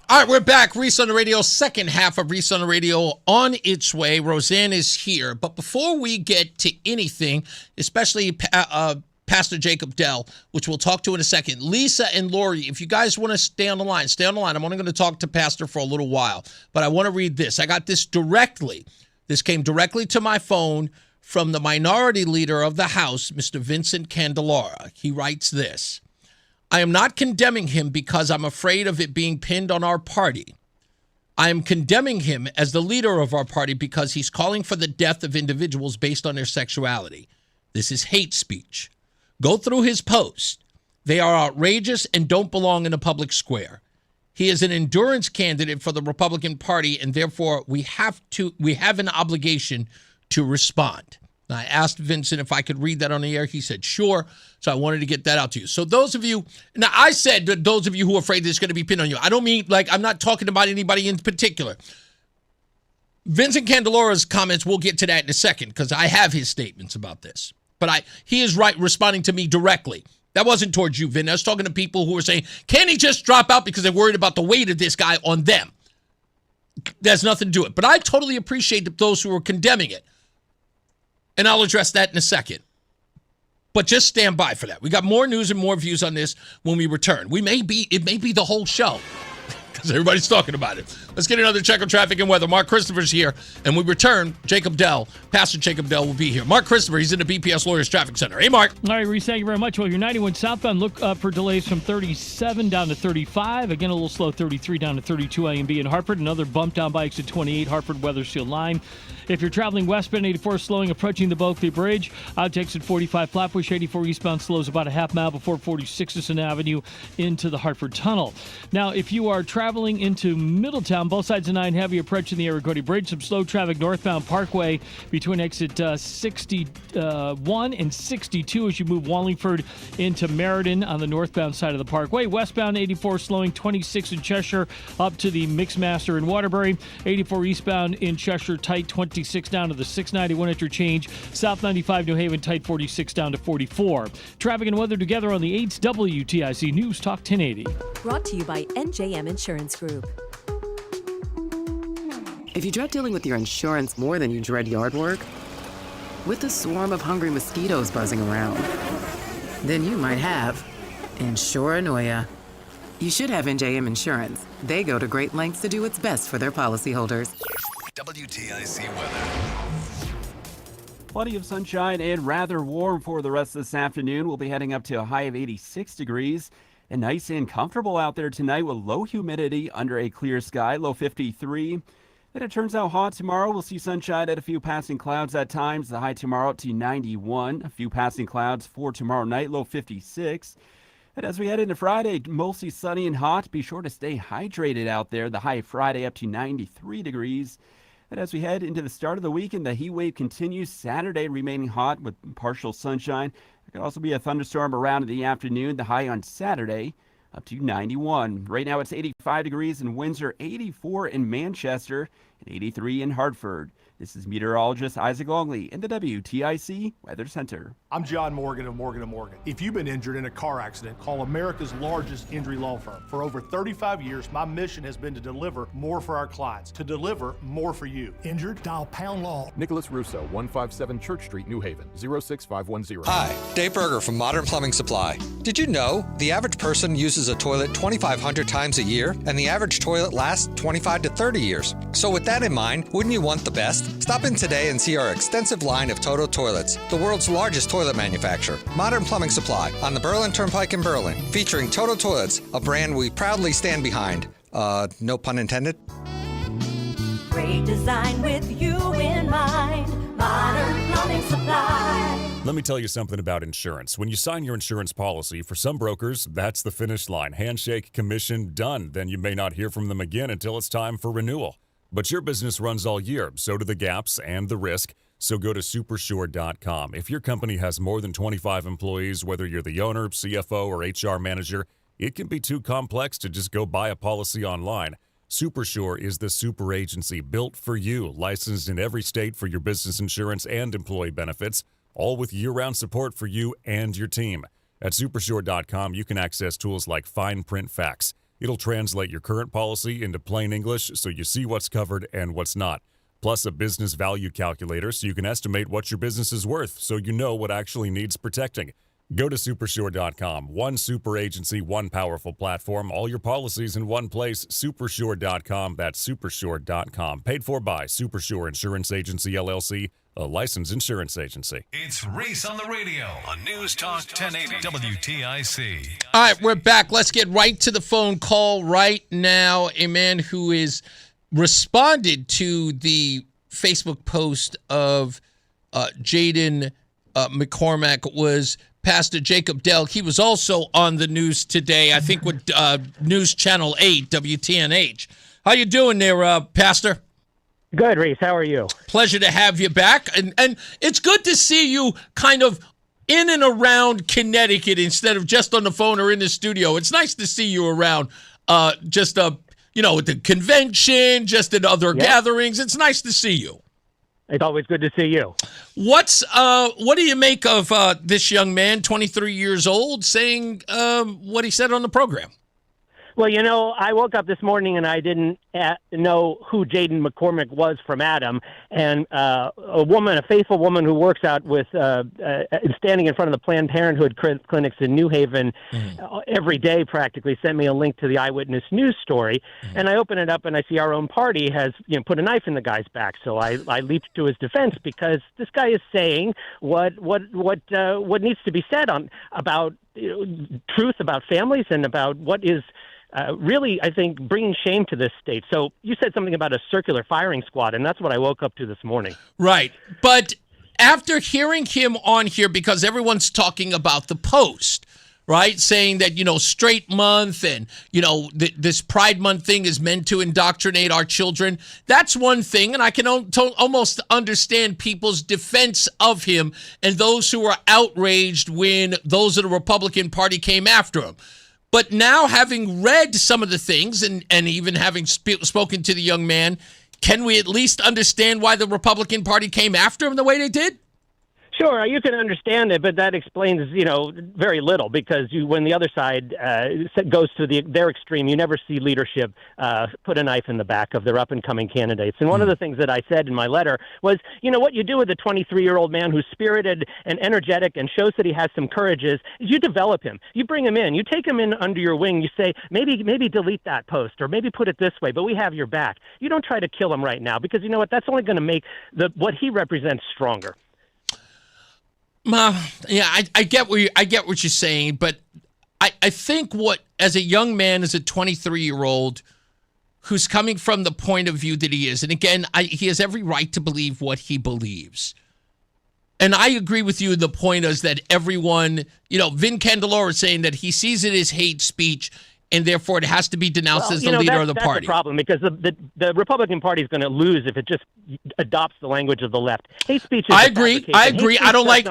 All right, we're back. Reese on the radio, second half of Reese on the radio on its way. Rozan is here. But before we get to anything, especially Pastor Jacob Dell, which we'll talk to in a second, Lisa and Lori, if you guys want to stay on the line, stay on the line. I'm only going to talk to Pastor for a little while. But I want to read this. I got this directly. This came directly to my phone from the minority leader of the House, Mr. Vincent Candelara. He writes this. I am not condemning him because I'm afraid of it being pinned on our party. I am condemning him as the leader of our party because he's calling for the death of individuals based on their sexuality. This is hate speech. Go through his posts. They are outrageous and don't belong in a public square. He is an endurance candidate for the Republican Party, and therefore we have an obligation to respond. Now, I asked Vincent if I could read that on the air. He said, sure. So I wanted to get that out to you. So those of you, now I said that those of you who are afraid it's going to be pinned on you. I don't mean, like, I'm not talking about anybody in particular. Vincent Candelara's comments, we'll get to that in a second because I have his statements about this. But he is right responding to me directly. That wasn't towards you, Vin. I was talking to people who were saying, can he just drop out because they're worried about the weight of this guy on them? There's nothing to do it. But I totally appreciate those who are condemning it. And I'll address that in a second. But just stand by for that. We got more news and more views on this when we return. It may be the whole show. because everybody's talking about it. Let's get another check on traffic and weather. Mark Christopher's here, and we return. Jacob Dell, Pastor Jacob Dell will be here. Mark Christopher, he's in the BPS Lawyers Traffic Center. Hey, Mark. All right, Reese, thank you very much. Well, you're 91 southbound. Look for delays from 37 down to 35. Again, a little slow, 33 down to 32 A and B in Hartford. Another bump down by exit 28, Hartford Weathersfield line. If you're traveling westbound, 84 slowing, approaching the Bulkley Bridge. Out to exit 45, Flatbush, 84 eastbound slows about a half mile before 46th Avenue into the Hartford Tunnel. Now, if you are traveling into Middletown, both sides of 9 heavy approaching the Aragodi Bridge. Some slow traffic northbound Parkway between exit 61 and 62 as you move Wallingford into Meriden on the northbound side of the Parkway. Westbound 84 slowing, 26 in Cheshire up to the Mixmaster in Waterbury. 84 eastbound in Cheshire tight, 26 down to the 691 interchange. South 95 New Haven tight, 46 down to 44. Traffic and weather together on the 8th WTIC News Talk 1080. Brought to you by NJM Insurance Group. If you dread dealing with your insurance more than you dread yard work, with a swarm of hungry mosquitoes buzzing around, then you might have Insuranoia. You should have NJM Insurance. They go to great lengths to do what's best for their policyholders. WTIC weather. Plenty of sunshine and rather warm for the rest of this afternoon. We'll be heading up to a high of 86 degrees. And nice and comfortable out there tonight with low humidity under a clear sky, low 53. Then it turns out hot tomorrow. We'll see sunshine and a few passing clouds at times. The high tomorrow up to 91. A few passing clouds for tomorrow night, low 56. And as we head into Friday, mostly sunny and hot. Be sure to stay hydrated out there. The high Friday up to 93 degrees. And as we head into the start of the weekend, the heat wave continues. Saturday remaining hot with partial sunshine. There could also be a thunderstorm around in the afternoon. The high on Saturday up to 91. Right now it's 85 degrees in Windsor, 84 in Manchester, and 83 in Hartford. This is meteorologist Isaac Longley in the WTIC Weather Center. I'm John Morgan of Morgan & Morgan. If you've been injured in a car accident, call America's largest injury law firm. For over 35 years, my mission has been to deliver more for our clients, to deliver more for you. Injured? Dial pound law. Nicholas Russo, 157 Church Street, New Haven, 06510. Hi, Dave Berger from Modern Plumbing Supply. Did you know the average person uses a toilet 2,500 times a year, and the average toilet lasts 25 to 30 years? So with that in mind, wouldn't you want the best? Stop in today and see our extensive line of Toto toilets, the world's largest toilet manufacturer. Modern Plumbing Supply on the Berlin Turnpike in Berlin, featuring Toto toilets, a brand we proudly stand behind. No pun intended. Great design with you in mind. Modern Plumbing Supply. Let me tell you something about insurance. When you sign your insurance policy, for some brokers, that's the finish line. Handshake, commission, done. Then you may not hear from them again until it's time for renewal. But your business runs all year, so do the gaps and the risk. So go to supersure.com. If your company has more than 25 employees, whether you're the owner, CFO, or HR manager, it can be too complex to just go buy a policy online. Supersure is the super agency built for you, licensed in every state for your business insurance and employee benefits, all with year-round support for you and your team. At supersure.com, you can access tools like fine print facts. It'll translate your current policy into plain English so you see what's covered and what's not. Plus a business value calculator so you can estimate what your business is worth so you know what actually needs protecting. Go to supersure.com. One super agency, one powerful platform, all your policies in one place. Supersure.com. That's supersure.com. Paid for by Supersure Insurance Agency, LLC, a licensed insurance agency. It's Reese on the radio on News Talk 1080 WTIC. All right, we're back. Let's get right to the phone call right now. A man who is responded to the Facebook post of Jadon MacCormack was Pastor Jacob Dell. He was also on the news today, I think with News Channel 8, WTNH. How you doing there, Pastor? Good, Reese. How are you? Pleasure to have you back. And it's good to see you kind of in and around Connecticut instead of just on the phone or in the studio. It's nice to see you around at the convention, just at other gatherings. It's nice to see you. It's always good to see you. What do you make of this young man, 23 years old, saying what he said on the program? Well, I woke up this morning and I didn't know who Jadon MacCormack was from Adam. And a faithful woman who works out with standing in front of the Planned Parenthood clinics in New Haven every day practically sent me a link to the Eyewitness News story. And I open it up and I see our own party has put a knife in the guy's back. So I leaped to his defense because this guy is saying what needs to be said about truth about families and about what is really, I think, bringing shame to this state. So you said something about a circular firing squad, and that's what I woke up to this morning. Right. But after hearing him on here, because everyone's talking about the Post, right, saying that, straight month and, this Pride Month thing is meant to indoctrinate our children, that's one thing. And I can almost understand people's defense of him and those who were outraged when those of the Republican Party came after him. But now, having read some of the things and even having spoken to the young man, can we at least understand why the Republican Party came after him the way they did? Sure, you can understand it, but that explains, very little because when the other side goes to their extreme, you never see leadership put a knife in the back of their up-and-coming candidates. And one of the things that I said in my letter was, what you do with a 23-year-old man who's spirited and energetic and shows that he has some courage is you develop him. You bring him in. You take him in under your wing. You say, maybe delete that post or maybe put it this way, but we have your back. You don't try to kill him right now because you know what? That's only going to make what he represents stronger. Yeah, I get what you're saying, but I think as a young man, as a 23-year-old who's coming from the point of view that he is, and again, he has every right to believe what he believes. And I agree with you. The point is that everyone, Vin Candelora is saying that he sees it as hate speech, and therefore it has to be denounced as the leader of the party. That's the problem because the Republican Party is going to lose if it just adopts the language of the left. Hate speech is I agree. I don't like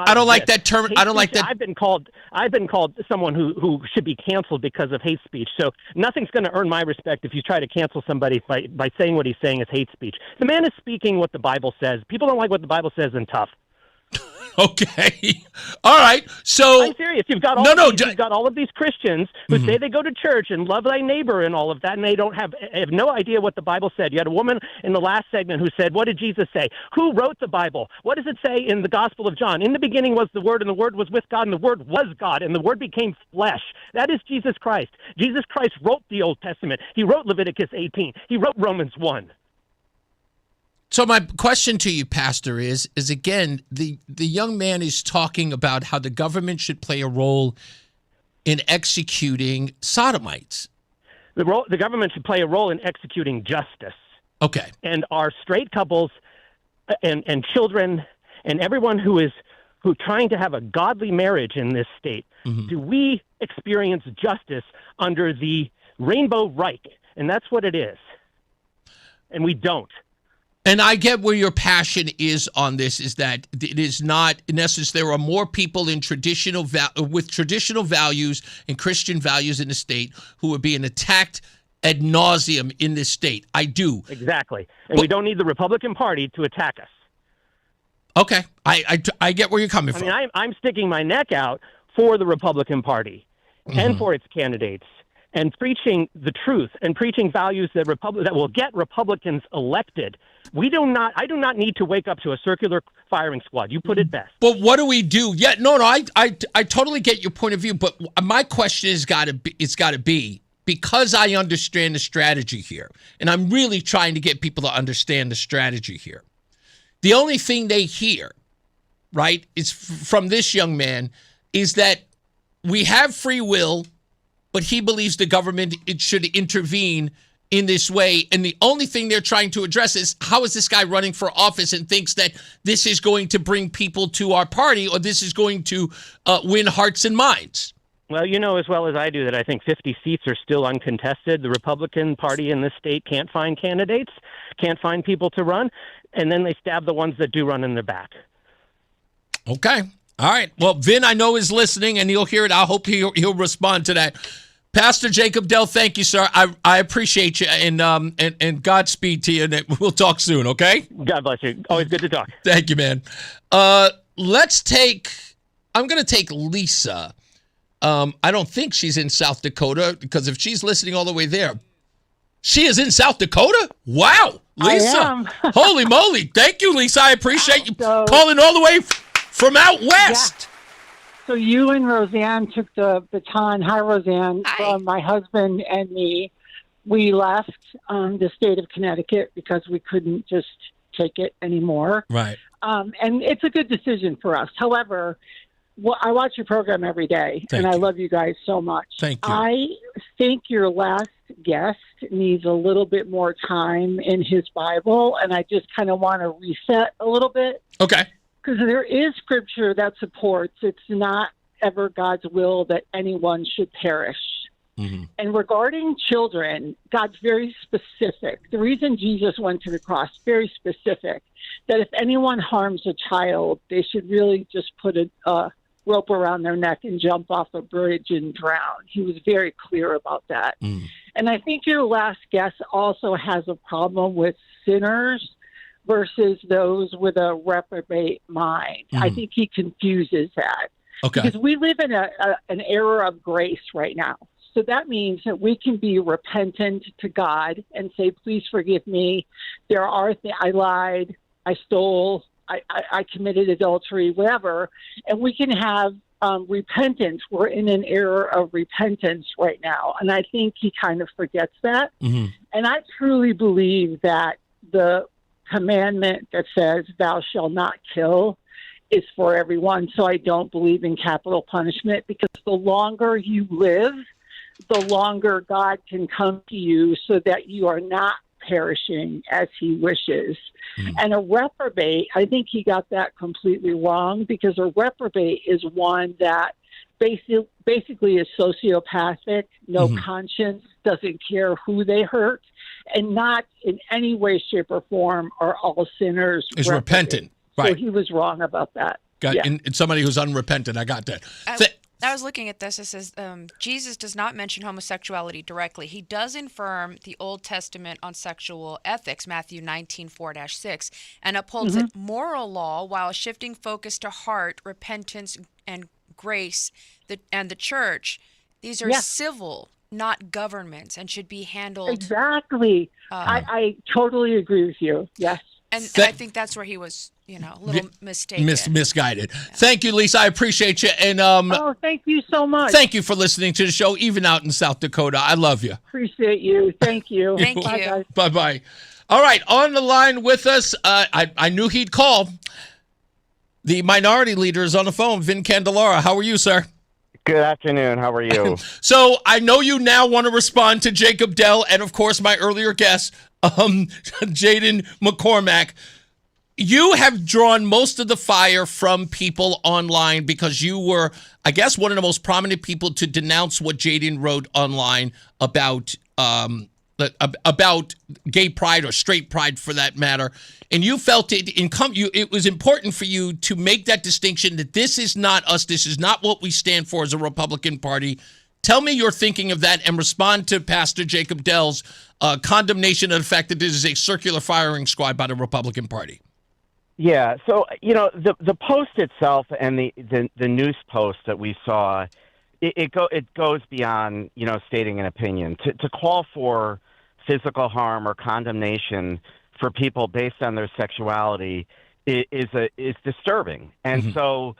that term. I don't like that. I've been called someone who should be canceled because of hate speech. So nothing's going to earn my respect if you try to cancel somebody by saying what he's saying is hate speech. The man is speaking what the Bible says. People don't like what the Bible says and tough. Okay. All right. So I'm serious. You've got all of these Christians who say they go to church and love thy neighbor and all of that, and they have no idea what the Bible said. You had a woman in the last segment who said, what did Jesus say? Who wrote the Bible? What does it say in the Gospel of John? In the beginning was the Word, and the Word was with God, and the Word was God, and the Word became flesh. That is Jesus Christ. Jesus Christ wrote the Old Testament. He wrote Leviticus 18. He wrote Romans 1. So my question to you, Pastor, is again, the young man is talking about how the government should play a role in executing sodomites. The government should play a role in executing justice. Okay. And our straight couples and children and everyone who trying to have a godly marriage in this state, do we experience justice under the Rainbow Reich? And that's what it is. And we don't. And I get where your passion is on this, is that it is not, in essence, there are more people in with traditional values and Christian values in the state who are being attacked ad nauseum in this state. I do. Exactly. And we don't need the Republican Party to attack us. Okay. I get where you're coming from. I mean, I'm sticking my neck out for the Republican Party and for its candidates, and preaching the truth and preaching values that will get Republicans elected. I do not need to wake up to a circular firing squad. You put it best. But what do we do? Yeah, no, I totally get your point of view. But my question is got to be, because I understand the strategy here, and I'm really trying to get people to understand the strategy here. The only thing they hear, right, is from this young man, is that we have free will, but he believes the government should intervene in this way. And the only thing they're trying to address is, how is this guy running for office and thinks that this is going to bring people to our party, or this is going to win hearts and minds? Well, you know as well as I do that I think 50 seats are still uncontested. The Republican Party in this state can't find candidates, can't find people to run, and then they stab the ones that do run in the back. Okay. All right. Well, Vin, I know, is listening, and he'll hear it. I hope he'll respond to that. Pastor Jacob Dell, thank you, sir. I appreciate you, and Godspeed to you, and we'll talk soon, okay? God bless you. Always good to talk. Thank you, man. I'm going to take Lisa, I don't think she's in South Dakota, because if she's listening all the way there, she is in South Dakota? Wow, Lisa. I am. Holy moly. Thank you, Lisa. I appreciate you calling all the way from out west. So you and Rozan took the baton. Hi, Rozan. From my husband and me. We left the state of Connecticut because we couldn't just take it anymore. Right. And it's a good decision for us. However, I watch your program every day, and I love you guys so much. Thank you. I think your last guest needs a little bit more time in his Bible, and I just kind of want to reset a little bit. Okay. Because there is scripture that supports it's not ever God's will that anyone should perish. Mm-hmm. And regarding children, God's very specific. The reason Jesus went to the cross, very specific, that if anyone harms a child, they should really just put a rope around their neck and jump off a bridge and drown. He was very clear about that. And I think your last guest also has a problem with sinners versus those with a reprobate mind. I think he confuses that. Okay. Because we live in an era of grace right now. So that means that we can be repentant to God and say, please forgive me. There are I lied, I stole, I committed adultery, whatever. And we can have repentance. We're in an era of repentance right now. And I think he kind of forgets that. Mm-hmm. And I truly believe that the commandment that says thou shalt not kill is for everyone. So I don't believe in capital punishment, because the longer you live, the longer God can come to you so that you are not perishing as he wishes. And a reprobate, I think he got that completely wrong, because a reprobate is one that basically is sociopathic, no conscience, doesn't care who they hurt, and not in any way, shape, or form are all sinners. Is repentant. Right. So he was wrong about that. And somebody who's unrepentant. I got that. I was looking at this. It says Jesus does not mention homosexuality directly. He does affirm the Old Testament on sexual ethics, Matthew 19:4-6, and upholds it moral law while shifting focus to heart, repentance, and grace, and the church. These are civil, not governments, and should be handled. Exactly. I totally agree with you. Yes. And I think that's where he was, a little mistaken. Misguided. Yeah. Thank you, Lisa. I appreciate you. And thank you so much. Thank you for listening to the show, even out in South Dakota. I love you. Appreciate you. Thank you. Thank you. Bye-bye. All right, on the line with us, I knew he'd call. The minority leader is on the phone, Vin Candelara. How are you, sir? Good afternoon. How are you? So I know you now want to respond to Jacob Dell and, of course, my earlier guest, Jadon MacCormack. You have drawn most of the fire from people online because you were, I guess, one of the most prominent people to denounce what Jadon wrote online about gay pride, or straight pride for that matter. And you felt it was important for you to make that distinction that this is not us. This is not what we stand for as a Republican Party. Tell me your thinking of that and respond to Pastor Jacob Dell's condemnation of the fact that this is a circular firing squad by the Republican Party. Yeah. So, the post itself and the news post that we saw, it goes beyond, stating an opinion. To call for physical harm or condemnation for people based on their sexuality is disturbing. And so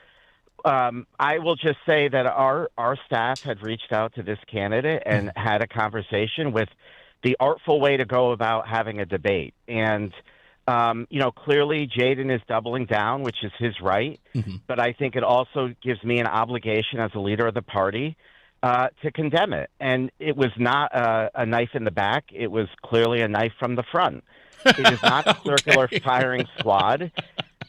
I will just say that our staff had reached out to this candidate and had a conversation with the artful way to go about having a debate. And, clearly Jadon is doubling down, which is his right. But I think it also gives me an obligation as a leader of the party to condemn it. And it was not a knife in the back. It was clearly a knife from the front. It is not a circular firing squad.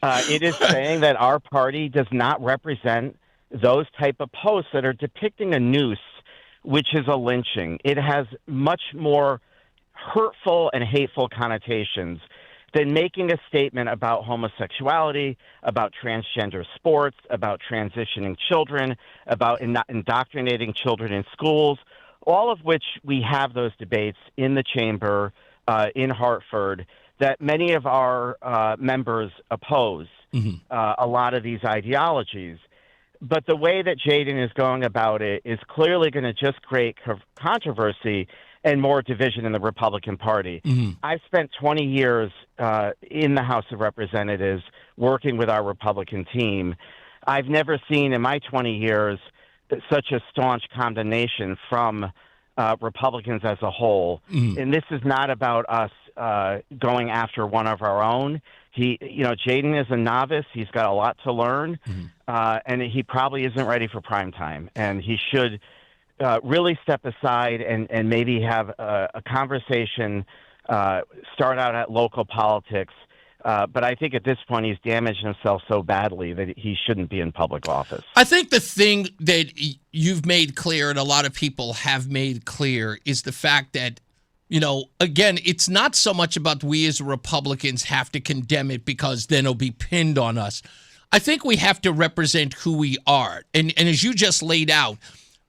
It is saying that our party does not represent those type of posts that are depicting a noose, which is a lynching. It has much more hurtful and hateful connotations than making a statement about homosexuality, about transgender sports, about transitioning children, about indoctrinating children in schools, all of which we have those debates in the chamber in Hartford that many of our members oppose a lot of these ideologies. But the way that Jadon is going about it is clearly going to just create controversy and more division in the Republican Party. I've spent 20 years in the House of Representatives working with our Republican team. I've never seen in my 20 years such a staunch condemnation from Republicans as a whole. And this is not about us going after one of our own. Jadon is a novice. He's got a lot to learn, and he probably isn't ready for prime time. And he should really step aside and maybe have a conversation, start out at local politics. But I think at this point he's damaged himself so badly that he shouldn't be in public office. I think the thing that you've made clear and a lot of people have made clear is the fact that, again, it's not so much about we as Republicans have to condemn it because then it'll be pinned on us. I think we have to represent who we are. And as you just laid out,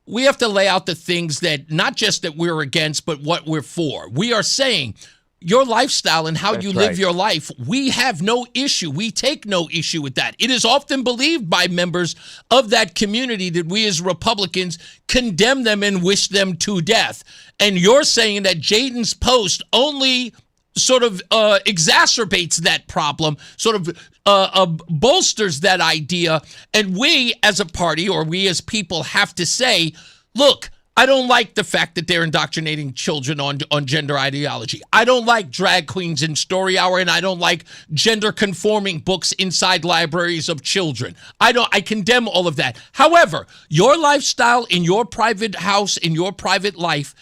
we have to lay out the things that not just that we're against, but what we're for. We are saying your lifestyle and how you live your life, we have no issue. We take no issue with that. It is often believed by members of that community that we as Republicans condemn them and wish them to death. And you're saying that Jadon's post only sort of exacerbates that problem, sort of bolsters that idea. And we as a party or we as people have to say, look, I don't like the fact that they're indoctrinating children on gender ideology. I don't like drag queens in Story Hour, and I don't like gender-conforming books inside libraries of children. I condemn all of that. However, your lifestyle in your private house, in your private life,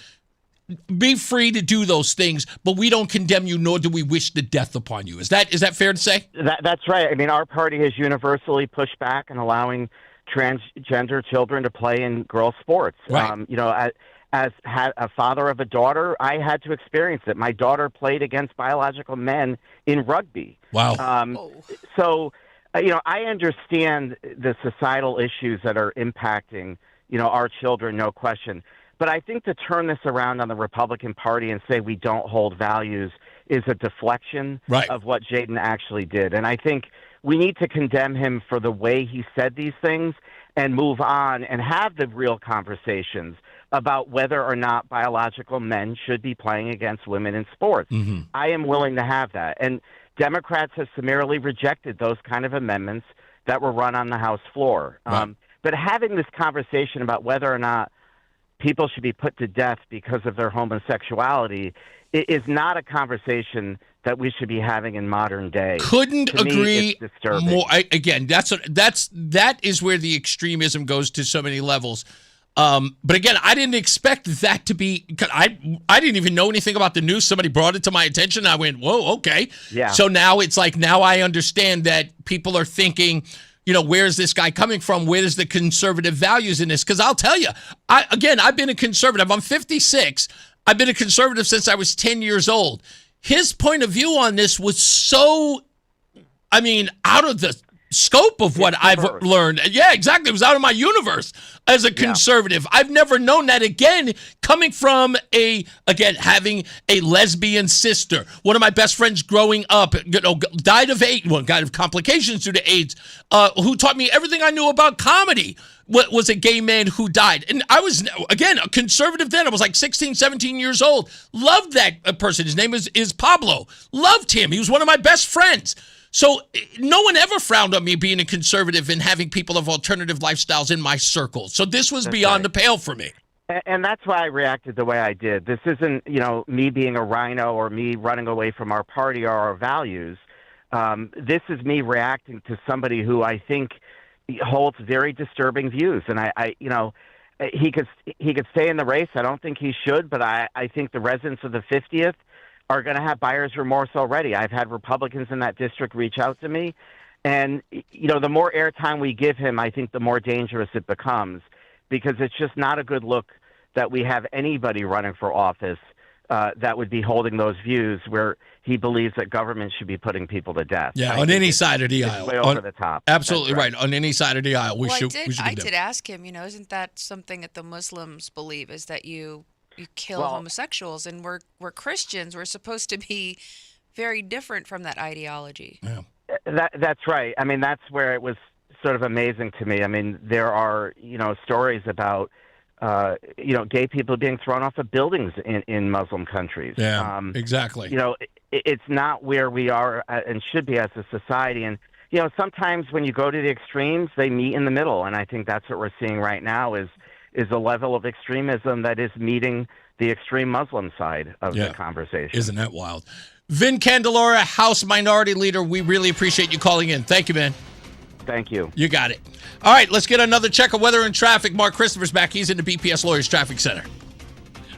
be free to do those things, but we don't condemn you, nor do we wish the death upon you. Is that fair to say? That's right. I mean, our party has universally pushed back in allowing transgender children to play in girls' sports. Right. As a father of a daughter, I had to experience it. My daughter played against biological men in rugby. Wow. So, I understand the societal issues that are impacting, our children, no question. But I think to turn this around on the Republican Party and say we don't hold values is a deflection of what Jadon actually did. And I think we need to condemn him for the way he said these things and move on and have the real conversations about whether or not biological men should be playing against women in sports. I am willing to have that. And Democrats have summarily rejected those kind of amendments that were run on the House floor. But having this conversation about whether or not people should be put to death because of their homosexuality is not a conversation that we should be having in modern day. Couldn't To me, agree it's disturbing. more. Again, that is where the extremism goes to so many levels. But again, I didn't expect that to be. I didn't even know anything about the news. Somebody brought it to my attention. I went, "Whoa, okay." Yeah. So now it's like now I understand that people are thinking, where's this guy coming from? Where's the conservative values in this? Because I'll tell you, I've been a conservative. I'm 56. I've been a conservative since I was 10 years old. His point of view on this was so, out of the scope of what I've learned. Yeah, exactly. It was out of my universe as a conservative. I've never known that again, coming from having a lesbian sister. One of my best friends growing up, died of AIDS, died of complications due to AIDS, who taught me everything I knew about comedy. Was a gay man who died. And I was, again, a conservative then. I was like 16, 17 years old. Loved that person. His name is Pablo. Loved him. He was one of my best friends. So no one ever frowned on me being a conservative and having people of alternative lifestyles in my circle. So this was beyond the pale for me. And that's why I reacted the way I did. This isn't, me being a rhino or me running away from our party or our values. This is me reacting to somebody who I think holds very disturbing views. And he could stay in the race. I don't think he should, but I think the residents of the 50th are going to have buyer's remorse already. I've had Republicans in that district reach out to me. And, the more airtime we give him, I think the more dangerous it becomes, because it's just not a good look that we have anybody running for office that would be holding those views where he believes that government should be putting people to death. Yeah, on any side of the aisle. Way over the top. Absolutely right. On any side of the aisle. I did ask him, isn't that something that the Muslims believe, is that you kill homosexuals, and we're Christians. We're supposed to be very different from that ideology. Yeah. That's right. I mean, that's where it was sort of amazing to me. I mean, there are, stories about, gay people being thrown off of buildings in Muslim countries. Yeah, exactly. It's not where we are and should be as a society. And, sometimes when you go to the extremes, they meet in the middle. And I think that's what we're seeing right now is a level of extremism that is meeting the extreme Muslim side of the conversation. Isn't that wild? Vin Candelora, House Minority Leader, we really appreciate you calling in. Thank you, man. Thank you. You got it. All right, let's get another check of weather and traffic. Mark Christopher's back. He's in the BPS Lawyers Traffic Center.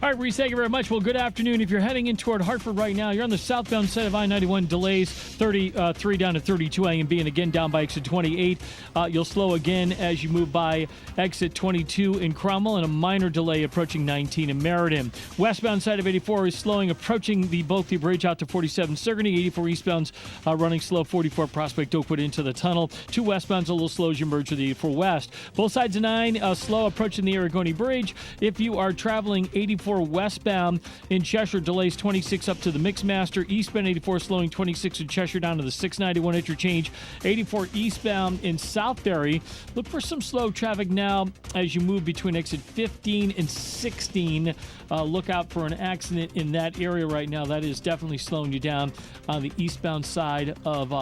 All right, Reese, thank you very much. Well, good afternoon. If you're heading in toward Hartford right now, you're on the southbound side of I-91, delays 33 down to 32 A and B, and again down by exit 28. You'll slow again as you move by exit 22 in Cromwell, and a minor delay approaching 19 in Meriden. Westbound side of 84 is slowing, approaching the Bulkley Bridge out to 47 Sigourney. 84 eastbound's running slow, 44 Prospect Oakwood into the tunnel. 2 westbound's a little slow as you merge with the 84 west. Both sides of 9 slow approaching the Aragoni Bridge. If you are traveling 84 westbound in Cheshire, delays 26 up to the Mixmaster. Eastbound 84 slowing 26 in Cheshire down to the 691 interchange. 84 eastbound in Southbury. Look for some slow traffic now as you move between exit 15 and 16. Look out for an accident in that area right now. That is definitely slowing you down on the eastbound side of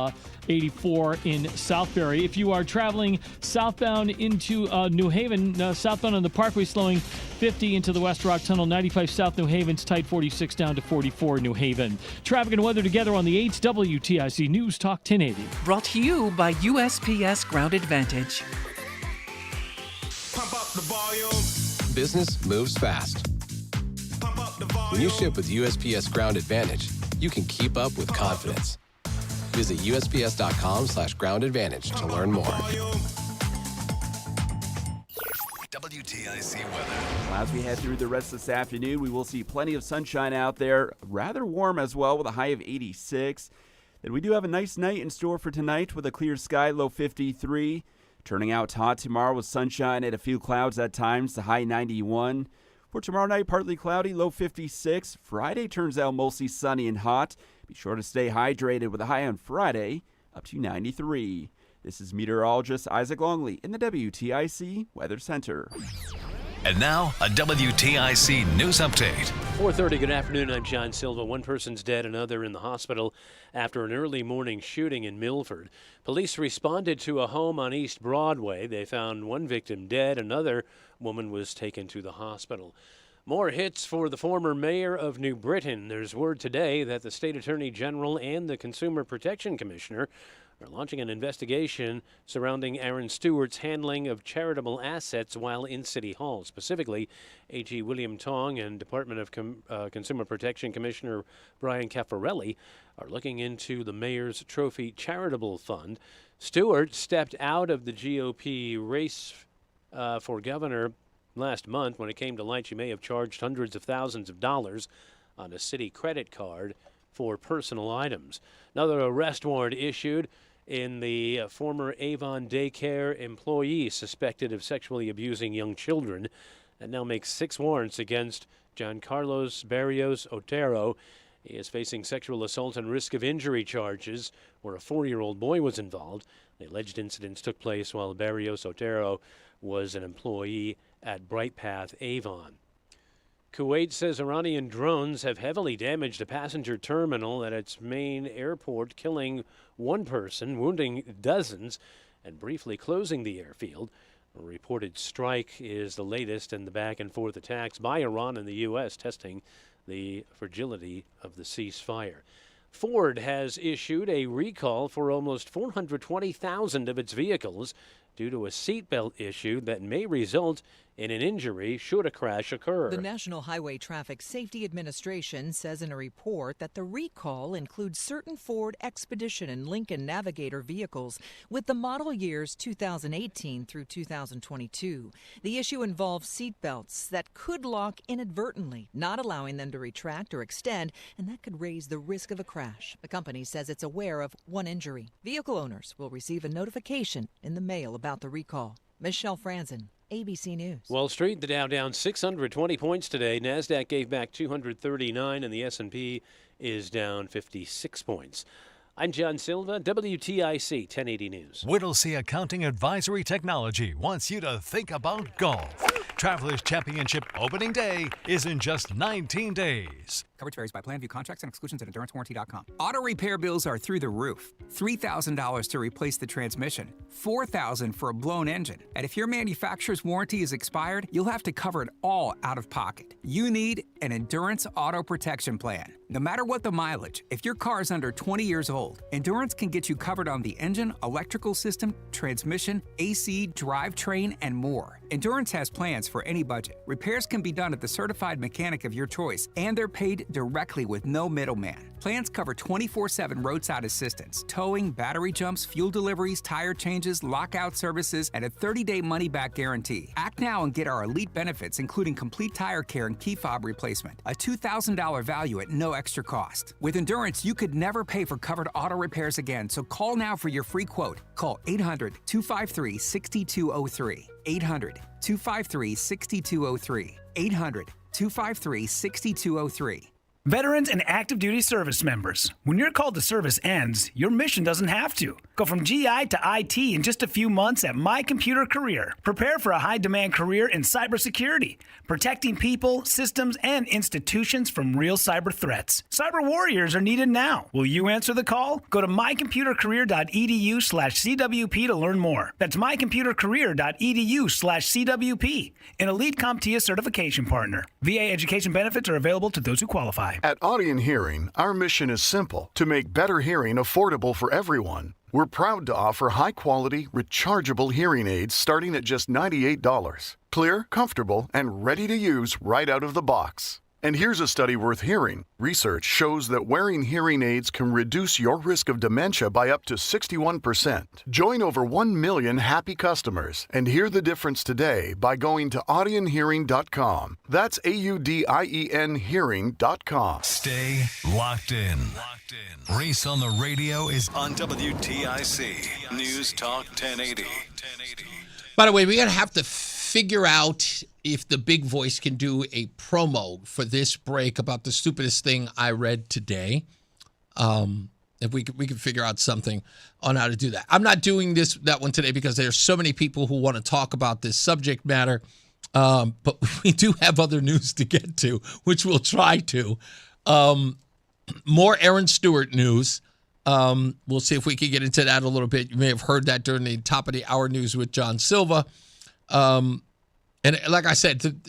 84 in Southbury. If you are traveling southbound into New Haven, southbound on the Parkway slowing 50 into the West Rock Tunnel. 95 South New Haven's tight 46 down to 44 New Haven. Traffic and weather together on the 8th WTIC News Talk 1080. Brought to you by USPS Ground Advantage. Pump up the volume. Business moves fast. Pump up the volume. When you ship with USPS Ground Advantage, you can keep up with confidence. Visit USPS.com/Ground Advantage to learn more. WTIC weather. As we head through the rest of this afternoon, we will see plenty of sunshine out there. Rather warm as well with a high of 86. Then we do have a nice night in store for tonight with a clear sky, low 53. Turning out hot tomorrow with sunshine and a few clouds at times, the high 91. For tomorrow night, partly cloudy, low 56. Friday turns out mostly sunny and hot. Be sure to stay hydrated with a high on Friday, up to 93. This is meteorologist Isaac Longley in the WTIC Weather Center. And now, a WTIC news update. 4:30, good afternoon. I'm John Silva. One person's dead, another in the hospital after an early morning shooting in Milford. Police responded to a home on East Broadway. They found one victim dead. Another woman was taken to the hospital. More hits for the former mayor of New Britain. There's word today that the state attorney general and the Consumer Protection Commissioner are launching an investigation surrounding Aaron Stewart's handling of charitable assets while in City Hall. Specifically, AG William Tong and Department of Consumer Protection Commissioner Brian Caffarelli are looking into the mayor's trophy charitable fund. Stewart stepped out of the GOP race for governor last month. When it came to light, she may have charged hundreds of thousands of dollars on a city credit card for personal items. Another arrest warrant issued in the former Avon daycare employee suspected of sexually abusing young children. That now makes 6 warrants against John Carlos Barrios Otero. He is facing sexual assault and risk of injury charges where a 4-year-old boy was involved. The alleged incidents took place while Barrios Otero was an employee at Bright Path Avon. Kuwait says Iranian drones have heavily damaged a passenger terminal at its main airport, killing 1 person, wounding dozens, and briefly closing the airfield. A reported strike is the latest in the back-and-forth attacks by Iran and the U.S., testing the fragility of the ceasefire. Ford has issued a recall for almost 420,000 of its vehicles due to a seatbelt issue that may result in an injury should a crash occur. The National Highway Traffic Safety Administration says in a report that the recall includes certain Ford Expedition and Lincoln Navigator vehicles with the model years 2018 through 2022. The issue involves seatbelts that could lock inadvertently, not allowing them to retract or extend, and that could raise the risk of a crash. The company says it's aware of 1 injury. Vehicle owners will receive a notification in the mail about the recall. Michelle Franzen, ABC News. Wall Street, the Dow down 620 points today. NASDAQ gave back 239, and the S&P is down 56 points. I'm John Silva, WTIC 1080 News. Whittlesey Accounting Advisory Technology wants you to think about golf. Travelers Championship opening day is in just 19 days. Coverage varies by plan. View contracts and exclusions at endurancewarranty.com. Auto repair bills are through the roof. $3,000 to replace the transmission. $4,000 for a blown engine. And if your manufacturer's warranty is expired, you'll have to cover it all out of pocket. You need an Endurance Auto Protection Plan. No matter what the mileage, if your car is under 20 years old, Endurance can get you covered on the engine, electrical system, transmission, AC, drivetrain, and more. Endurance has plans for any budget. Repairs can be done at the certified mechanic of your choice, and they're paid directly with no middleman. Plans cover 24/7 roadside assistance, towing, battery jumps, fuel deliveries, tire changes, lockout services, and a 30-day money-back guarantee. Act now and get our elite benefits, including complete tire care and key fob replacement. A $2,000 value at no extra cost. With Endurance, you could never pay for covered auto repairs again, so call now for your free quote. Call 800-253-6203. 800-253-6203. 800-253-6203. Veterans and active duty service members, when your call to service ends, your mission doesn't have to. Go from GI to IT in just a few months at My Computer Career. Prepare for a high-demand career in cybersecurity, protecting people, systems, and institutions from real cyber threats. Cyber warriors are needed now. Will you answer the call? Go to mycomputercareer.edu/CWP to learn more. That's mycomputercareer.edu/CWP, an elite CompTIA certification partner. VA education benefits are available to those who qualify. At Audion Hearing, our mission is simple: to make better hearing affordable for everyone. We're proud to offer high-quality, rechargeable hearing aids starting at just $98. Clear, comfortable, and ready to use right out of the box. And here's a study worth hearing. Research shows that wearing hearing aids can reduce your risk of dementia by up to 61%. Join over 1 million happy customers and hear the difference today by going to audionhearing.com. That's AUDIEN hearing.com. Stay locked in. Reese on the radio is on WTIC News Talk 1080. By the way, we're going to have to figure out if the big voice can do a promo for this break about the stupidest thing I read today. If we can figure out something on how to do that. I'm not doing that one today because there's so many people who want to talk about this subject matter. But we do have other news to get to, which we'll try to. More Aaron Stewart news. We'll see if we can get into that a little bit. You may have heard that during the top of the hour news with John Silva. And like I said,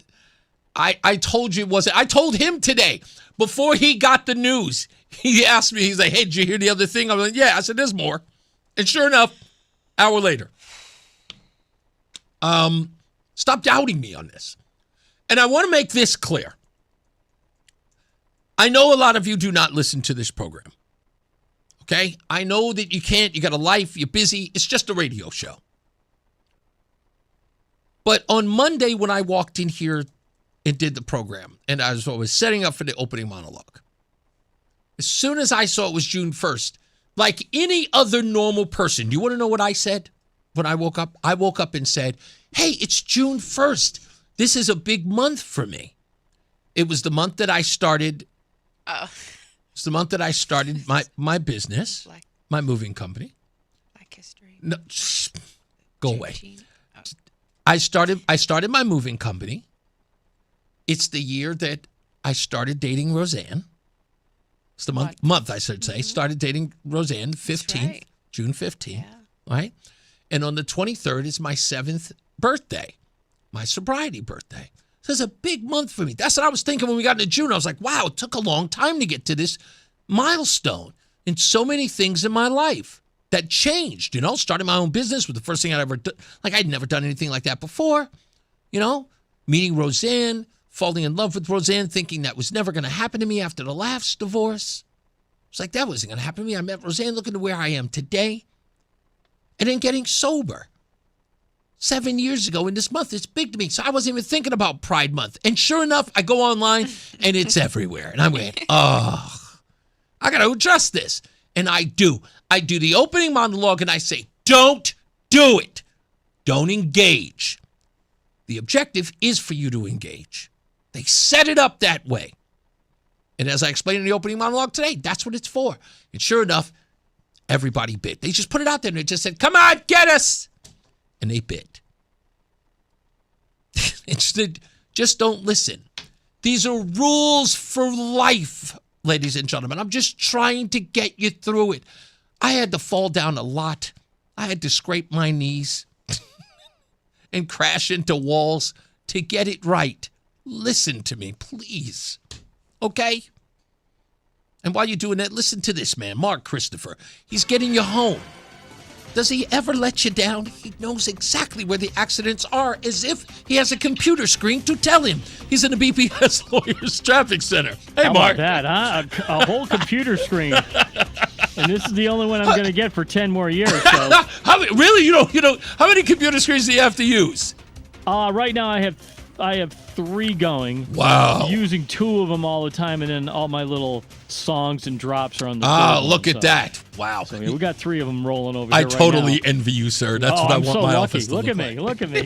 I told you I told him today before he got the news. He asked me, he's like, "Hey, did you hear the other thing?" I'm like, "Yeah." I said, "There's more." And sure enough, hour later. Stop doubting me on this. And I want to make this clear. I know a lot of you do not listen to this program. Okay? I know that you can't. You got a life. You're busy. It's just a radio show. But on Monday, when I walked in here and did the program, and I was setting up for the opening monologue, as soon as I saw it was June 1st, like any other normal person, do you want to know what I said when I woke up? I woke up and said, "Hey, it's June 1st. This is a big month for me." It was the month that I started. It's the month that I started my business, my moving company. Black History. No, go away. I started my moving company. It's the year that I started dating Rozan. It's the month I should say. Started dating Rozan, 15th, right. June 15th, right? And on the 23rd is my 7th birthday, my sobriety birthday. So it's a big month for me. That's what I was thinking when we got into June. I was like, wow, it took a long time to get to this milestone in so many things in my life. That changed, starting my own business was the first thing I'd ever done. Like, I'd never done anything like that before, meeting Rozan, falling in love with Rozan, thinking that was never going to happen to me after the last divorce. It's like, that wasn't going to happen to me. I met Rozan, looking to where I am today. And then getting sober 7 years ago in this month. It's big to me. So I wasn't even thinking about Pride Month. And sure enough, I go online and it's everywhere. And I'm going, I got to adjust this. And I do. I do the opening monologue and I say, don't do it. Don't engage. The objective is for you to engage. They set it up that way. And as I explained in the opening monologue today, that's what it's for. And sure enough, Everybody bit. They just put it out there and they just said, come on, get us. And they bit. Just don't listen. These are rules for life, ladies and gentlemen. I'm just trying to get you through it. I had to fall down a lot. I had to scrape my knees and crash into walls to get it right. Listen to me, please. Okay? And while you're doing that, listen to this man, Mark Christopher. He's getting you home. Does he ever let you down? He knows exactly where the accidents are, as if he has a computer screen to tell him. He's in the BPS Lawyers Traffic Center. Hey, How Mark. about that, huh? A whole computer screen. And this is the only one I'm going to get for 10 more years. So. Really? You know, how many computer screens do you have to use? Right now I have 3 going. Wow. Using 2 of them all the time, and then all my little songs and drops are on the Ah, third look one, at that. Wow. So, yeah, we got 3 of them rolling over I here totally right now. envy you, sir. That's what I I'm want so my lucky. office to Look look at me. like. Look at me.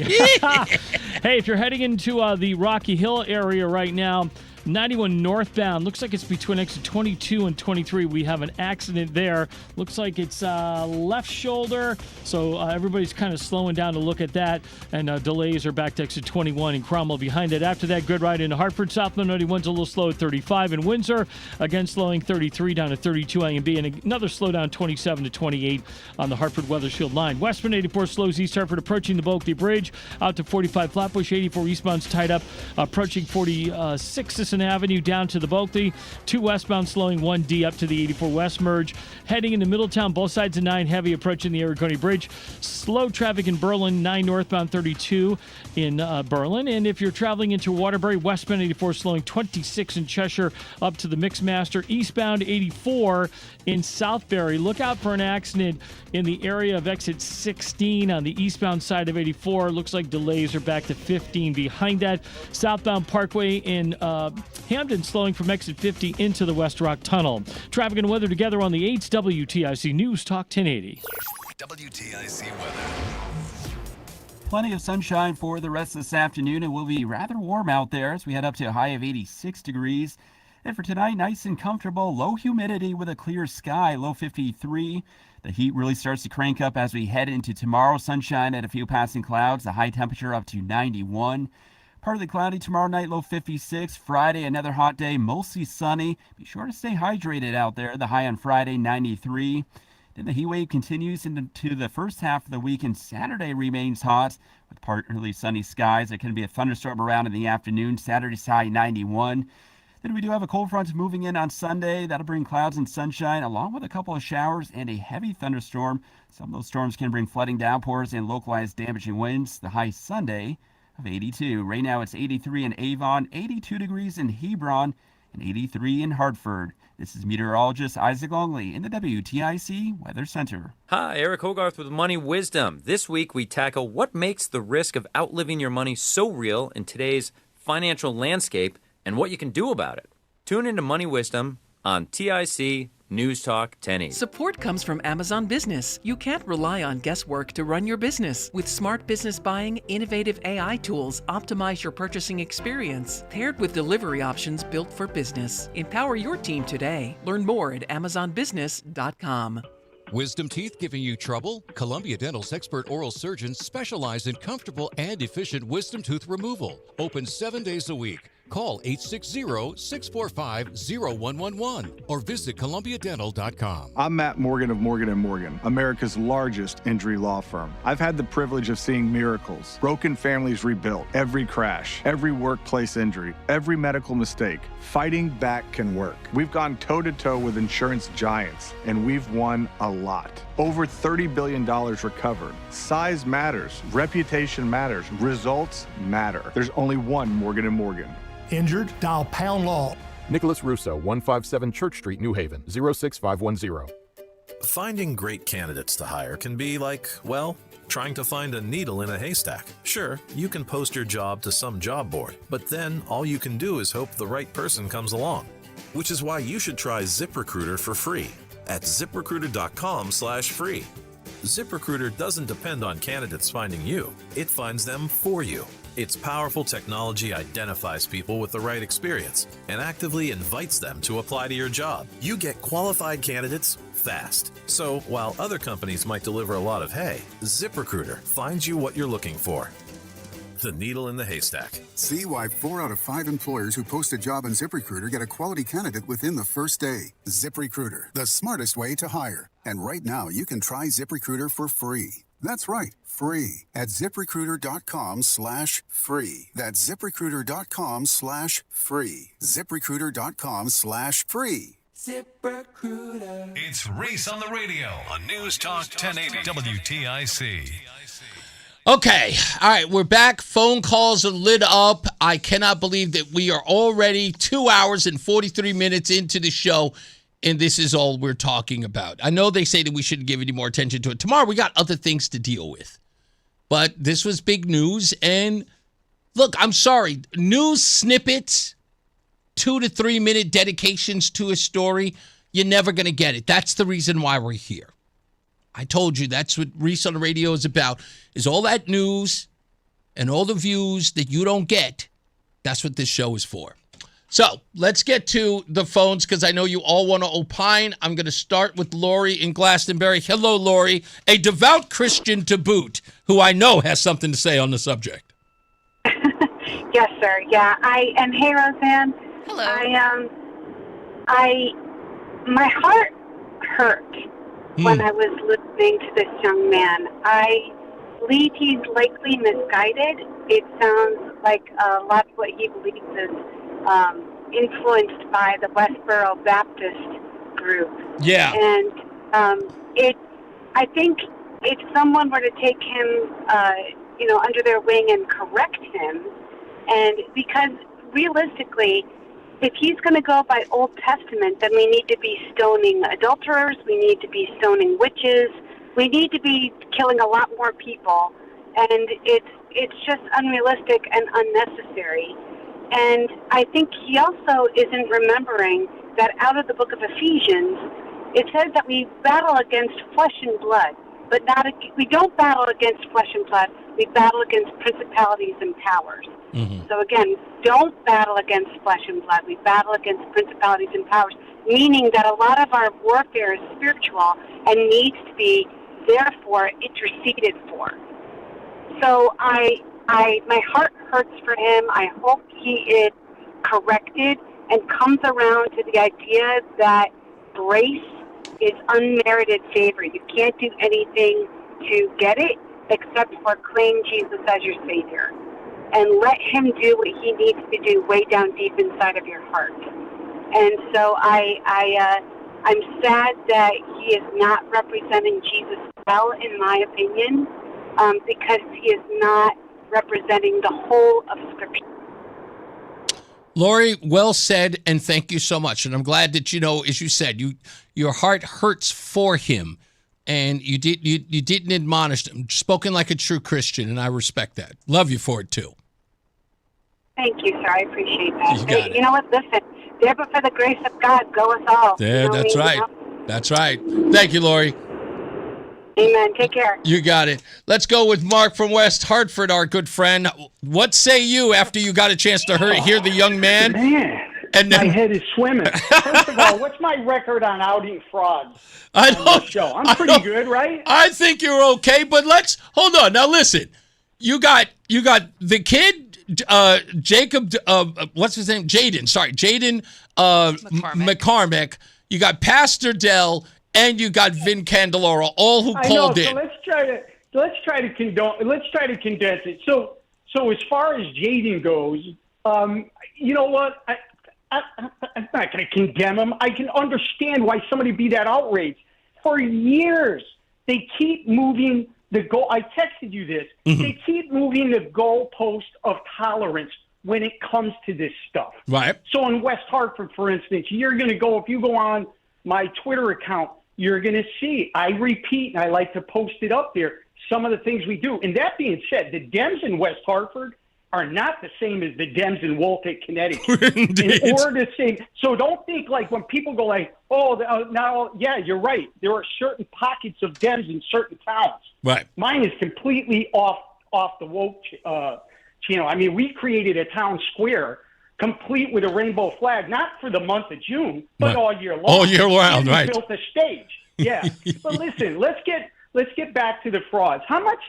Hey, if you're heading into the Rocky Hill area right now, 91 northbound. Looks like it's between exit 22 and 23. We have an accident there. Looks like it's left shoulder. So everybody's kind of slowing down to look at that. And delays are back to exit 21 in Cromwell behind it. After that, good ride into Hartford. Southbound 91's a little slow at 35 in Windsor. Again, slowing 33 down to 32 A and B. And another slowdown 27 to 28 on the Hartford Weathersfield line. Westbound 84 slows East Hartford approaching the Bulkley Bridge out to 45 Flatbush. 84 eastbound's tied up approaching 46 Avenue down to the Bulkley. 2 westbound slowing 1D up to the 84 West merge. Heading into Middletown, both sides of 9 heavy approaching the Ariconi Bridge. Slow traffic in Berlin, 9 northbound 32 in Berlin. And if you're traveling into Waterbury, westbound 84 slowing 26 in Cheshire up to the Mixmaster. Eastbound 84 in Southbury. Look out for an accident in the area of exit 16 on the eastbound side of 84. Looks like delays are back to 15 behind that. Southbound Parkway in Hamden slowing from exit 50 into the West Rock Tunnel. Traffic and weather together on the 8's WTIC News Talk 1080. WTIC weather. Plenty of sunshine for the rest of this afternoon. It will be rather warm out there as we head up to a high of 86 degrees. And for tonight, nice and comfortable. Low humidity with a clear sky, low 53. The heat really starts to crank up as we head into tomorrow. Sunshine and a few passing clouds. The high temperature up to 91. Partly cloudy tomorrow night, low 56. Friday, another hot day, mostly sunny. Be sure to stay hydrated out there. The high on Friday, 93. Then the heat wave continues into the first half of the week, and Saturday remains hot with partly sunny skies. There can be a thunderstorm around in the afternoon. Saturday's high, 91. Then we do have a cold front moving in on Sunday. That'll bring clouds and sunshine, along with a couple of showers and a heavy thunderstorm. Some of those storms can bring flooding downpours and localized damaging winds. The high Sunday of 82. Right now it's 83 in Avon, 82 degrees in Hebron, and 83 in Hartford. This is meteorologist Isaac Longley in the WTIC Weather Center. Hi, Eric Hogarth with Money Wisdom. This week we tackle what makes the risk of outliving your money so real in today's financial landscape and what you can do about it. Tune into Money Wisdom on TIC News Talk 1080. Support comes from Amazon Business. You can't rely on guesswork to run your business. With smart business buying, innovative AI tools optimize your purchasing experience, paired with delivery options built for business. Empower your team today. Learn more at amazonbusiness.com. Wisdom teeth giving you trouble? Columbia Dental's expert oral surgeons specialize in comfortable and efficient wisdom tooth removal. Open 7 days a week. Call 860-645-0111 or visit columbiadental.com. I'm Matt Morgan of Morgan & Morgan, America's largest injury law firm. I've had the privilege of seeing miracles, broken families rebuilt, every crash, every workplace injury, every medical mistake. Fighting back can work. We've gone toe-to-toe with insurance giants, and we've won a lot. Over $30 billion recovered. Size matters. Reputation matters. Results matter. There's only one Morgan & Morgan. Injured? Dial Pound Law. Nicholas Russo, 157 Church Street, New Haven, 06510. Finding great candidates to hire can be like, well, trying to find a needle in a haystack. Sure, you can post your job to some job board, but then all you can do is hope the right person comes along. Which is why you should try ZipRecruiter for free at ziprecruiter.com/free. ZipRecruiter doesn't depend on candidates finding you. It finds them for you. Its powerful technology identifies people with the right experience and actively invites them to apply to your job. You get qualified candidates fast. So while other companies might deliver a lot of hay, ZipRecruiter finds you what you're looking for. The needle in the haystack. See why 4 out of 5 employers who post a job on ZipRecruiter get a quality candidate within the first day. ZipRecruiter, the smartest way to hire. And right now, you can try ZipRecruiter for free. That's right, free at ZipRecruiter.com/free. That's ZipRecruiter.com/free. ZipRecruiter.com/free. ZipRecruiter. It's Reese on the radio on News Talk 1080 WTIC. Okay. All right. We're back. Phone calls are lit up. I cannot believe that we are already 2 hours and 43 minutes into the show, and this is all we're talking about. I know they say that we shouldn't give any more attention to it. Tomorrow, we got other things to deal with. But this was big news. And look, I'm sorry. News snippets, 2 to 3 minute dedications to a story, you're never going to get it. That's the reason why we're here. I told you that's what Reese on the radio is about, is all that news and all the views that you don't get. That's what this show is for. So let's get to the phones because I know you all want to opine. I'm going to start with Lori in Glastonbury. Hello, Lori, a devout Christian to boot, who I know has something to say on the subject. Yes, sir. Yeah, and hey, Rozan. Hello. My heart hurt when I was listening to this young man. I believe he's likely misguided. It sounds like a lot of what he believes is influenced by the Westboro Baptist group. Yeah. And I think if someone were to take him, under their wing and correct him, and because realistically, if he's going to go by Old Testament, then we need to be stoning adulterers, we need to be stoning witches, we need to be killing a lot more people, and it's just unrealistic and unnecessary. And I think he also isn't remembering that out of the book of Ephesians, it says that we battle against flesh and blood, but we don't battle against flesh and blood, we battle against principalities and powers. Mm-hmm. So again, don't battle against flesh and blood. We battle against principalities and powers, meaning that a lot of our warfare is spiritual and needs to be, therefore, interceded for. So my heart hurts for him. I hope he is corrected and comes around to the idea that grace is unmerited favor. You can't do anything to get it except for claim Jesus as your Savior. And let him do what he needs to do way down deep inside of your heart. And so I'm sad that he is not representing Jesus well, in my opinion, because he is not representing the whole of Scripture. Lori, well said, and thank you so much. And I'm glad that, as you said, your heart hurts for him, and you didn't admonish him. Spoken like a true Christian, and I respect that. Love you for it, too. Thank you, sir. I appreciate that. You got it. You know what? Listen, there but for the grace of God, go us all. Yeah, that's right. That's right. Thank you, Lori. Amen. Take care. You got it. Let's go with Mark from West Hartford, our good friend. What say you after you got a chance to hear the young man? Man, and then, my head is swimming. First of all, what's my record on outing frauds on this show? I'm pretty good, right? I think you're okay, but hold on. Now listen, you got the kid. Jacob, what's his name? Jadon. Sorry, Jadon MacCormack. You got Pastor Dell, and you got Vin Candelora, all who called in. So let's try to condense it. So as far as Jadon goes, you know what? I'm not going to condemn him. I can understand why somebody be that outraged. For years, they keep moving the goal. I texted you this. Mm-hmm. They keep moving the goalpost of tolerance when it comes to this stuff. Right. So in West Hartford, for instance, you're going to go, if you go on my Twitter account, you're going to see, I repeat, and I like to post it up there, some of the things we do. And that being said, the Dems in West Hartford are not the same as the Dems in Wolcott, Connecticut. In order to say, so don't think like when people go like, yeah, you're right. There are certain pockets of Dems in certain towns. Right. Mine is completely off the woke channel. I mean, we created a town square complete with a rainbow flag, not for the month of June, but all year long. All year round, and right. We built a stage. Yeah. But listen, let's get back to the frauds. How much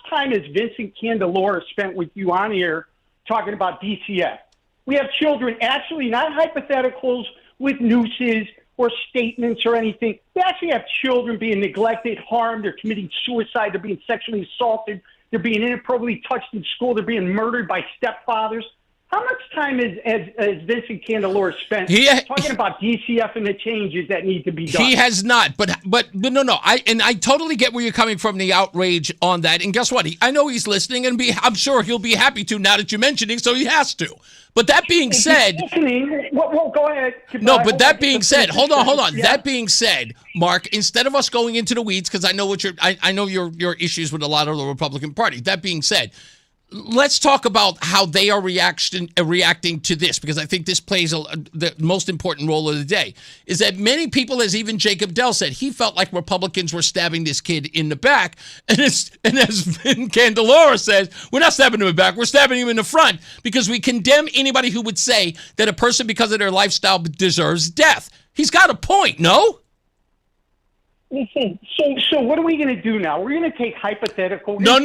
time has Vincent Candelora spent with you on here talking about DCF? We have children, actually not hypotheticals with nooses or statements or anything. We actually have children being neglected, harmed, they're committing suicide, they're being sexually assaulted, they're being inappropriately touched in school, they're being murdered by stepfathers. How much time has Vincent Candelora spent talking about DCF and the changes that need to be done? He has not, but no. I totally get where you're coming from, the outrage on that. And guess what? I know he's listening, and I'm sure he'll be happy to now that you're mentioning, so he has to. But that being said, well, go ahead. No, but that being said, hold on. Yeah. That being said, Mark, instead of us going into the weeds, because I know I know your issues with a lot of the Republican Party. That being said, let's talk about how they are reacting to this, because I think this plays the most important role of the day, is that many people, as even Jacob Dell said, he felt like Republicans were stabbing this kid in the back. And as Vin Candelora says, we're not stabbing him in the back, we're stabbing him in the front, because we condemn anybody who would say that a person, because of their lifestyle, deserves death. He's got a point, no? Listen, so what are we going to do now? We're going to take hypothetical. No.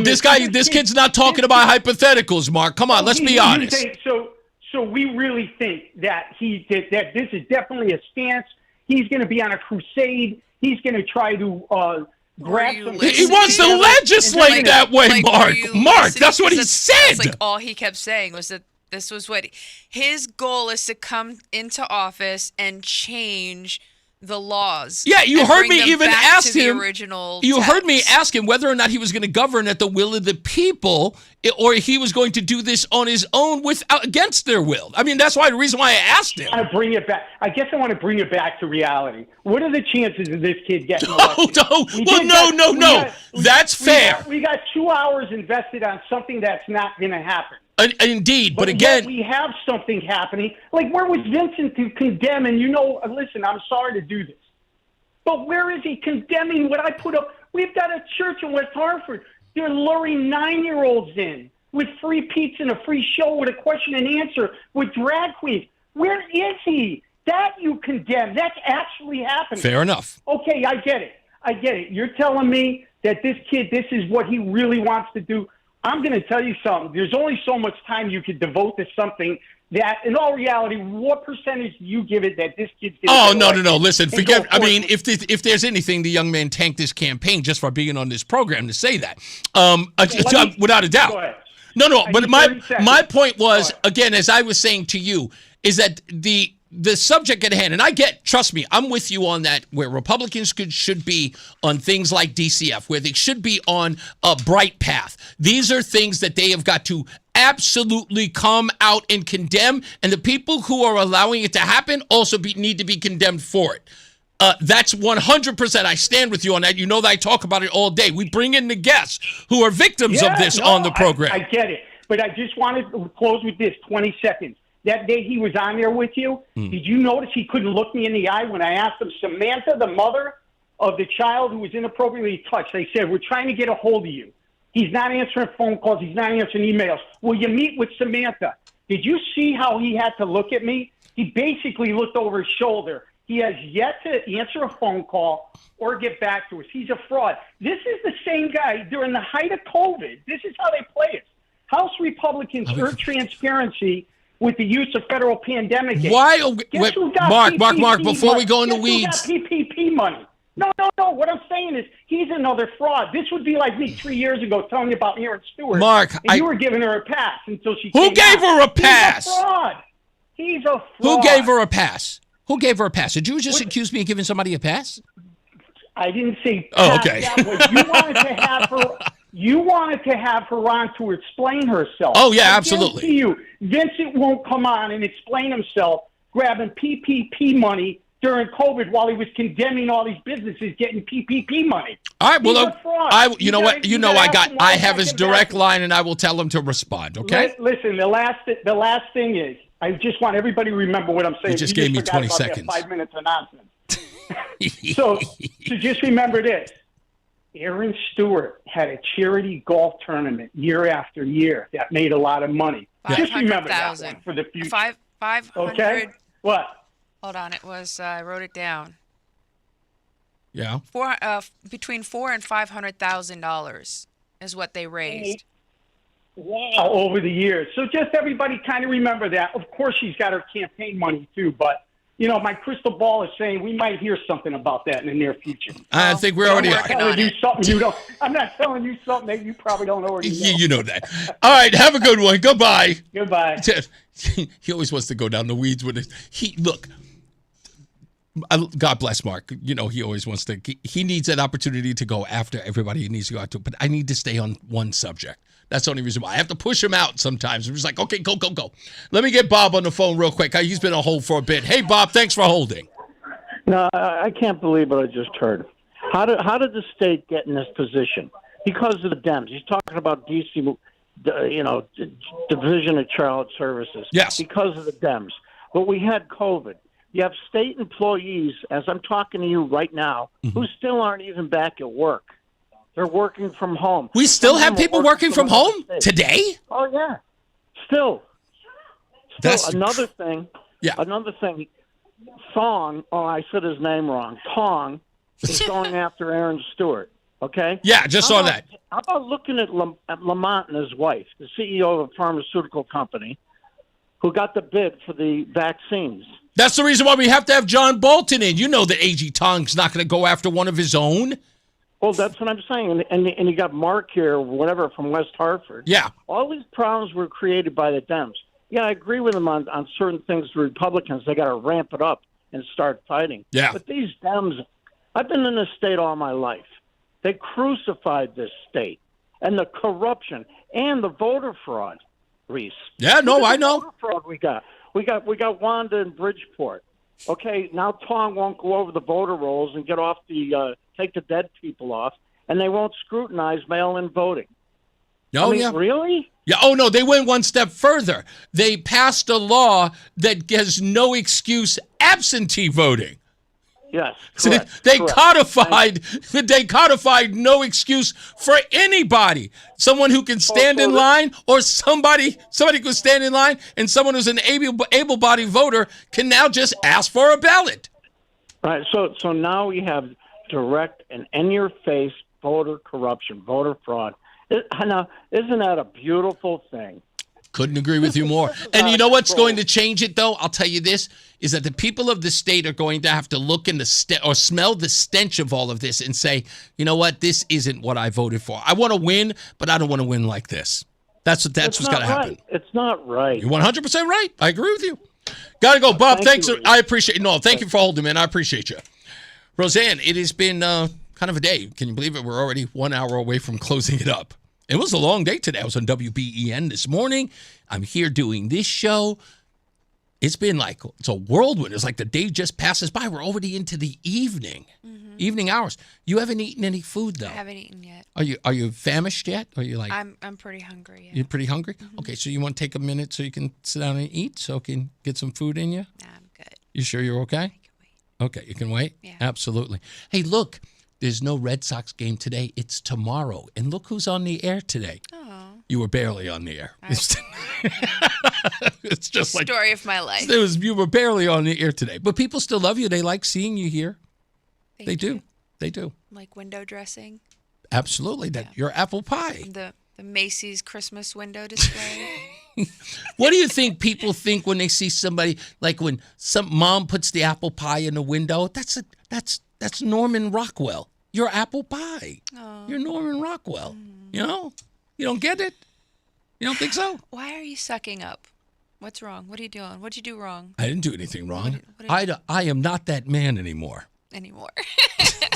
This kid's not talking about hypotheticals, Mark. Come on, let's be honest. So we really think that that this is definitely a stance. He's going to be on a crusade. He's going to try to grab some. He wants to legislate that way, Mark. Mark, that's what he said. That's like all he kept saying was that this was what his goal is, to come into office and change the laws. Yeah, you heard me even ask him. You heard me ask him whether or not he was going to govern at the will of the people, or he was going to do this on his own against their will. I mean, that's the reason why I asked him. I want to bring it back. I guess I want to bring it back to reality. What are the chances of this kid getting elected? No. That's fair. We got 2 hours invested on something that's not going to happen. Indeed, but again, we have something happening. Like, where was Vincent to condemn? And listen, I'm sorry to do this, but where is he condemning what I put up? We've got a church in West Hartford. They're luring 9-year-olds in with free pizza and a free show with a question and answer with drag queens. Where is he? That you condemn. That's actually happening. Fair enough. Okay, I get it. You're telling me that this kid, this is what he really wants to do. I'm going to tell you something. There's only so much time you could devote to something that, in all reality, what percentage do you give it that this kid's going to no. Listen, forget. I mean, if there's anything, the young man tanked this campaign just for being on this program to say that, without a doubt. Go ahead. No. But my point was, again, as I was saying to you, is that the subject at hand, and trust me, I'm with you on that, where Republicans should be on things like DCF, where they should be on a bright path. These are things that they have got to absolutely come out and condemn, and the people who are allowing it to happen also need to be condemned for it. That's 100%. I stand with you on that. You know that I talk about it all day. We bring in the guests who are victims of this on the program. I get it, but I just wanted to close with this, 20 seconds. That day he was on there with you, did you notice he couldn't look me in the eye when I asked him, Samantha, the mother of the child who was inappropriately touched, they said, we're trying to get a hold of you. He's not answering phone calls. He's not answering emails. Will you meet with Samantha? Did you see how he had to look at me? He basically looked over his shoulder. He has yet to answer a phone call or get back to us. He's a fraud. This is the same guy during the height of COVID. This is how they play it. House Republicans urge transparency with the use of federal pandemic aid. Mark, before we go into weeds. Who got PPP money? No. What I'm saying is he's another fraud. This would be like me 3 years ago telling you about Aaron Stewart. Mark, you were giving her a pass until she Who gave her a pass? He's a fraud. Who gave her a pass? Did you just accuse me of giving somebody a pass? I didn't say pass. Oh, okay. You wanted to have her on to explain herself. Oh, yeah, absolutely. Vincent won't come on and explain himself grabbing PPP money during COVID while he was condemning all these businesses getting PPP money. All right, well, I have his direct line, and I will tell him to respond, okay? Listen, the last thing is, I just want everybody to remember what I'm saying. You just gave me 20 seconds. 5 minutes of nonsense. so just remember this. Aaron Stewart had a charity golf tournament year after year that made a lot of money. Just remember that one for the future. 500. Okay? What? Hold on, it was. I wrote it down. Yeah. Between $400,000 and $500,000 is what they raised. Wow, over the years. So just everybody kind of remember that. Of course, she's got her campaign money too, but you know, my crystal ball is saying we might hear something about that in the near future. I think we already are. I'm not telling you something that you probably don't already know. You know that. All right, have a good one. Goodbye. Goodbye. He always wants to go down the weeds with it. Look, God bless Mark. You know, he always wants to. He needs that opportunity to go after everybody he needs to go out to. But I need to stay on one subject. That's the only reason why. I have to push him out sometimes. I'm just like, okay, go. Let me get Bob on the phone real quick. He's been on hold for a bit. Hey, Bob, thanks for holding. No, I can't believe what I just heard. How did the state get in this position? Because of the Dems. He's talking about D.C., Division of Child Services. Yes. Because of the Dems. But we had COVID. You have state employees, as I'm talking to you right now, who still aren't even back at work. They're working from home. We still have people working from home today? Oh, yeah. Still. That's another thing. Yeah. Another thing. Thong, I said his name wrong. Tong is going after Aaron Stewart. Okay? Yeah, just saw that. How about looking at Lamont and his wife, the CEO of a pharmaceutical company, who got the bid for the vaccines? That's the reason why we have to have John Bolton in. You know that A.G. Tong's not going to go after one of his own. Well, that's what I'm saying. And you got Mark here, whatever, from West Hartford. Yeah. All these problems were created by the Dems. Yeah, I agree with them on certain things. The Republicans, they got to ramp it up and start fighting. Yeah. But these Dems, I've been in this state all my life. They crucified this state. And the corruption and the voter fraud, Reese. Yeah, no, I know. Voter fraud we got. We got Wanda in Bridgeport. Okay, now Tong won't go over the voter rolls and get off the take the dead people off, and they won't scrutinize mail-in voting. Oh, yeah. Really? Yeah. Oh, no, they went one step further. They passed a law that has no excuse absentee voting. Yes. They codified no excuse for anybody. Someone who can stand in line, or somebody who can stand in line, and someone who's an able-bodied voter can now just ask for a ballot. Right. So now we have direct and in-your-face voter corruption, voter fraud. Now, isn't that a beautiful thing? Couldn't agree with you more. And you know what's going to change it, though? I'll tell you this, is that the people of the state are going to have to look in or smell the stench of all of this and say, you know what, this isn't what I voted for. I want to win, but I don't want to win like this. That's what's got to happen. It's not right. You're 100% right. I agree with you. Got to go. Bob, thanks. I appreciate it. No, thank you for holding, man. I appreciate you. Rozan, it has been kind of a day. Can you believe it? We're already 1 hour away from closing it up. It was a long day today. I was on WBEN this morning. I'm here doing this show. It's been like, it's a whirlwind. It's like the day just passes by. We're already into the evening hours. You haven't eaten any food, though. I haven't eaten yet. Are you famished yet? Are you like? I'm pretty hungry. Yeah. You're pretty hungry? Okay, so you want to take a minute so you can sit down and eat, so you can get some food in you? Nah, I'm good. You sure you're okay? I can wait. Okay, you can wait? Yeah. Absolutely. Hey, look. There's no Red Sox game today. It's tomorrow. And look who's on the air today. Oh. You were barely on the air. It's just like story of my life. You were barely on the air today. But people still love you. They like seeing you here. They do. They do. Like window dressing. Absolutely. Your apple pie. The Macy's Christmas window display. What do you think people think when they see somebody, like when some mom puts the apple pie in the window? That's Norman Rockwell. Your apple pie. Oh. You're Norman Rockwell. You know? You don't get it? You don't think so? Why are you sucking up? What's wrong? What are you doing? What'd you do wrong? I didn't do anything wrong. I am not that man anymore.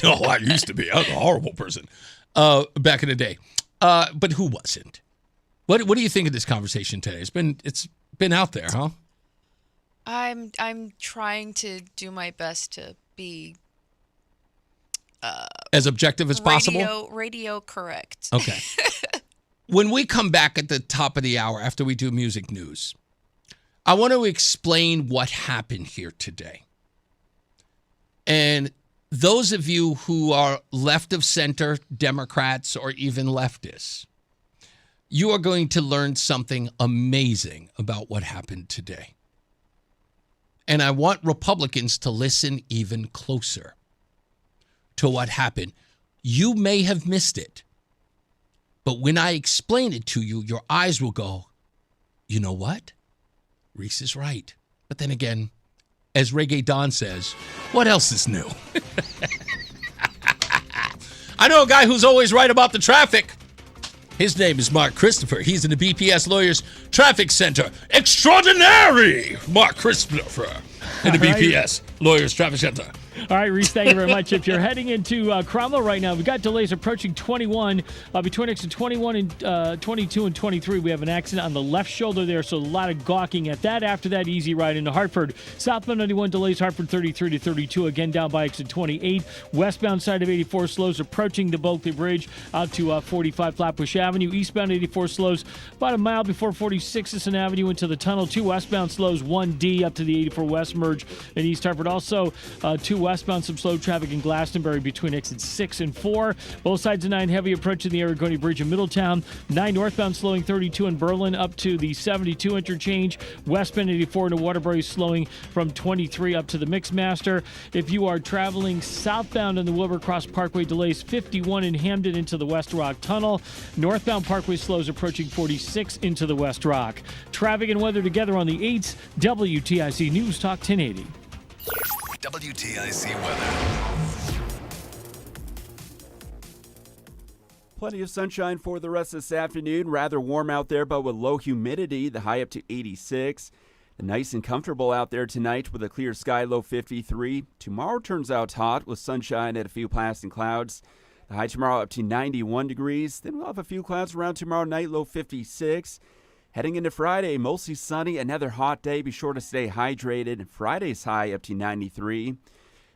No, I used to be. I was a horrible person back in the day. But who wasn't? What do you think of this conversation today? It's been out there, huh? I'm trying to do my best to be as objective as possible? Radio correct. Okay. When we come back at the top of the hour after we do music news, I want to explain what happened here today. And those of you who are left of center Democrats or even leftists, you are going to learn something amazing about what happened today. And I want Republicans to listen even closer to what happened. You may have missed it, but when I explain it to you, your eyes will go, you know what? Reese is right. But then again, as Reggae Don says, what else is new? I know a guy who's always right about the traffic. His name is Mark Christopher. He's in the BPS Lawyers Traffic Center. Extraordinary Mark Christopher in the BPS Lawyers Traffic Center. All right, Reese, thank you very much. If you're heading into Cromwell right now, we've got delays approaching 21. Between exit 21 and 22 and 23, we have an accident on the left shoulder there, so a lot of gawking at that. After that, easy ride into Hartford. Southbound 91 delays, Hartford 33 to 32, again down by exit 28. Westbound side of 84 slows approaching the Bulkley Bridge out to 45 Flatbush Avenue. Eastbound 84 slows about a mile before 46th Avenue into the tunnel. 2 westbound slows, 1D up to the 84 West merge in East Hartford. Also, 2 westbound, some slow traffic in Glastonbury between exits 6 and 4. Both sides of 9 heavy approaching the Aragoni Bridge in Middletown. 9 northbound slowing 32 in Berlin up to the 72 interchange. Westbound 84 into Waterbury slowing from 23 up to the Mixmaster. If you are traveling southbound on the Wilbur Cross Parkway, delays 51 in Hamden into the West Rock Tunnel. Northbound Parkway slows approaching 46 into the West Rock. Traffic and weather together on the 8th. WTIC News Talk 1080. WTIC weather. Plenty of sunshine for the rest of this afternoon. Rather warm out there, but with low humidity, the high up to 86. Nice and comfortable out there tonight with a clear sky, low 53. Tomorrow turns out hot with sunshine and a few passing clouds. The high tomorrow up to 91 degrees. Then we'll have a few clouds around tomorrow night, low 56. Heading into Friday, mostly sunny, another hot day. Be sure to stay hydrated. Friday's high up to 93.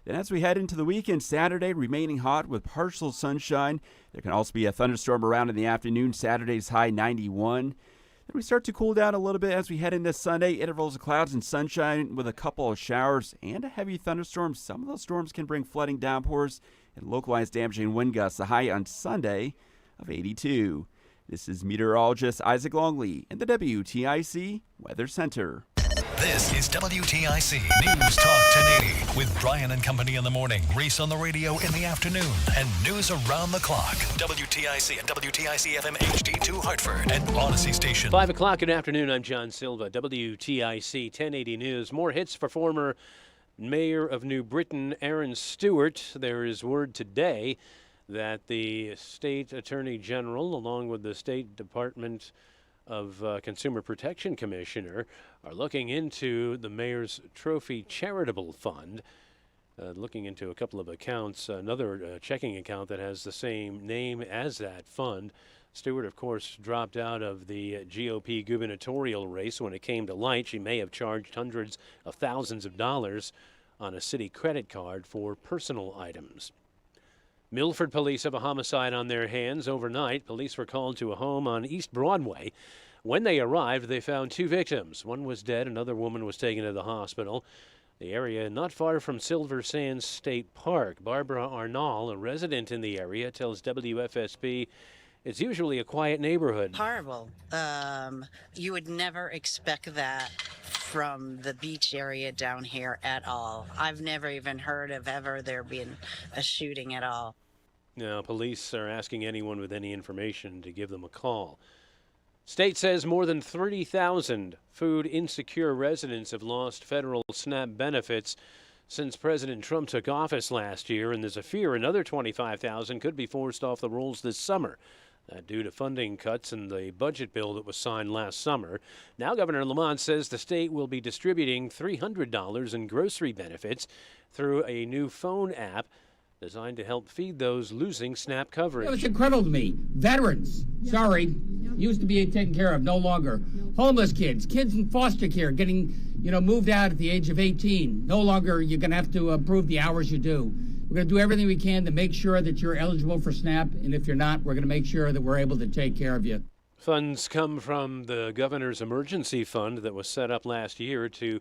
Then as we head into the weekend, Saturday remaining hot with partial sunshine. There can also be a thunderstorm around in the afternoon. Saturday's high 91. Then we start to cool down a little bit as we head into Sunday. Intervals of clouds and sunshine with a couple of showers and a heavy thunderstorm. Some of those storms can bring flooding downpours and localized damaging wind gusts. The high on Sunday of 82. This is meteorologist Isaac Longley in the WTIC Weather Center. This is WTIC News Talk 1080 with Brian and Company in the morning, Reese on the radio in the afternoon, and news around the clock. WTIC and WTIC FM HD2 Hartford and Odyssey Station. 5 o'clock in the afternoon, I'm John Silva, WTIC 1080 News. More hits for former Mayor of New Britain, Aaron Stewart. There is word today that the state attorney general, along with the State Department of Consumer Protection Commissioner, are looking into the mayor's trophy charitable fund, looking into a couple of accounts, another checking account that has the same name as that fund. Stewart, of course, dropped out of the GOP gubernatorial race when it came to light. She may have charged hundreds of thousands of dollars on a city credit card for personal items. Milford police have a homicide on their hands overnight. Police were called to a home on East Broadway. When they arrived, they found 2 victims. One was dead, another woman was taken to the hospital. The area not far from Silver Sands State Park. Barbara Arnall, a resident in the area, tells WFSB it's usually a quiet neighborhood. Horrible. You would never expect that from the beach area down here at all. I've never even heard of ever there being a shooting at all. Now, police are asking anyone with any information to give them a call. State says more than 30,000 food insecure residents have lost federal SNAP benefits since President Trump took office last year, and there's a fear another 25,000 could be forced off the rolls this summer. Due to funding cuts in the budget bill that was signed last summer. Now Governor Lamont says the state will be distributing $300 in grocery benefits through a new phone app designed to help feed those losing SNAP coverage. It was incredible to me. Veterans, sorry, used to be taken care of, no longer. Homeless kids in foster care getting, moved out at the age of 18. No longer you're going to have to prove the hours you do. We're going to do everything we can to make sure that you're eligible for SNAP, and if you're not, we're going to make sure that we're able to take care of you. Funds come from the governor's emergency fund that was set up last year to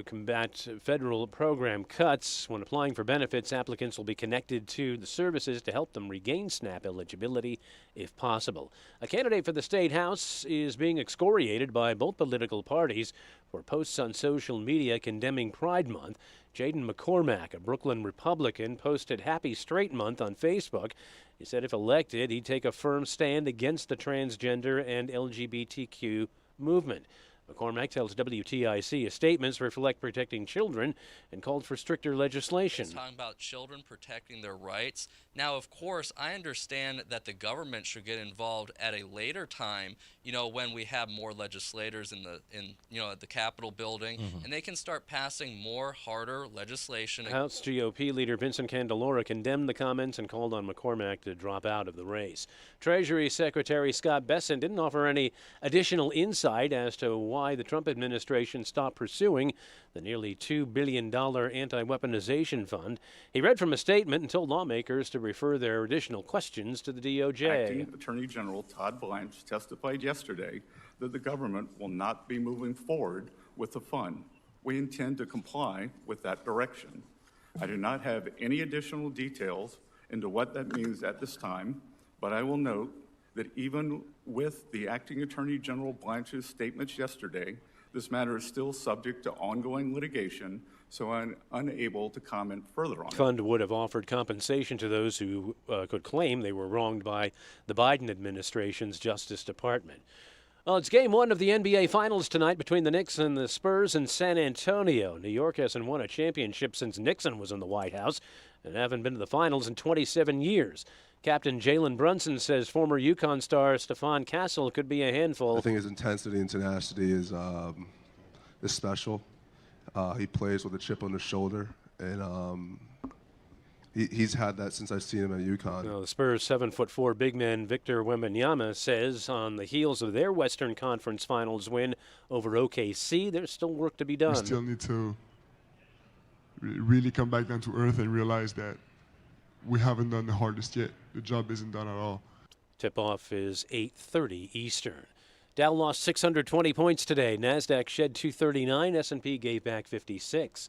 combat federal program cuts. When applying for benefits, applicants will be connected to the services to help them regain SNAP eligibility if possible. A candidate for the State House is being excoriated by both political parties for posts on social media condemning Pride Month. Jadon MacCormack, a Brooklyn Republican, posted Happy Straight Month on Facebook. He said if elected, he'd take a firm stand against the transgender and LGBTQ movement. MacCormack tells WTIC his statements reflect protecting children and called for stricter legislation. It's talking about children protecting their rights. Now, of course, I understand that the government should get involved at a later time, when we have more legislators at the Capitol building, and they can start passing more harder legislation. House GOP leader Vincent Candelora condemned the comments and called on MacCormack to drop out of the race. Treasury Secretary Scott Bessent didn't offer any additional insight as to why the Trump administration stopped pursuing the nearly $2 billion anti-weaponization fund. He read from a statement and told lawmakers to refer their additional questions to the DOJ. Acting Attorney General Todd Blanche testified yesterday that the government will not be moving forward with the fund. We intend to comply with that direction. I do not have any additional details into what that means at this time, but I will note that even with the Acting Attorney General Blanche's statements yesterday, this matter is still subject to ongoing litigation, so I'm unable to comment further on it. The fund would have offered compensation to those who could claim they were wronged by the Biden administration's Justice Department. Well, it's Game 1 of the NBA Finals tonight between the Knicks and the Spurs in San Antonio. New York hasn't won a championship since Nixon was in the White House and haven't been to the finals in 27 years. Captain Jalen Brunson says former UConn star Stephon Castle could be a handful. I think his intensity and tenacity is special. He plays with a chip on his shoulder, and he's had that since I've seen him at UConn. The Spurs' 7'4" big man Victor Wembanyama says on the heels of their Western Conference Finals win over OKC, there's still work to be done. We still need to really come back down to earth and realize that we haven't done the hardest yet. The job isn't done at all. Tip-off is 8:30 Eastern. Dow lost 620 points today. NASDAQ shed 239. S&P gave back 56.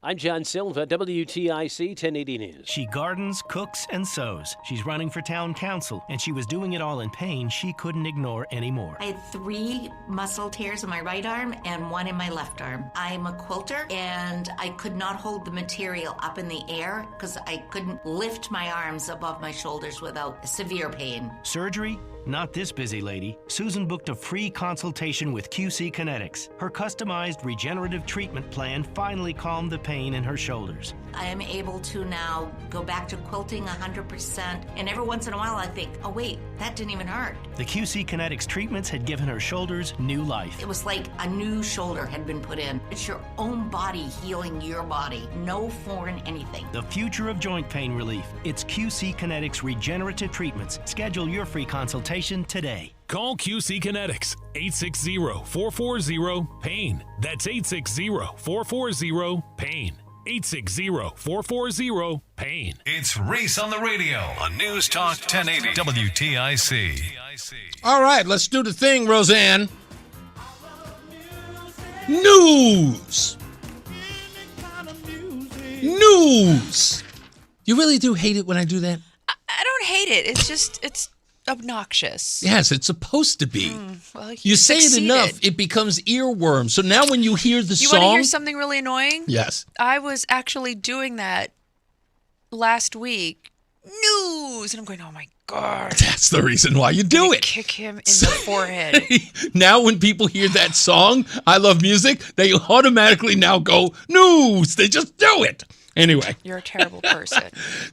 I'm John Silva, WTIC 1080 News. She gardens, cooks, and sews. She's running for town council, and she was doing it all in pain she couldn't ignore anymore. I had 3 muscle tears in my right arm and 1 in my left arm. I'm a quilter, and I could not hold the material up in the air because I couldn't lift my arms above my shoulders without severe pain. Surgery? Not this busy lady. Susan booked a free consultation with QC Kinetics. Her customized regenerative treatment plan finally calmed the pain in her shoulders. I am able to now go back to quilting 100%, and every once in a while I think, oh wait, that didn't even hurt. The QC Kinetics treatments had given her shoulders new life. It was like a new shoulder had been put in. It's your own body healing your body. No foreign anything. The future of joint pain relief. It's QC Kinetics regenerative treatments. Schedule your free consultation today. Call QC Kinetics, 860-440-PAIN. That's 860-440-PAIN. 860-440-PAIN. It's Reese on the radio on News Talk 1080 WTIC. All right, let's do the thing, Rozan. News. News. You really do hate it when I do that? I don't hate it. It's obnoxious. Yes, it's supposed to be. Well, you say succeeded. it enough, it becomes earworm. So now when you hear the You song... want to hear something really annoying? Yes. I was actually doing that last week. News! And I'm going, oh my God. That's the reason why you do it. Kick him in the forehead. Now when people hear that song, I Love Music, they automatically now go, news! They just do it. Anyway. You're a terrible person.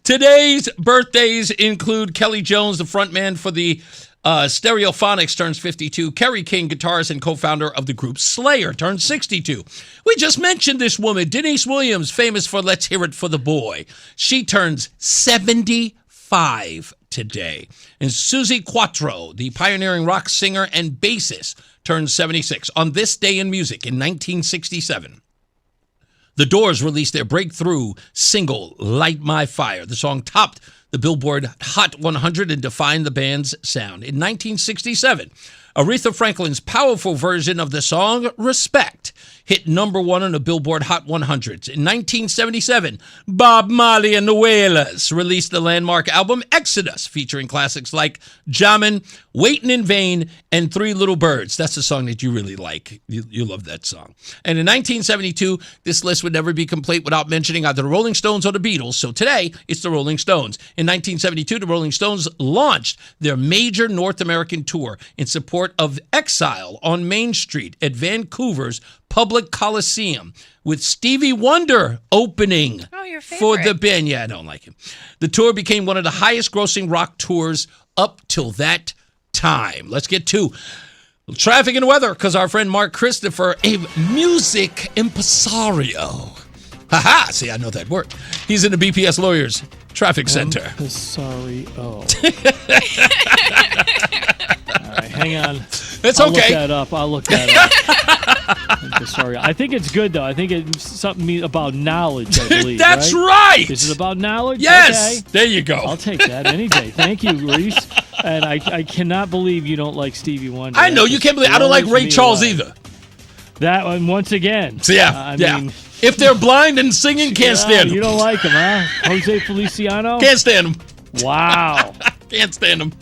Today's birthdays include Kelly Jones, the frontman for the Stereophonics, turns 52. Kerry King, guitarist and co-founder of the group Slayer, turns 62. We just mentioned this woman, Denise Williams, famous for Let's Hear It for the Boy. She turns 75 today. And Susie Quattro, the pioneering rock singer and bassist, turns 76. On this day in music in 1967. The Doors released their breakthrough single, Light My Fire. The song topped the Billboard Hot 100 and defined the band's sound. In 1967, Aretha Franklin's powerful version of the song Respect hit number 1 on the Billboard Hot 100s. In 1977, Bob Marley and the Wailers released the landmark album Exodus, featuring classics like Jammin', Waitin' in Vain, and Three Little Birds. That's a song that you really like. You love that song. And in 1972, this list would never be complete without mentioning either the Rolling Stones or the Beatles. So today, it's the Rolling Stones. In 1972, the Rolling Stones launched their major North American tour in support of Exile on Main Street at Vancouver's Public Coliseum, with Stevie Wonder opening for the band. Yeah, I don't like him. The tour became one of the highest grossing rock tours up till that time. Let's get to traffic and weather, because our friend Mark Christopher, a music impresario. Ha-ha! See, I know that word. He's in the BPS Lawyers Traffic Center. Impresario. All right, hang on. It's I'll okay. I'll look that up. Sorry. I think it's good, though. I think it's something about knowledge, I believe. That's right. Is it about knowledge? Yes. Okay. There you go. I'll take that any day. Thank you, Reese. And I cannot believe you don't like Stevie Wonder. I know. You can't believe I don't like Ray Charles either. That one, once again. So, yeah. I mean, if they're blind and singing, can't stand them. You don't like him, huh? Jose Feliciano? Can't stand him. Wow. Can't stand him.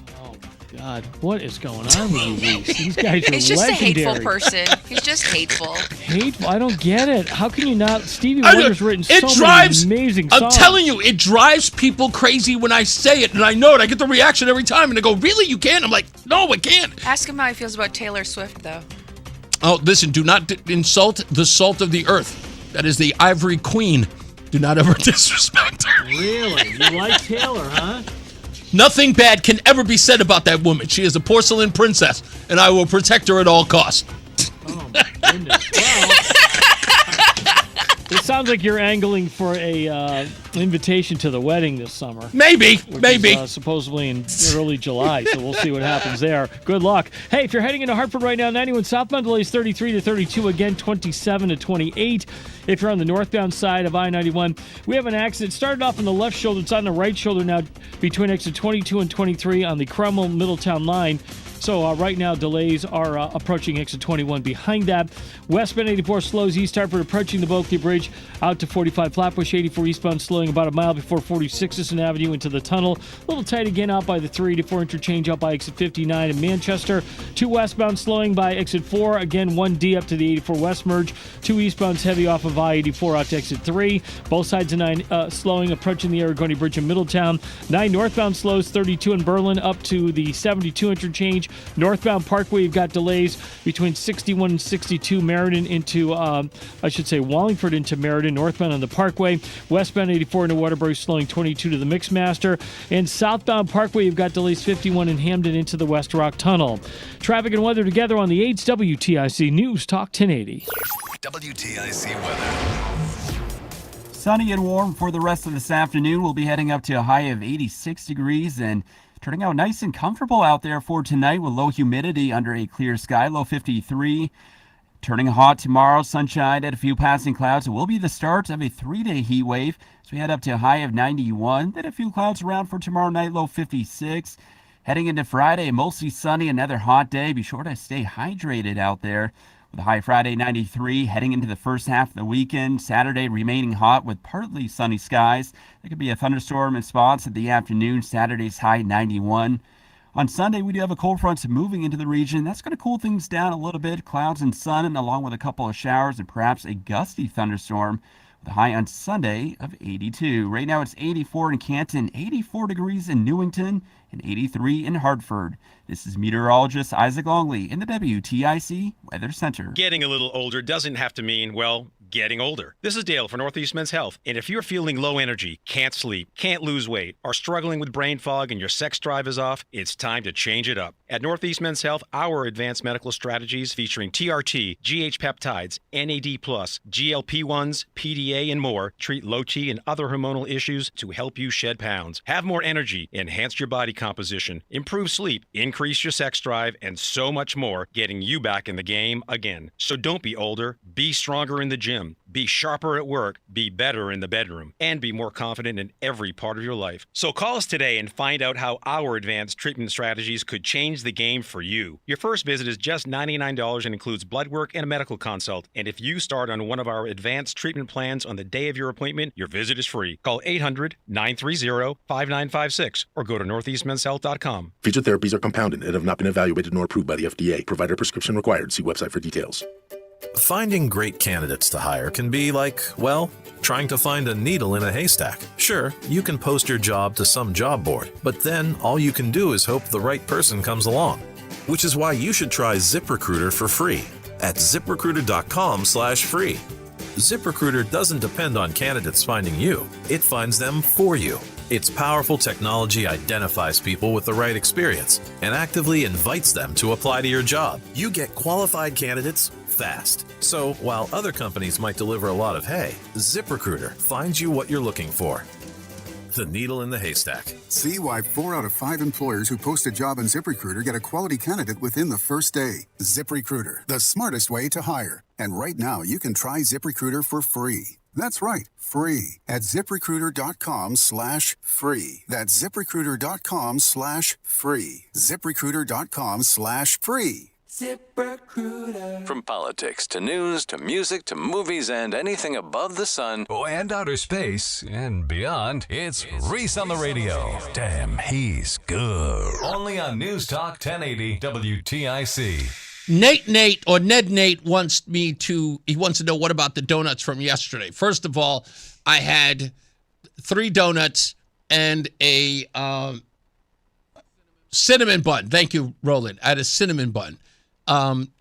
God, what is going on with you, Reese? These guys are He's just legendary. a hateful person. He's just hateful. Hateful? I don't get it. How can you not? Stevie Wonder's written so many amazing songs. I'm telling you, it drives people crazy when I say it, and I know it. I get the reaction every time, and they go, "Really? You can't?" I'm like, "No, I can't." Ask him how he feels about Taylor Swift, though. Oh, listen, do not insult the salt of the earth. That is the Ivory Queen. Do not ever disrespect her. Really? You like Taylor, huh? Nothing bad can ever be said about that woman. She is a porcelain princess, and I will protect her at all costs. Oh, my goodness. Well, it sounds like you're angling for a invitation to the wedding this summer. Maybe. Is, supposedly in early July, so we'll see what happens there. Good luck. Hey, if you're heading into Hartford right now, 91 southbound delays 33 to 32, again 27 to 28. If you're on the northbound side of I-91, we have an accident. It started off on the left shoulder. It's on the right shoulder now between exit 22 and 23 on the Cromwell-Middletown line. So right now, delays are approaching exit 21. Behind that, westbound 84 slows East Hartford approaching the Bulkley Bridge out to 45 Flatbush. 84 eastbound slowing about a mile before 46 Sisson Avenue into the tunnel. A little tight again out by the 384 interchange out by exit 59 in Manchester. 2 westbound slowing by exit 4. Again, 1D up to the 84 west merge. 2 eastbounds heavy off of I-84 out to exit 3. Both sides of 9 slowing approaching the Aragoni Bridge in Middletown. 9 northbound slows 32 in Berlin up to the 72 interchange. Northbound Parkway, you've got delays between 61 and 62 Meriden into, Wallingford into Meriden, northbound on the Parkway. Westbound 84 into Waterbury, slowing 22 to the Mixmaster. And southbound Parkway, you've got delays 51 in Hamden into the West Rock Tunnel. Traffic and weather together on the 8's WTIC News Talk 1080. WTIC weather. Sunny and warm for the rest of this afternoon. We'll be heading up to a high of 86 degrees and turning out nice and comfortable out there for tonight with low humidity under a clear sky, low 53. Turning hot tomorrow, sunshine and a few passing clouds. It will be the start of a 3-day heat wave. So we head up to a high of 91. Then a few clouds around for tomorrow night, low 56. Heading into Friday, mostly sunny, another hot day. Be sure to stay hydrated out there. With a high Friday 93, heading into the first half of the weekend. Saturday remaining hot with partly sunny skies. There could be a thunderstorm in spots at the afternoon. Saturday's high 91. On Sunday, we do have a cold front moving into the region. That's going to cool things down a little bit. Clouds and sun, and along with a couple of showers and perhaps a gusty thunderstorm. With a high on Sunday of 82. Right now it's 84 in Canton, 84 degrees in Newington, and 83 in Hartford. This is meteorologist Isaac Longley in the WTIC Weather Center. Getting a little older doesn't have to mean, well, getting older. This is Dale for Northeast Men's Health. And if you're feeling low energy, can't sleep, can't lose weight, are struggling with brain fog and your sex drive is off, it's time to change it up. At Northeast Men's Health, our advanced medical strategies featuring TRT, GH peptides, NAD+, GLP-1s, PDA, and more treat low T and other hormonal issues to help you shed pounds, have more energy, enhance your body composition, improve sleep, increase your sex drive, and so much more, getting you back in the game again. So don't be older, be stronger in the gym. them. Be sharper at work, be better in the bedroom, and be more confident in every part of your life. So call us today and find out how our advanced treatment strategies could change the game for you. Your first visit is just $99 and includes blood work and a medical consult. And if you start on one of our advanced treatment plans on the day of your appointment, your visit is free. Call 800-930-5956 or go to northeastmenshealth.com. Featured therapies are compounded and have not been evaluated nor approved by the FDA. Provider prescription required. See website for details. Finding great candidates to hire can be like, well, trying to find a needle in a haystack. Sure, you can post your job to some job board, but then all you can do is hope the right person comes along. Which is why you should try ZipRecruiter for free at ZipRecruiter.com/free. ZipRecruiter doesn't depend on candidates finding you. It finds them for you. Its powerful technology identifies people with the right experience and actively invites them to apply to your job. You get qualified candidates fast. So while other companies might deliver a lot of hay, ZipRecruiter finds you what you're looking for. The needle in the haystack. See why 4 out of 5 employers who post a job on ZipRecruiter get a quality candidate within the first day. ZipRecruiter, the smartest way to hire. And right now, you can try ZipRecruiter for free. That's right, free at ZipRecruiter.com/free. That's ZipRecruiter.com/free. ZipRecruiter.com/free. ZipRecruiter. From politics to news to music to movies and anything above the sun and outer space and beyond, it's Reese on the radio. Damn, he's good. Only on NewsTalk 1080 WTIC. Nate or Ned wants to know what about the donuts from yesterday. First of all, I had 3 donuts and a cinnamon bun. Thank you, Roland. I had a cinnamon bun.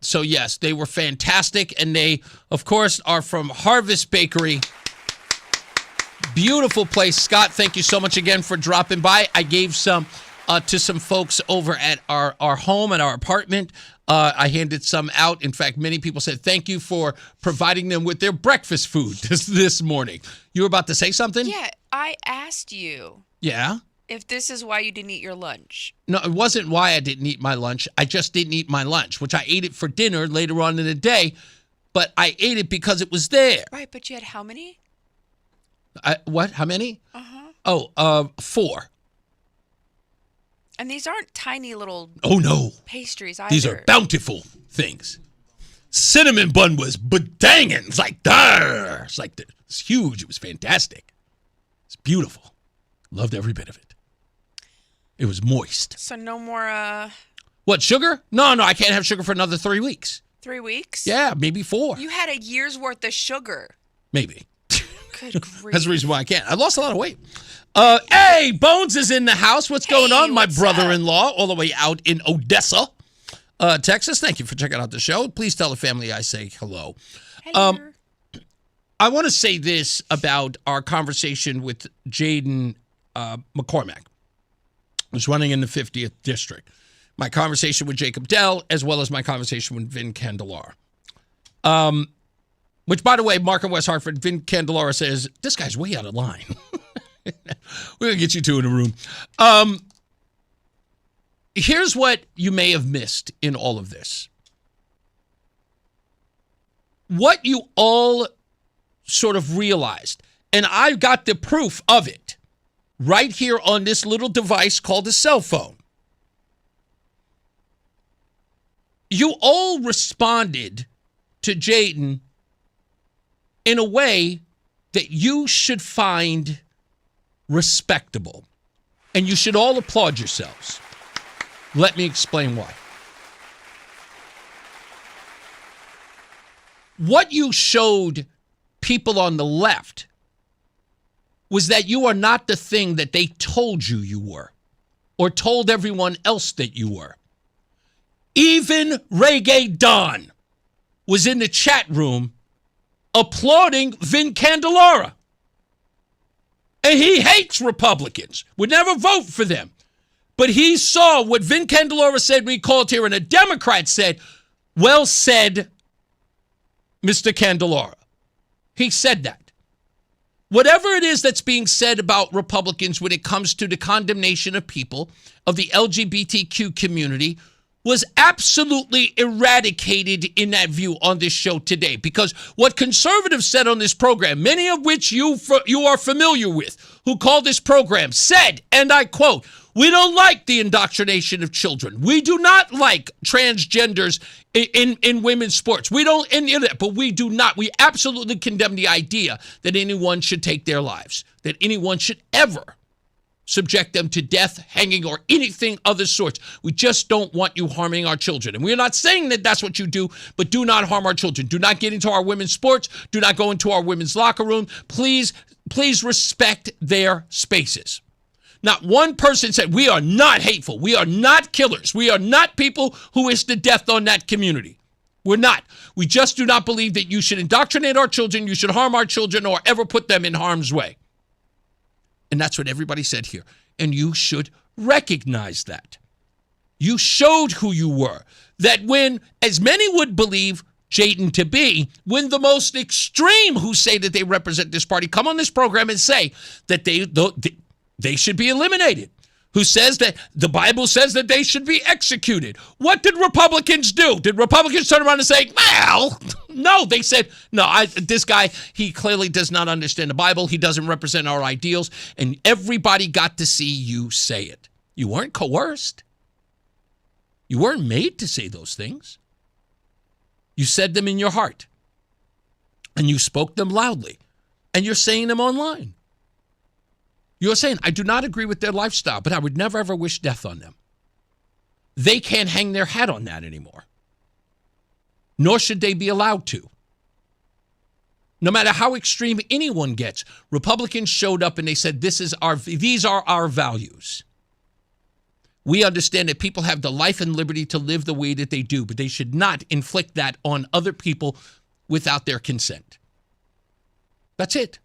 So yes, they were fantastic, and they, of course, are from Harvest Bakery. Beautiful place. Scott, thank you so much again for dropping by. I gave some to some folks over at our home, at our apartment. I handed some out. In fact, many people said thank you for providing them with their breakfast food this morning. You were about to say something? Yeah, I asked you. Yeah? If this is why you didn't eat your lunch. No, it wasn't why I didn't eat my lunch. I just didn't eat my lunch, which I ate it for dinner later on in the day, but I ate it because it was there. Right, but you had how many? What? How many? Uh-huh. 4. And these aren't tiny little pastries either. These are bountiful things. Cinnamon bun was bedangin'. It's like, darr. It's huge. It was fantastic. It's beautiful. Loved every bit of it. It was moist. So no more, What, sugar? No, I can't have sugar for another 3 weeks. 3 weeks? Yeah, maybe 4. You had a year's worth of sugar. Maybe. Good grief. That's the reason why I can't. I lost a lot of weight. Hey, Bones is in the house. What's going on? My brother-in-law, all the way out in Odessa, Texas. Thank you for checking out the show. Please tell the family I say hello. Hello. I want to say this about our conversation with Jadon MacCormack, who's running in the 50th district. My conversation with Jacob Dell, as well as my conversation with Vin Candelara. Which, by the way, Mark in West Hartford, Vin Candelara says, this guy's way out of line. We're going to get you two in a room. Here's what you may have missed in all of this. What you all sort of realized, and I got the proof of it right here on this little device called a cell phone. You all responded to Jadon in a way that you should find respectable. And you should all applaud yourselves. Let me explain why. What you showed people on the left was that you are not the thing that they told you you were, or told everyone else that you were. Even Reggae Don was in the chat room applauding Vin Candelara. And he hates Republicans, would never vote for them. But he saw what Vin Candelara said when he called here, and a Democrat said, well said, Mr. Candelara. He said that. Whatever it is that's being said about Republicans when it comes to the condemnation of people, of the LGBTQ community, was absolutely eradicated in that view on this show today, because what conservatives said on this program, many of which you are familiar with, who call this program, said, and I quote, "We don't like the indoctrination of children. We do not like transgenders in women's sports. We don't, but we do not. We absolutely condemn the idea that anyone should take their lives, that anyone should ever subject them to death, hanging, or anything other sorts. We just don't want you harming our children. And we're not saying that that's what you do, but do not harm our children. Do not get into our women's sports. Do not go into our women's locker room. Please respect their spaces." Not one person said, "We are not hateful. We are not killers. We are not people who wish the death on that community. We're not. We just do not believe that you should indoctrinate our children, you should harm our children, or ever put them in harm's way." And that's what everybody said here. And you should recognize that. You showed who you were. That when, as many would believe Jadon to be, when the most extreme who say that they represent this party come on this program and say that they should be eliminated, who says that the Bible says that they should be executed. What did Republicans do? Did Republicans turn around and say, well, no, they said, no, this guy, he clearly does not understand the Bible. He doesn't represent our ideals. And everybody got to see you say it. You weren't coerced. You weren't made to say those things. You said them in your heart. And you spoke them loudly. And you're saying them online. You're saying, I do not agree with their lifestyle, but I would never, ever wish death on them. They can't hang their hat on that anymore. Nor should they be allowed to. No matter how extreme anyone gets, Republicans showed up and they said, these are our values. We understand that people have the life and liberty to live the way that they do, but they should not inflict that on other people without their consent. That's it.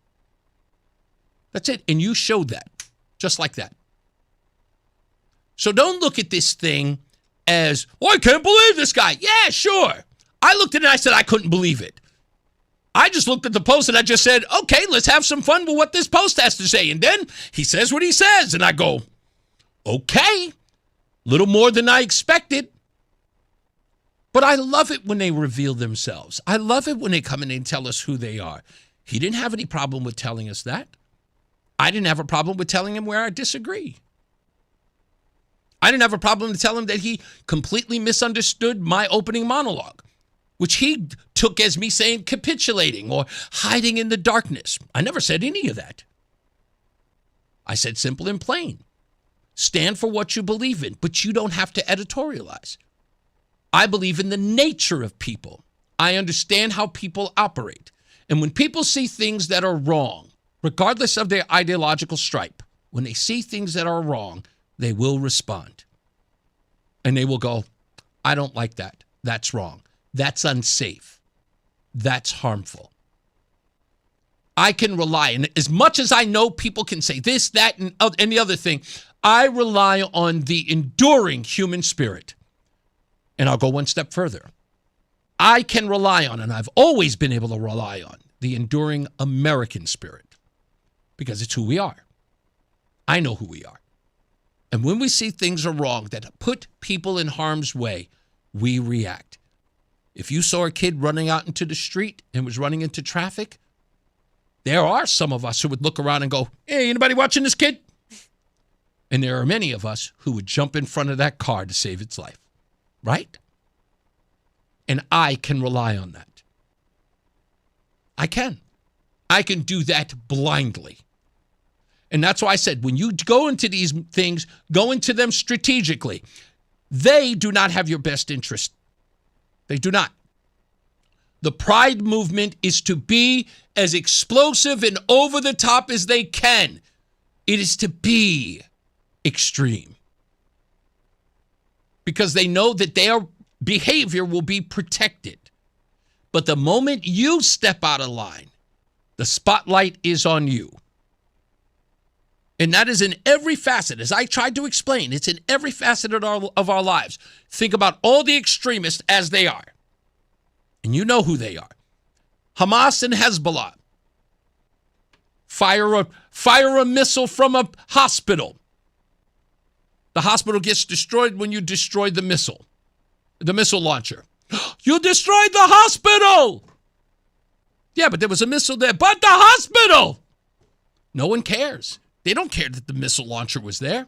That's it. And you showed that, just like that. So don't look at this thing as, oh, I can't believe this guy. Yeah, sure. I looked at it and I said, I couldn't believe it. I just looked at the post and I just said, okay, let's have some fun with what this post has to say. And then he says what he says. And I go, okay, little more than I expected. But I love it when they reveal themselves. I love it when they come in and tell us who they are. He didn't have any problem with telling us that. I didn't have a problem with telling him where I disagree. I didn't have a problem to tell him that he completely misunderstood my opening monologue, which he took as me saying capitulating or hiding in the darkness. I never said any of that. I said simple and plain. Stand for what you believe in, but you don't have to editorialize. I believe in the nature of people. I understand how people operate. And when people see things that are wrong, regardless of their ideological stripe, when they see things that are wrong, they will respond. And they will go, I don't like that. That's wrong. That's unsafe. That's harmful. I can rely, and as much as I know people can say this, that, and any other thing, I rely on the enduring human spirit. And I'll go one step further. I can rely on, and I've always been able to rely on, the enduring American spirit. Because it's who we are. I know who we are. And when we see things are wrong that put people in harm's way, we react. If you saw a kid running out into the street and was running into traffic, there are some of us who would look around and go, hey, anybody watching this kid? And there are many of us who would jump in front of that car to save its life. Right? And I can rely on that. I can. I can do that blindly. And that's why I said, when you go into these things, go into them strategically. They do not have your best interest. They do not. The pride movement is to be as explosive and over the top as they can. It is to be extreme. Because they know that their behavior will be protected. But the moment you step out of line, the spotlight is on you. And that is in every facet. As I tried to explain, it's in every facet of our lives. Think about all the extremists as they are. And you know who they are. Hamas and Hezbollah. Fire a missile from a hospital. The hospital gets destroyed when you destroy the missile. The missile launcher. You destroyed the hospital! Yeah, but there was a missile there. But the hospital! No one cares. They don't care that the missile launcher was there.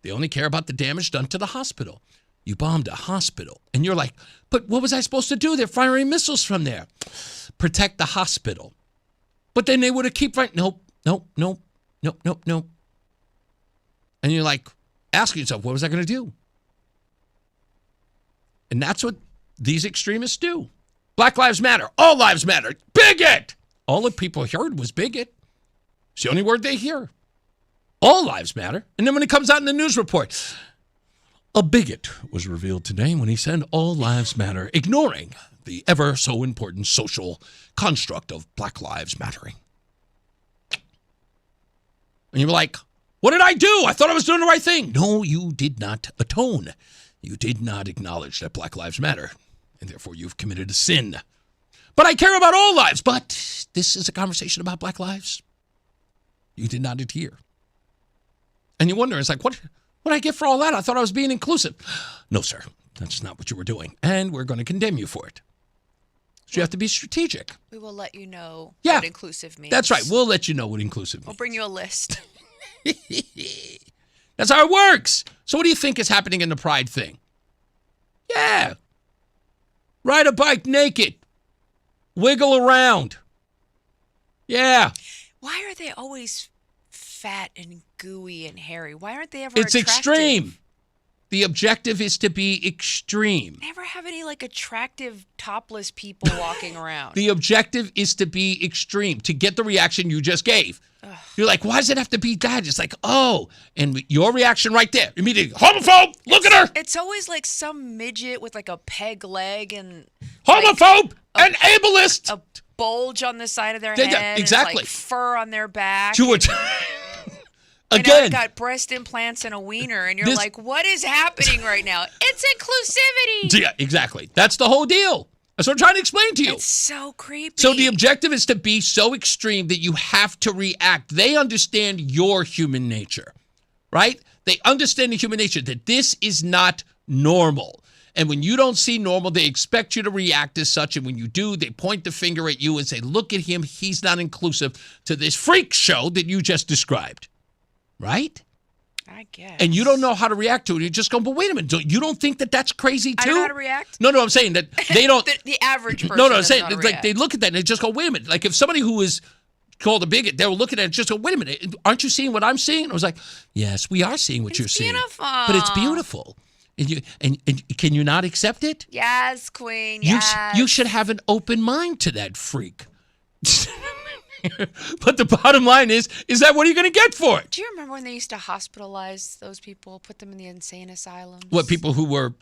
They only care about the damage done to the hospital. You bombed a hospital. And you're like, but what was I supposed to do? They're firing missiles from there. Protect the hospital. But then they would have kept fighting. Nope. And you're like, asking yourself, what was I going to do? And that's what these extremists do. Black Lives Matter. All lives matter. Bigot! All the people heard was bigot. It's the only word they hear. All lives matter. And then when it comes out in the news report, a bigot was revealed today when he said all lives matter, ignoring the ever so important social construct of Black Lives Mattering. And you're like, what did I do? I thought I was doing the right thing. No, you did not atone. You did not acknowledge that Black Lives Matter, and therefore you've committed a sin. But I care about all lives. But this is a conversation about Black lives. You did not adhere. And you wonder, it's like, what did I get for all that? I thought I was being inclusive. No, sir, that's not what you were doing. And we're going to condemn you for it. So you have to be strategic. We will let you know Yeah, what inclusive means. That's right. We'll let you know what inclusive means. We'll bring you a list. That's how it works. So what do you think is happening in the pride thing? Yeah. Ride a bike naked. Wiggle around. Yeah. Why are they always fat and gooey and hairy? Why aren't they ever It's attractive? extreme. The objective is to be extreme. Never have any attractive topless people walking around. The objective is to be extreme, to get the reaction you just gave. Ugh. You're like, why does it have to be that? It's like, oh, and your reaction right there, immediately, homophobe, look at her. It's always like some midget with a peg leg and homophobe and ableist. A bulge on the side of their Yeah, head. exactly. And fur on their back. Again, and got breast implants and a wiener, and you're like, what is happening right now? It's inclusivity. Yeah, exactly. That's the whole deal. That's what I'm trying to explain to you. It's so creepy. So the objective is to be so extreme that you have to react. They understand your human nature, right? They understand the human nature, that this is not normal. And when you don't see normal, they expect you to react as such. And when you do, they point the finger at you and say, look at him. He's not inclusive to this freak show that you just described. Right? I guess. And you don't know how to react to it. You just go, but wait a minute. You don't think that that's crazy too? I don't know how to react? No, I'm saying that they don't. the average person No, I'm doesn't saying know how to like react. they look at that and they just go, wait a minute. Like if somebody who is called a bigot, they'll look at it and just go, wait a minute. Aren't you seeing what I'm seeing? I was like, yes, we are seeing what you're seeing. But it's beautiful. And can you not accept it? Yes, queen, yes. You should have an open mind to that freak. But the bottom line is that what are you going to get for it? Do you remember when they used to hospitalize those people, put them in the insane asylums? What, people who were,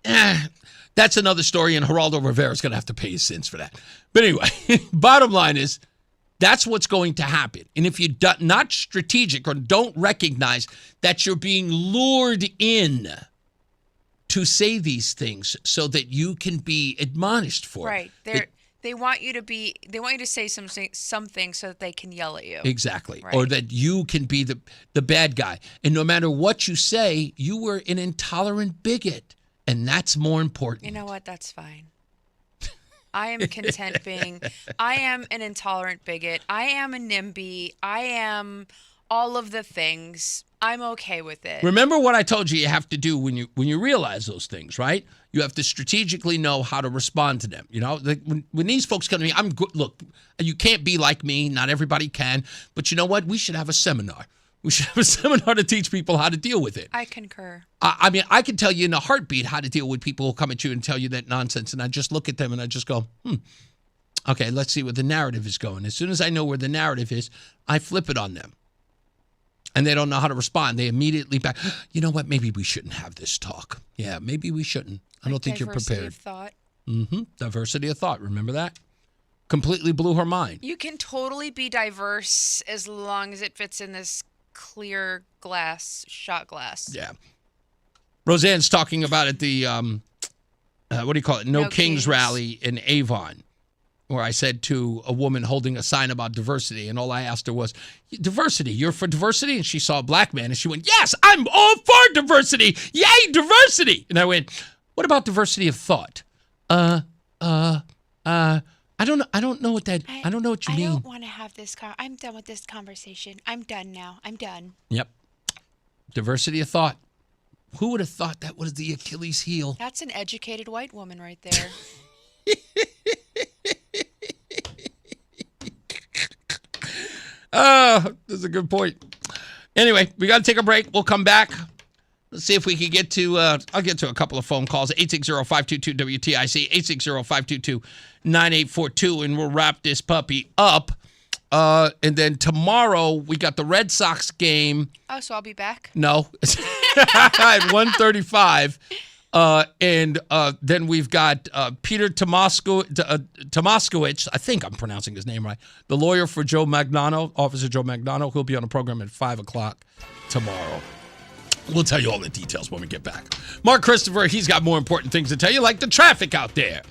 that's another story, and Geraldo Rivera's going to have to pay his sins for that. But anyway, bottom line is that's what's going to happen. And if you're not strategic or don't recognize that you're being lured in to say these things so that you can be admonished for right. it. They want you to say something so that they can yell at you. Exactly. Right. Or that you can be the bad guy. And no matter what you say, you were an intolerant bigot. And that's more important. You know what? That's fine. I am content being, I am an intolerant bigot. I am a NIMBY. I am all of the things. I'm okay with it. Remember what I told you have to do when you realize those things, right? You have to strategically know how to respond to them. You know, when these folks come to me, I'm good. Look, you can't be like me. Not everybody can. But you know what? We should have a seminar. We should have a seminar to teach people how to deal with it. I concur. I mean, I can tell you in a heartbeat how to deal with people who come at you and tell you that nonsense. And I just look at them and I just go, okay, let's see where the narrative is going. As soon as I know where the narrative is, I flip it on them. And they don't know how to respond. They immediately back. You know what? Maybe we shouldn't have this talk. Yeah, maybe we shouldn't. I don't think you're prepared. Diversity of thought. Diversity of thought. Remember that? Completely blew her mind. You can totally be diverse as long as it fits in this clear shot glass. Yeah. Rozan's talking about at the, what do you call it? No Kings rally in Avon, where I said to a woman holding a sign about diversity, and all I asked her was, diversity, you're for diversity? And she saw a black man, and she went, yes, I'm all for diversity. Yay, diversity. And I went, What about diversity of thought? I don't know what that. I don't know what you mean. I don't want to have this. I'm done with this conversation. I'm done now. I'm done. Yep. Diversity of thought. Who would have thought that was the Achilles heel? That's an educated white woman right there. That's a good point. Anyway, we got to take a break. We'll come back. Let's see if we can get to, I'll get to a couple of phone calls. 860-522-WTIC, 860-522-9842, and we'll wrap this puppy up. And then tomorrow, we got the Red Sox game. Oh, so I'll be back? No. At 1:35. And then we've got Peter Tomaskowicz, I think I'm pronouncing his name right, the lawyer for Joe Magnano, Officer Joe Magnano. He'll be on the program at 5 o'clock tomorrow. We'll tell you all the details when we get back. Mark Christopher, he's got more important things to tell you, like the traffic out there.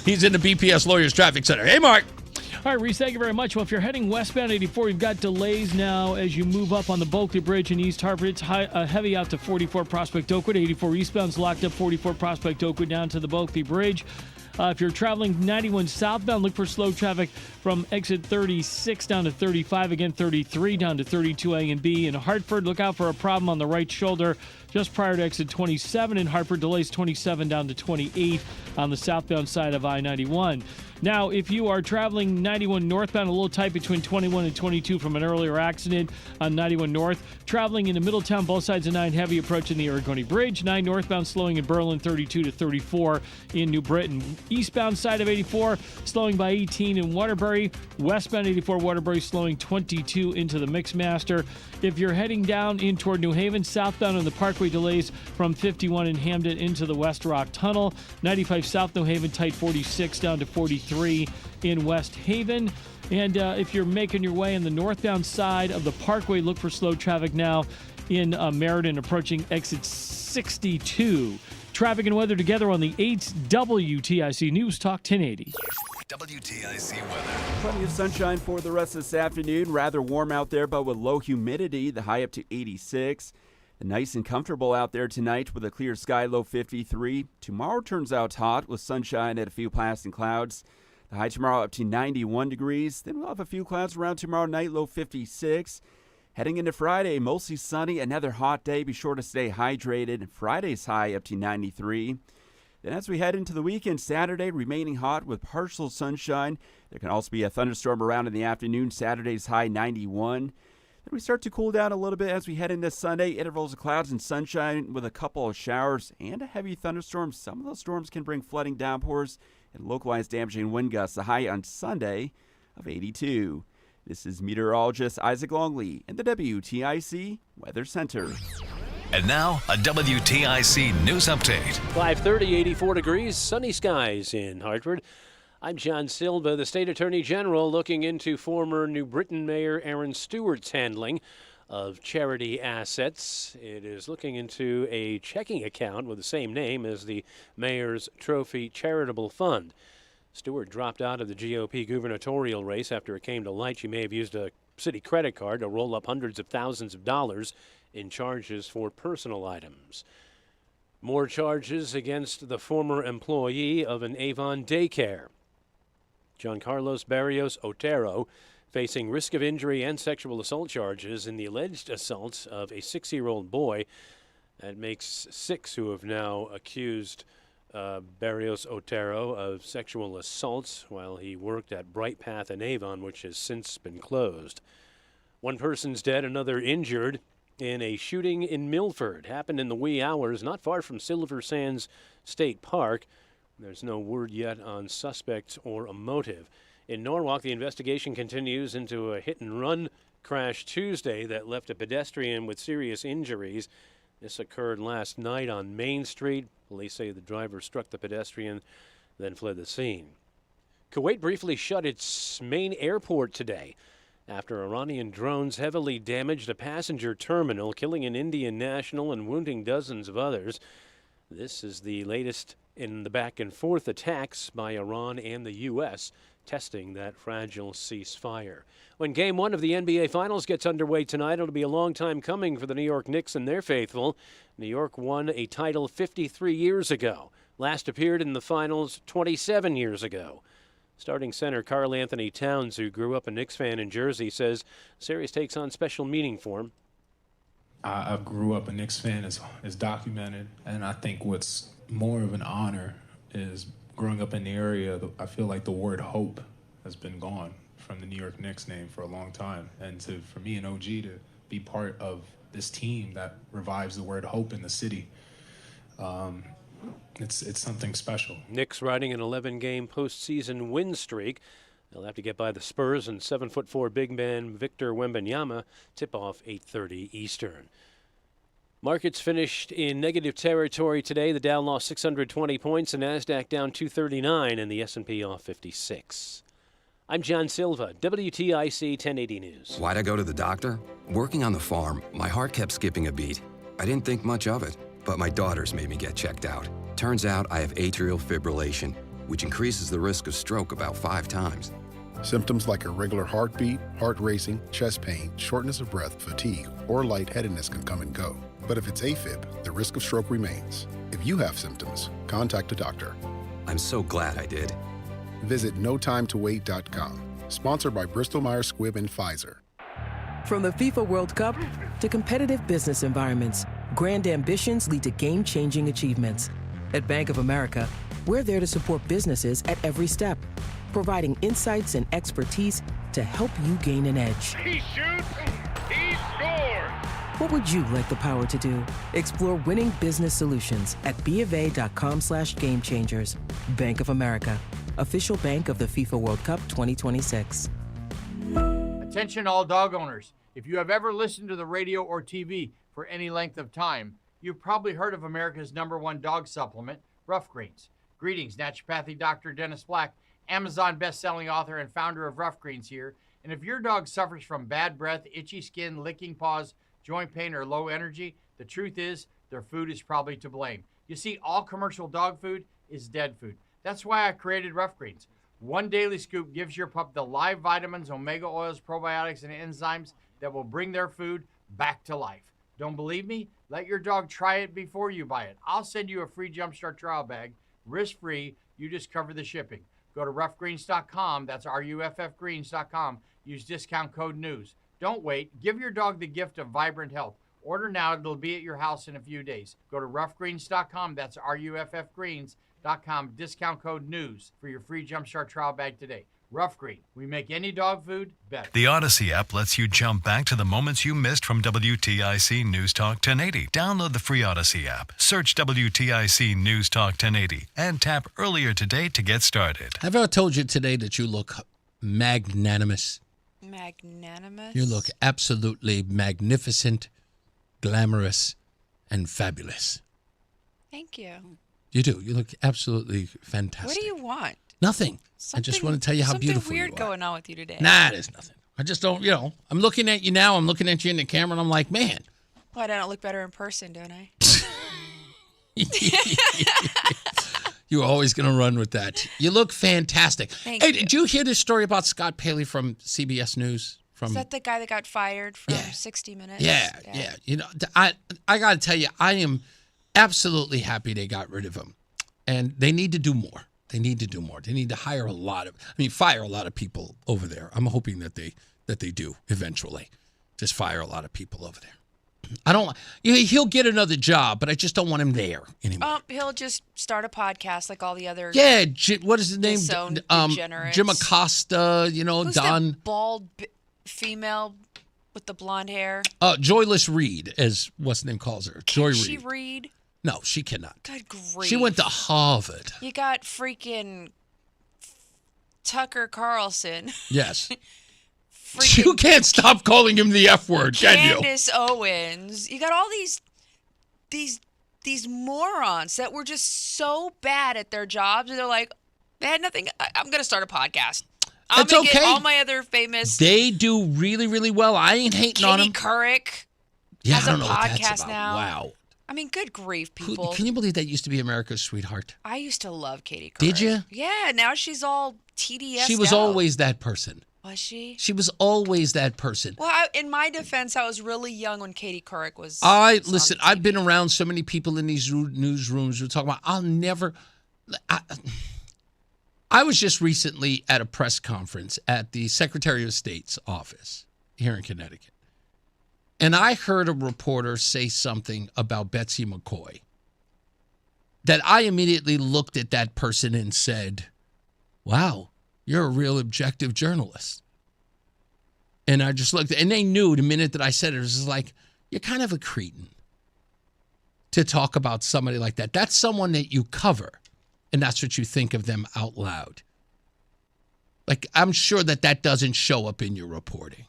He's in the BPS Lawyers Traffic Center. Hey, Mark. All right, Reese, thank you very much. Well, if you're heading westbound 84, you've got delays now as you move up on the Bulkley Bridge in East Hartford. It's heavy out to 44 Prospect Oakwood. 84 eastbound's locked up 44 Prospect Oakwood down to the Bulkley Bridge. If you're traveling 91 southbound, look for slow traffic from exit 36 down to 35, again 33 down to 32A and B. In Hartford, look out for a problem on the right shoulder just prior to exit 27 in Hartford. Delays 27 down to 28 on the southbound side of I-91. Now, if you are traveling 91 northbound, a little tight between 21 and 22 from an earlier accident on 91 north. Traveling into Middletown, both sides of 9 heavy approaching the Argonne Bridge. 9 northbound slowing in Berlin, 32 to 34 in New Britain. Eastbound side of 84 slowing by 18 in Waterbury. Westbound 84 Waterbury slowing 22 into the Mixmaster. If you're heading down in toward New Haven, southbound on the Parkway delays from 51 in Hamden into the West Rock Tunnel. 95 South New Haven tight 46 down to 43 in West Haven. And if you're making your way on the northbound side of the Parkway, look for slow traffic now in Meriden approaching exit 62. Traffic and weather together on the 8th WTIC News Talk 1080. WTIC weather. Plenty of sunshine for the rest of this afternoon. Rather warm out there, but with low humidity, the high up to 86. Nice and comfortable out there tonight with a clear sky, low 53. Tomorrow turns out hot with sunshine and a few passing clouds. The high tomorrow up to 91 degrees. Then we'll have a few clouds around tomorrow night, low 56. Heading into Friday, mostly sunny, another hot day. Be sure to stay hydrated. Friday's high up to 93. Then as we head into the weekend, Saturday remaining hot with partial sunshine. There can also be a thunderstorm around in the afternoon. Saturday's high 91. Then we start to cool down a little bit as we head into Sunday. Intervals of clouds and sunshine with a couple of showers and a heavy thunderstorm. Some of those storms can bring flooding downpours and localized damaging wind gusts. The high on Sunday of 82. This is meteorologist Isaac Longley in the WTIC Weather Center. And now, a WTIC news update. 5:30, 84 degrees, sunny skies in Hartford. I'm John Silva. The state attorney general looking into former New Britain Mayor Aaron Stewart's handling of charity assets. It is looking into a checking account with the same name as the mayor's trophy charitable fund. Stewart dropped out of the GOP gubernatorial race after it came to light she may have used a city credit card to roll up hundreds of thousands of dollars in charges for personal items. More charges against the former employee of an Avon daycare. John Carlos Barrios Otero facing risk of injury and sexual assault charges in the alleged assaults of a 6-year-old boy. That makes 6 who have now accused Barrios Otero of sexual assaults while he worked at Bright Path in Avon, which has since been closed. One person's dead, another injured in a shooting in Milford. Happened in the wee hours not far from Silver Sands State Park. There's no word yet on suspects or a motive. In Norwalk, the investigation continues into a hit-and-run crash Tuesday that left a pedestrian with serious injuries. This occurred last night on Main Street. Police say the driver struck the pedestrian, then fled the scene. Kuwait briefly shut its main airport today after Iranian drones heavily damaged a passenger terminal, killing an Indian national and wounding dozens of others. This is the latest in the back-and-forth attacks by Iran and the U.S. testing that fragile ceasefire. When Game 1 of the NBA Finals gets underway tonight, it'll be a long time coming for the New York Knicks and their faithful. New York won a title 53 years ago. Last appeared in the finals 27 years ago. Starting center Karl Anthony Towns, who grew up a Knicks fan in Jersey, says the series takes on special meaning for him. I grew up a Knicks fan, as documented, and I think what's more of an honor is growing up in the area. I feel like the word hope has been gone from the New York Knicks name for a long time, and for me and OG to be part of this team that revives the word hope in the city, it's something special. Knicks riding an 11-game postseason win streak. They'll have to get by the Spurs and 7'4" big man Victor Wembanyama. Tip-off 8:30 Eastern. Markets finished in negative territory today. The Dow lost 620 points, the Nasdaq down 239, and the S&P off 56. I'm John Silva, WTIC 1080 News. Why'd I go to the doctor? Working on the farm, my heart kept skipping a beat. I didn't think much of it, but my daughters made me get checked out. Turns out I have atrial fibrillation, which increases the risk of stroke about 5 times. Symptoms like irregular heartbeat, heart racing, chest pain, shortness of breath, fatigue, or lightheadedness can come and go. But if it's AFib, the risk of stroke remains. If you have symptoms, contact a doctor. I'm so glad I did. Visit notimetowait.com. Sponsored by Bristol-Myers Squibb and Pfizer. From the FIFA World Cup to competitive business environments, grand ambitions lead to game-changing achievements. At Bank of America, we're there to support businesses at every step, providing insights and expertise to help you gain an edge. He shoots, he scores! What would you like the power to do? Explore winning business solutions at BofA.com/gamechangers. Bank of America, official bank of the FIFA World Cup 2026. Attention all dog owners. If you have ever listened to the radio or TV for any length of time, you've probably heard of America's #1 dog supplement, Rough Greens. Greetings, naturopathic Dr. Dennis Black, Amazon best-selling author and founder of Rough Greens here. And if your dog suffers from bad breath, itchy skin, licking paws, joint pain, or low energy, the truth is their food is probably to blame. You see, all commercial dog food is dead food. That's why I created Rough Greens. One daily scoop gives your pup the live vitamins, omega oils, probiotics, and enzymes that will bring their food back to life. Don't believe me? Let your dog try it before you buy it. I'll send you a free Jumpstart trial bag, risk-free. You just cover the shipping. Go to roughgreens.com. That's RUFFgreens.com. Use discount code NEWS. Don't wait. Give your dog the gift of vibrant health. Order now. It'll be at your house in a few days. Go to roughgreens.com. That's RUFFgreens.com. Discount code NEWS for your free Jumpstart trial bag today. Rough Green. We make any dog food better. The Odyssey app lets you jump back to the moments you missed from WTIC News Talk 1080. Download the free Odyssey app, search WTIC News Talk 1080, and tap earlier today to get started. Have I ever told you today that you look magnanimous? Magnanimous? You look absolutely magnificent, glamorous, and fabulous. Thank you. You do. You look absolutely fantastic. What do you want? Nothing. I just want to tell you how beautiful Something you weird are. going on with you today. Nah, there's nothing. I just don't, I'm looking at you now. I'm looking at you in the camera, and I'm like, man. Well, I don't look better in person, don't I? You're always going to run with that. You look fantastic. Thank Hey, you. did you hear this story about Scott Paley from CBS News? Is that the guy that got fired from 60 Minutes? Yeah. You know, I got to tell you, I am absolutely happy they got rid of him. And they need to do more. They need to do more. They need to fire a lot of people over there. I'm hoping that they do eventually. Just fire a lot of people over there. I don't. He'll get another job, but I just don't want him there anymore. He'll just start a podcast like all the other. Yeah, what is his name? Degenerates. Jim Acosta. Who's Don. that bald female with the blonde hair? Joyless Reed, as what's the name calls her. Joy Reid. Can she read? No, she cannot. Good grief. She went to Harvard. You got freaking Tucker Carlson. Yes. You can't stop calling him the F word, can you? Candace Owens. You got all these morons that were just so bad at their jobs. And they're like, they had nothing. I'm going to start a podcast. I'm going to get all my other famous. They do really, really well. I ain't hating on them. Katie Couric has a I don't know what that's podcast about. now. Wow. I mean, good grief, people. Can you believe that used to be America's sweetheart? I used to love Katie Couric. Did you? Yeah, now she's all TDS. She was always that person. Was she? She was always that person. Well, in my defense, I was really young when Katie Couric was. Listen, I've been around so many people in these newsrooms who talk about, I was just recently at a press conference at the Secretary of State's office here in Connecticut. And I heard a reporter say something about Betsy McCoy that I immediately looked at that person and said, wow, you're a real objective journalist. And I just looked, and they knew the minute that I said it, it was just like, you're kind of a cretin to talk about somebody like that. That's someone that you cover, and that's what you think of them out loud. Like, I'm sure that doesn't show up in your reporting.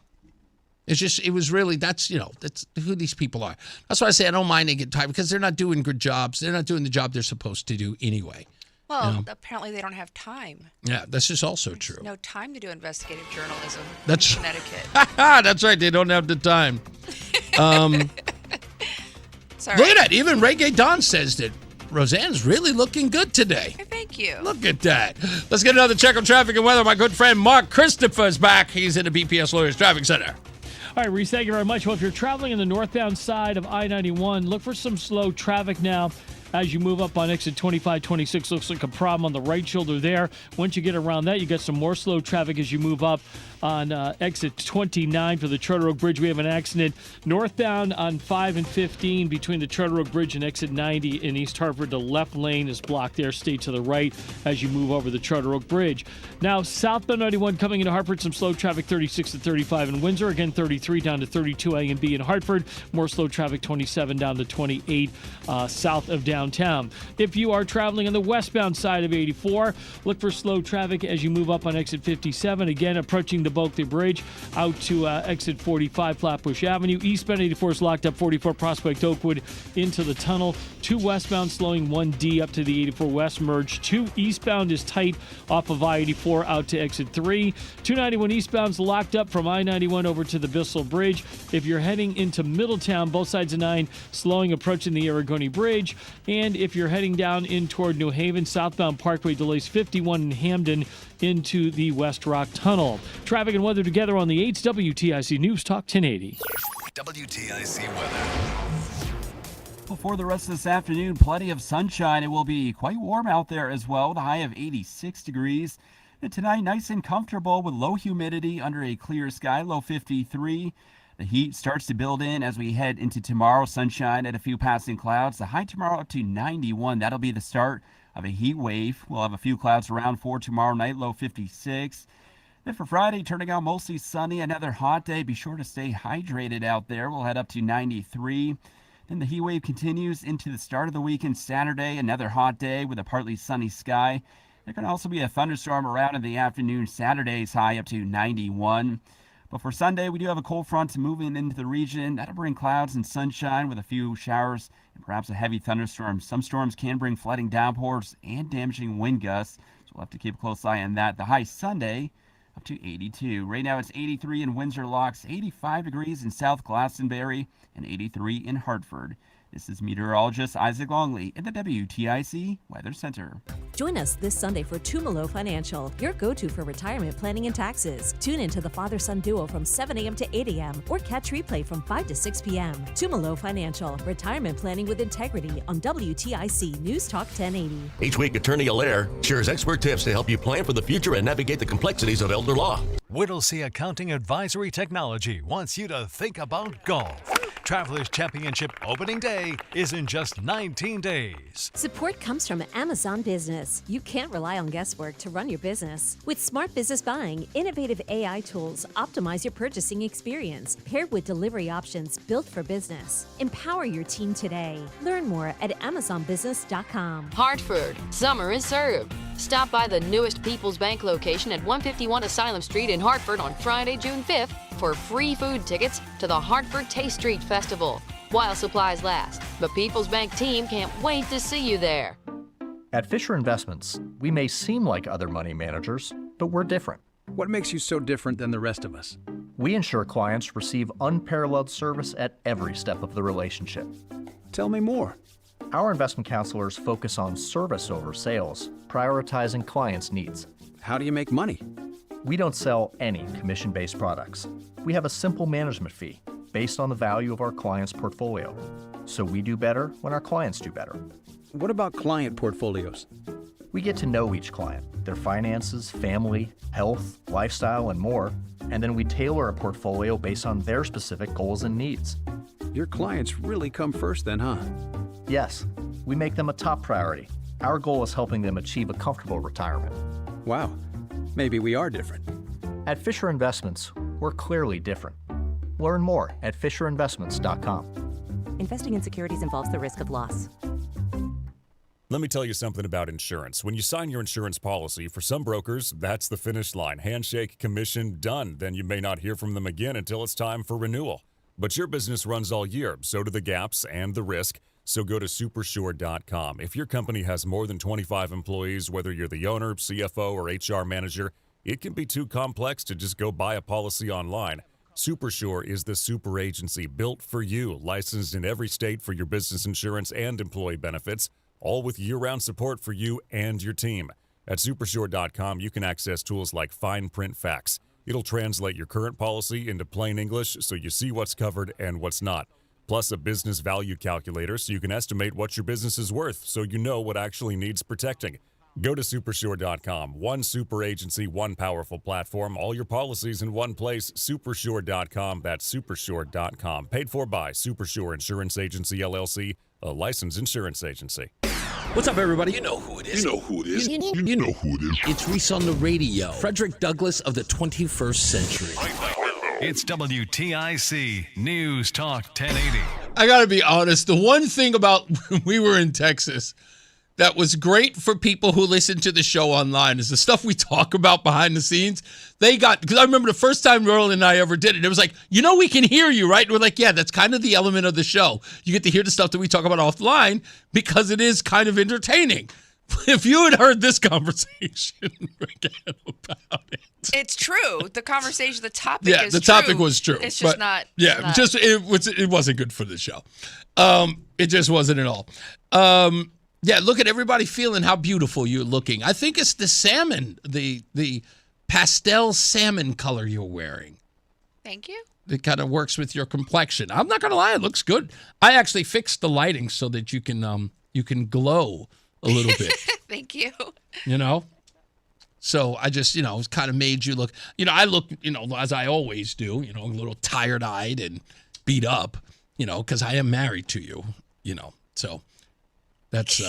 That's who these people are. That's why I say I don't mind they get tired, because they're not doing good jobs. They're not doing the job they're supposed to do anyway. Well, apparently they don't have time. Yeah, this is also true. No time to do investigative journalism That's in Connecticut. That's right. They don't have the time. Sorry. Look at that. Even Reggae Don says that Rozan's really looking good today. Thank you. Look at that. Let's get another check on traffic and weather. My good friend Mark Christopher's back. He's in the BPS Lawyers Traffic Center. All right, Reese, thank you very much. Well, if you're traveling in the northbound side of I-91, look for some slow traffic now as you move up on exit 2526. Looks like a problem on the right shoulder there. Once you get around that, you get some more slow traffic as you move up on exit 29 for the Charter Oak Bridge. We have an accident northbound on 5 and 15 between the Charter Oak Bridge and exit 90 in East Hartford. The left lane is blocked there. Stay to the right as you move over the Charter Oak Bridge. Now, southbound 91 coming into Hartford, some slow traffic 36 to 35 in Windsor. Again, 33 down to 32 A and B in Hartford. More slow traffic 27 down to 28 south of downtown. If you are traveling on the westbound side of 84, look for slow traffic as you move up on exit 57. Again, approaching the Bulkley Bridge out to exit 45 Flatbush Avenue. Eastbound 84 is locked up 44 Prospect Oakwood into the tunnel. 2 westbound slowing 1D up to the 84 West merge. 2 eastbound is tight off of I-84 out to exit 3. 291 eastbound's locked up from I-91 over to the Bissell Bridge. If you're heading into Middletown, both sides of 9 slowing approaching the Aragoni Bridge. And if you're heading down in toward New Haven, southbound Parkway delays 51 in Hamden into the West Rock Tunnel. Traffic and weather together on the 8's WTIC News Talk 1080. WTIC weather. Well, for the rest of this afternoon, plenty of sunshine. It will be quite warm out there as well, with a high of 86 degrees. And tonight, nice and comfortable with low humidity under a clear sky, low 53. The heat starts to build in as we head into tomorrow. Sunshine and a few passing clouds. The high tomorrow up to 91. That'll be the start of a heat wave. We'll have a few clouds around for tomorrow night, low 56. Then for Friday, turning out mostly sunny, another hot day. Be sure to stay hydrated out there. We'll head up to 93. Then the heat wave continues into the start of the weekend. Saturday, another hot day with a partly sunny sky. There can also be a thunderstorm around in the afternoon. Saturday's high up to 91. But for Sunday, we do have a cold front moving into the region. That'll bring clouds and sunshine with a few showers and perhaps a heavy thunderstorm. Some storms can bring flooding downpours and damaging wind gusts, so we'll have to keep a close eye on that. The high Sunday up to 82. Right now it's 83 in Windsor Locks, 85 degrees in South Glastonbury, and 83 in Hartford. This is meteorologist Isaac Longley at the WTIC Weather Center. Join us this Sunday for Tumalo Financial, your go-to for retirement planning and taxes. Tune in to the father-son duo from 7 a.m. to 8 a.m. or catch replay from 5 to 6 p.m. Tumalo Financial, retirement planning with integrity on WTIC News Talk 1080. Each week, Attorney Allaire shares expert tips to help you plan for the future and navigate the complexities of elder law. Whittlesey Accounting Advisory Technology wants you to think about golf. Travelers Championship opening day is in just 19 days. Support comes from Amazon Business. You can't rely on guesswork to run your business. With Smart Business Buying, innovative AI tools optimize your purchasing experience, paired with delivery options built for business. Empower your team today. Learn more at AmazonBusiness.com. Hartford, summer is served. Stop by the newest People's Bank location at 151 Asylum Street in Hartford on Friday, June 5th for free food tickets to the Hartford Taste Street Festival while supplies last. The People's Bank team can't wait to see you there. At Fisher Investments, we may seem like other money managers, but we're different. What makes you so different than the rest of us? We ensure clients receive unparalleled service at every step of the relationship. Tell me more. Our investment counselors focus on service over sales, prioritizing clients' needs. how do you make money? We don't sell any commission-based products. We have a simple management fee based on the value of our client's portfolio. So we do better when our clients do better. What about client portfolios? We get to know each client, their finances, family, health, lifestyle, and more, and then we tailor a portfolio based on their specific goals and needs. Your clients really come first then, huh? Yes, we make them a top priority. Our goal is helping them achieve a comfortable retirement. Wow, maybe we are different. At Fisher Investments, we're clearly different. Learn more at FisherInvestments.com. Investing in securities involves the risk of loss. Let me tell you something about insurance. When you sign your insurance policy, for some brokers, that's the finish line. Handshake, commission, done. Then you may not hear from them again until it's time for renewal. But your business runs all year, so do the gaps and the risk. So go to Supersure.com. If your company has more than 25 employees, whether you're the owner, CFO, or HR manager, it can be too complex to just go buy a policy online. Supersure is the super agency built for you, licensed in every state for your business insurance and employee benefits, all with year-round support for you and your team. At Supersure.com, you can access tools like fine print facts. It'll translate your current policy into plain English so you see what's covered and what's not. Plus a business value calculator so you can estimate what your business is worth so you know what actually needs protecting. Go to Supersure.com. One super agency, one powerful platform, all your policies in one place. Supersure.com. That's Supersure.com. Paid for by Supersure Insurance Agency, LLC, a licensed insurance agency. What's up, everybody? You know who it is. You know who it is. You know who it is. It's Reese on the radio. Frederick Douglass of the 21st century. It's WTIC News Talk 1080. I got to be honest. The one thing about when we were in Texas that was great for people who listen to the show online is the stuff we talk about behind the scenes. Because I remember the first time Roland and I ever did it, it was like, we can hear you, right? And we're like, yeah, that's kind of the element of the show. You get to hear the stuff that we talk about offline because it is kind of entertaining. If you had heard this conversation, forget about it. It's true. The conversation, the topic is true. Yeah, the topic was true. It's just not. Yeah, it wasn't good for the show. It just wasn't at all. Yeah, look at everybody feeling how beautiful you're looking. I think it's the salmon, the pastel salmon color you're wearing. Thank you. It kind of works with your complexion. I'm not gonna lie, it looks good. I actually fixed the lighting so that you can glow a little bit. Thank you. So I just, kind of made you look, I look, as I always do, a little tired-eyed and beat up, because I am married to you, so that's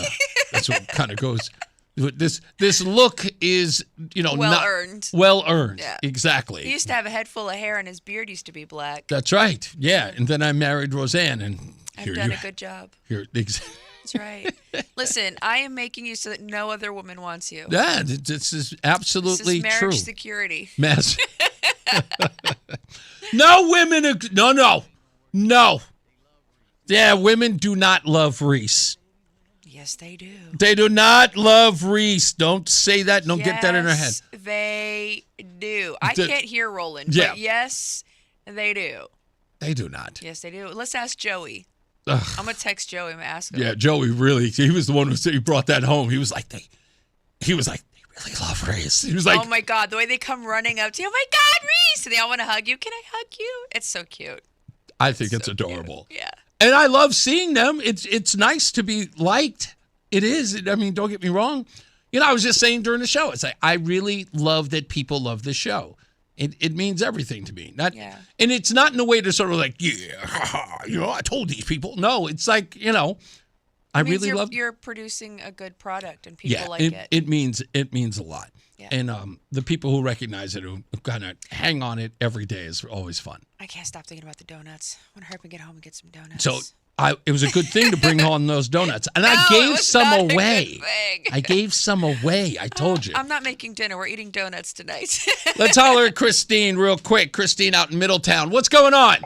what kind of goes. This look is, well-earned. Well-earned, yeah. Exactly. He used to have a head full of hair and his beard used to be black. That's right, yeah. And then I married Rozan, and I've done a good job. That's right. Listen, I am making you so that no other woman wants you. Yeah, this is absolutely this is marriage true. Security. No women. No. Yeah, women do not love Reese. Yes, they do. They do not love Reese. Don't say that. Don't get that in her head. Yes, they do. I can't hear Roland, but yes, they do. They do not. Yes, they do. Let's ask Joey. Ugh. I'm going to text Joey and ask him. Yeah, Joey he was the one who brought that home. He was like, they really love Reese. He was like, oh my God, the way they come running up to you. Oh my God, Reese. And they all want to hug you. Can I hug you? It's so cute. I think it's adorable. Cute. Yeah. And I love seeing them. It's nice to be liked. It is. I mean, don't get me wrong. I was just saying during the show, it's like, I really love that people love the show. It means everything to me. And it's not in a way to sort of like, I told these people. No, it's like, I really love. You're producing a good product and people like it. It means a lot. Yeah. And the people who recognize it, who kind of hang on it every day, is always fun. I can't stop thinking about the donuts. I want to hurry up and get home and get some donuts. So it was a good thing to bring on those donuts. And I gave some away. I gave some away. I told you. I'm not making dinner. We're eating donuts tonight. Let's holler at Christine real quick. Christine out in Middletown. What's going on?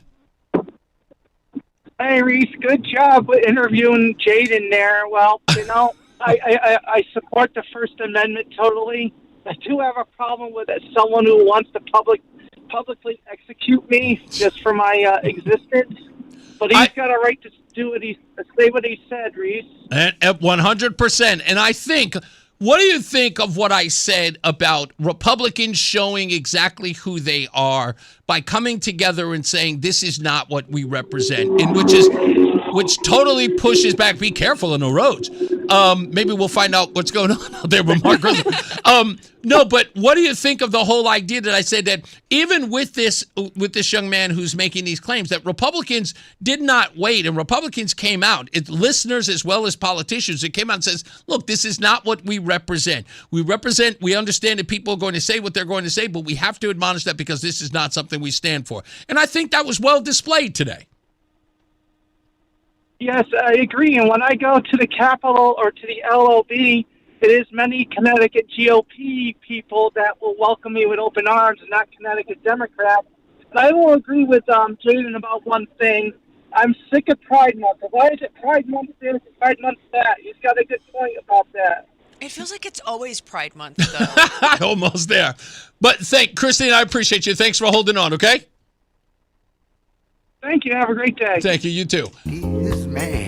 Hey, Reese. Good job with interviewing Jadon there. Well, I support the First Amendment totally. I do have a problem with someone who wants to publicly execute me just for my existence. But he's got a right to say what he said, Reese. And 100%. And I think What do you think of what I said about Republicans showing exactly who they are by coming together and saying this is not what we represent, and which totally pushes back. Be careful on the roads. Maybe we'll find out what's going on out there with Mark Rozan. No, but what do you think of the whole idea that I said that even with this young man who's making these claims, that Republicans did not wait, and Republicans came out, listeners as well as politicians, it came out and says, look, this is not what we represent. We understand that people are going to say what they're going to say, but we have to admonish that because this is not something we stand for. And I think that was well displayed today. Yes, I agree. And when I go to the Capitol or to the LOB, it is many Connecticut GOP people that will welcome me with open arms, and not Connecticut Democrats. And I will agree with Jadon about one thing. I'm sick of Pride Month. Why is it Pride Month this, Pride Month that? He's got a good point about that. It feels like it's always Pride Month, though. Almost there. But Christine, I appreciate you. Thanks for holding on, okay? Thank you. Have a great day. Thank you. You too. This man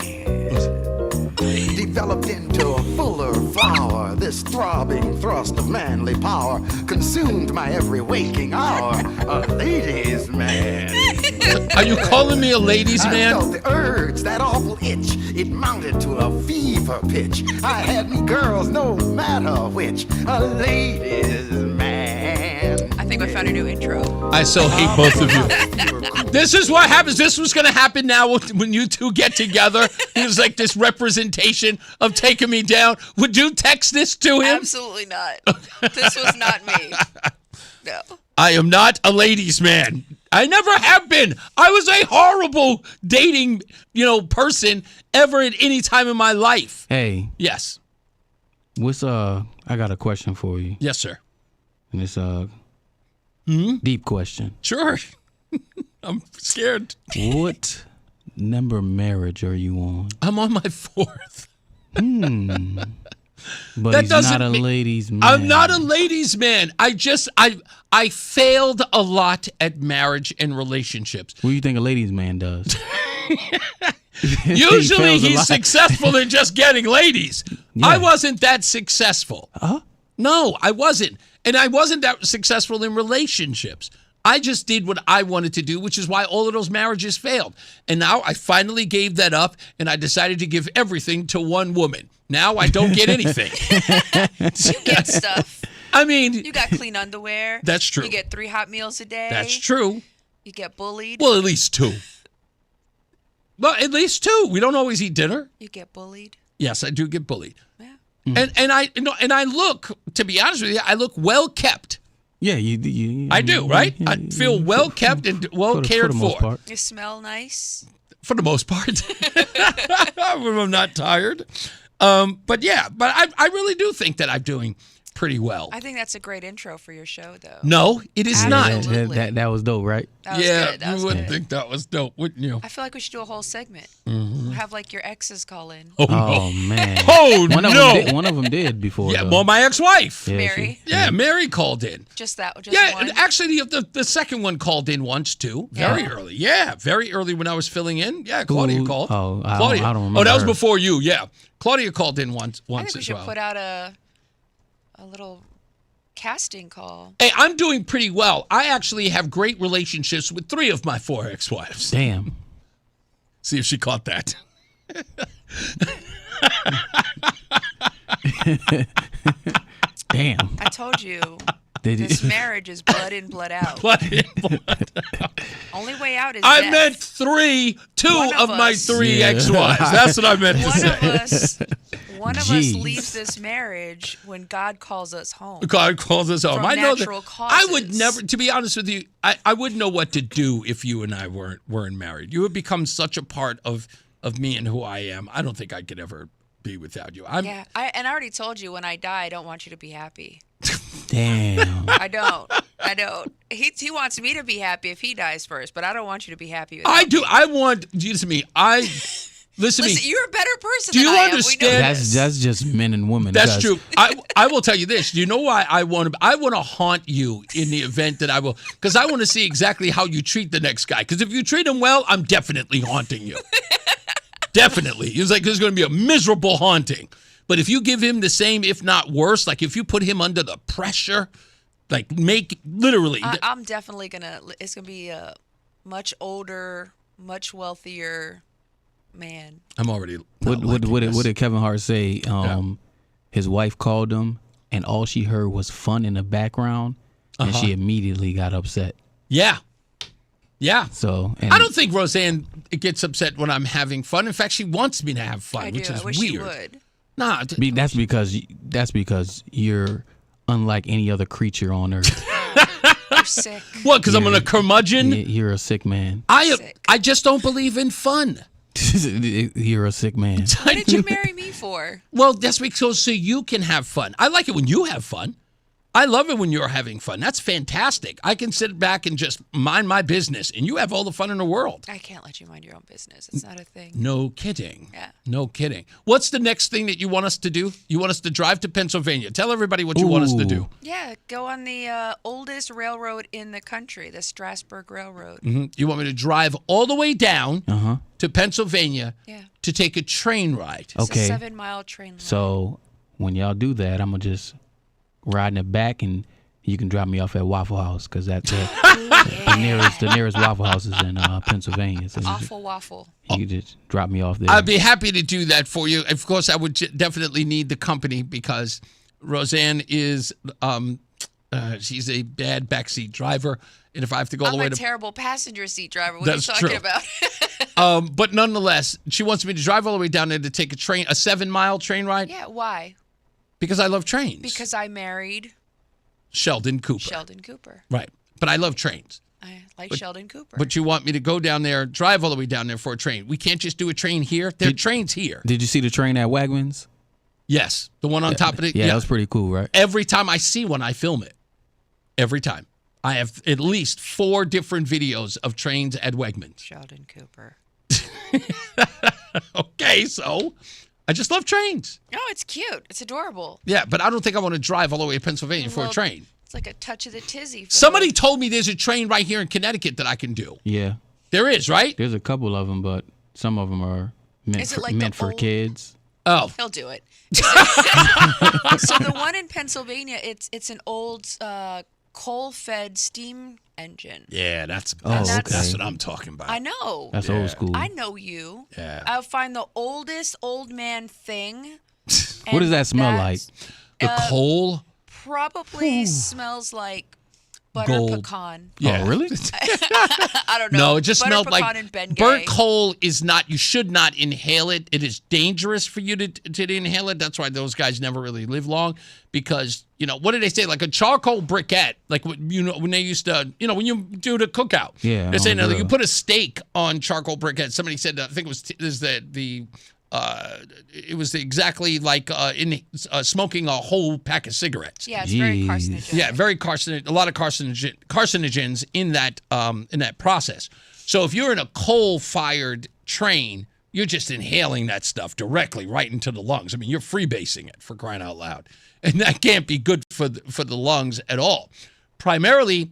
developed into a fuller flower. This throbbing thrust of manly power consumed my every waking hour. A ladies' man. Are you calling me a ladies' man? I felt the urge, that awful itch. It mounted to a fever pitch. I had me girls, no matter which. A ladies' man. I think I found a new intro. I so hate both of you. This is what happens. This was going to happen now when you two get together. It was like this representation of taking me down. Would you text this to him? Absolutely not. This was not me. No. I am not a ladies' man. I never have been. I was a horrible dating, person ever at any time in my life. Hey. Yes. I got a question for you. Yes, sir. And it's a deep question. Sure. I'm scared. What number marriage are you on? I'm on my 4th. But that he's doesn't not a mean, ladies' man. I'm not a ladies' man. I failed a lot at marriage and relationships. What do you think a ladies' man does? Usually he's successful in just getting ladies. Yeah. I wasn't that successful. Huh? No, I wasn't. And I wasn't that successful in relationships. I just did what I wanted to do, which is why all of those marriages failed. And now I finally gave that up, and I decided to give everything to one woman. Now I don't get anything. You get stuff. I mean, you got clean underwear. That's true. You get 3 hot meals a day. That's true. You get bullied. Well, at least 2. Well, at least 2. We don't always eat dinner. You get bullied. Yes, I do get bullied. Yeah. And I look, to be honest with you, I look well kept. Yeah, you I do, right? I feel well kept and well cared for. You smell nice. For the most part. When I'm not tired. But I really do think that I'm doing pretty well. I think that's a great intro for your show, though. No, it is not. That was dope, right? That was good. That was you wouldn't good. think that was dope, wouldn't you? I feel like we should do a whole segment. Mm-hmm. Have like your exes call in. Oh, no. Oh man. Oh, One of them did before. Yeah, though. well, my ex-wife. Yeah, Mary. Mary called in. Just that. Just Yeah, one. and actually, the second one called in once, too. Very early. Yeah, very early when I was filling in. Yeah, Claudia called. Oh, Claudia. I don't remember. Oh, that was her. before you, yeah. Claudia called in once I think we as should well. put out a little casting call. Hey, I'm doing pretty well. I actually have great relationships with 3 of my 4 ex-wives. Damn. See if she caught that. Damn. I told you. This marriage is blood in, blood out. Blood in, blood out. Only way out is I death. meant 3. 2 of my us- 3 ex-wives. That's what I meant to say. One of us leaves this marriage when God calls us home. God calls us home. From I know that. natural causes. I would never, to be honest with you, I wouldn't know what to do if you and I weren't married. You would become such a part of me and who I am. I don't think I could ever be without you. I already told you when I die, I don't want you to be happy. Damn. I don't. He wants me to be happy if he dies first, but I don't want you to be happy with I do. I want you to me. Listen to me. You're a better person. Do you than I am. understand? That's just men and women. That's true. I will tell you this. Do you know why I want to haunt you in the event that I will? Because I want to see exactly how you treat the next guy. Because if you treat him well, I'm definitely haunting you. Definitely. It's like there's going to be a miserable haunting. But if you give him the same, if not worse, like if you put him under the pressure, like make literally. I'm definitely it's gonna be a much older, much wealthier man. I'm already. What did Kevin Hart say? His wife called him, and all she heard was fun in the background, and she immediately got upset. Yeah. So I don't think Rozan gets upset when I'm having fun. In fact, she wants me to have fun, which is I wish weird. She would. Nah, that's because you're unlike any other creature on earth. You're sick. What? Because I'm a curmudgeon? You're a sick man. I just don't believe in fun. You're a sick man. What did you marry me for? Well, that's because so you can have fun. I like it when you have fun. I love it when you're having fun. That's fantastic. I can sit back and just mind my business, and you have all the fun in the world. I can't let you mind your own business. It's not a thing. No kidding. Yeah. No kidding. What's the next thing that you want us to do? You want us to drive to Pennsylvania. Tell everybody what you want us to do. Yeah, go on the oldest railroad in the country, the Strasburg Railroad. Mm-hmm. You want me to drive all the way down to Pennsylvania to take a train ride? It's a 7-mile train ride. So when y'all do that, I'm going to just ride in the back, and you can drop me off at Waffle House, because that's the nearest Waffle House is in Pennsylvania. So Waffle. You can just drop me off there. I'd be happy to do that for you. Of course, I would definitely need the company, because Rozan is she's a bad backseat driver, and if I have to go all the way I'm to a terrible passenger seat driver. What are you talking about? But nonetheless, she wants me to drive all the way down there to take a 7-mile train ride. Yeah, why? Because I love trains. Because I married Sheldon Cooper. Right. But I love trains. I like Sheldon Cooper. But you want me to go down there, drive all the way down there for a train. We can't just do a train here. There are trains here. Did you see the train at Wegmans? Yes. The one on top of it? Yeah, that was pretty cool, right? Every time I see one, I film it. Every time. I have at least 4 different videos of trains at Wegmans. Sheldon Cooper. Okay, so I just love trains. Oh, it's cute. It's adorable. Yeah, but I don't think I want to drive all the way to Pennsylvania for a train. It's like a touch of the tizzy. Somebody told me there's a train right here in Connecticut that I can do. Yeah. There is, right? There's a couple of them, but some of them are meant for kids. Oh. He'll do it. So the one in Pennsylvania, it's an old coal-fed steam engine. Yeah, that's what I'm talking about. I know. That's old school. I know you. Yeah. I'll find the oldest old man thing. What does that smell like? The coal? Probably smells like butter pecan. Yeah. Oh, really? I don't know. No, it just butter smelled pecan like and Bengay. burnt coal is not, you should not inhale it. It is dangerous for you to inhale it. That's why those guys never really live long, because, what did they say? Like a charcoal briquette, like, when they used to, when you do the cookout. Yeah. They're saying you put a steak on charcoal briquette. Somebody said, I think it was exactly like smoking a whole pack of cigarettes. Yeah, it's very carcinogenic. Yeah, very carcinogenic. A lot of carcinogens in that process. So if you're in a coal-fired train, you're just inhaling that stuff directly right into the lungs. I mean, you're freebasing it, for crying out loud, and that can't be good for the lungs at all. Primarily,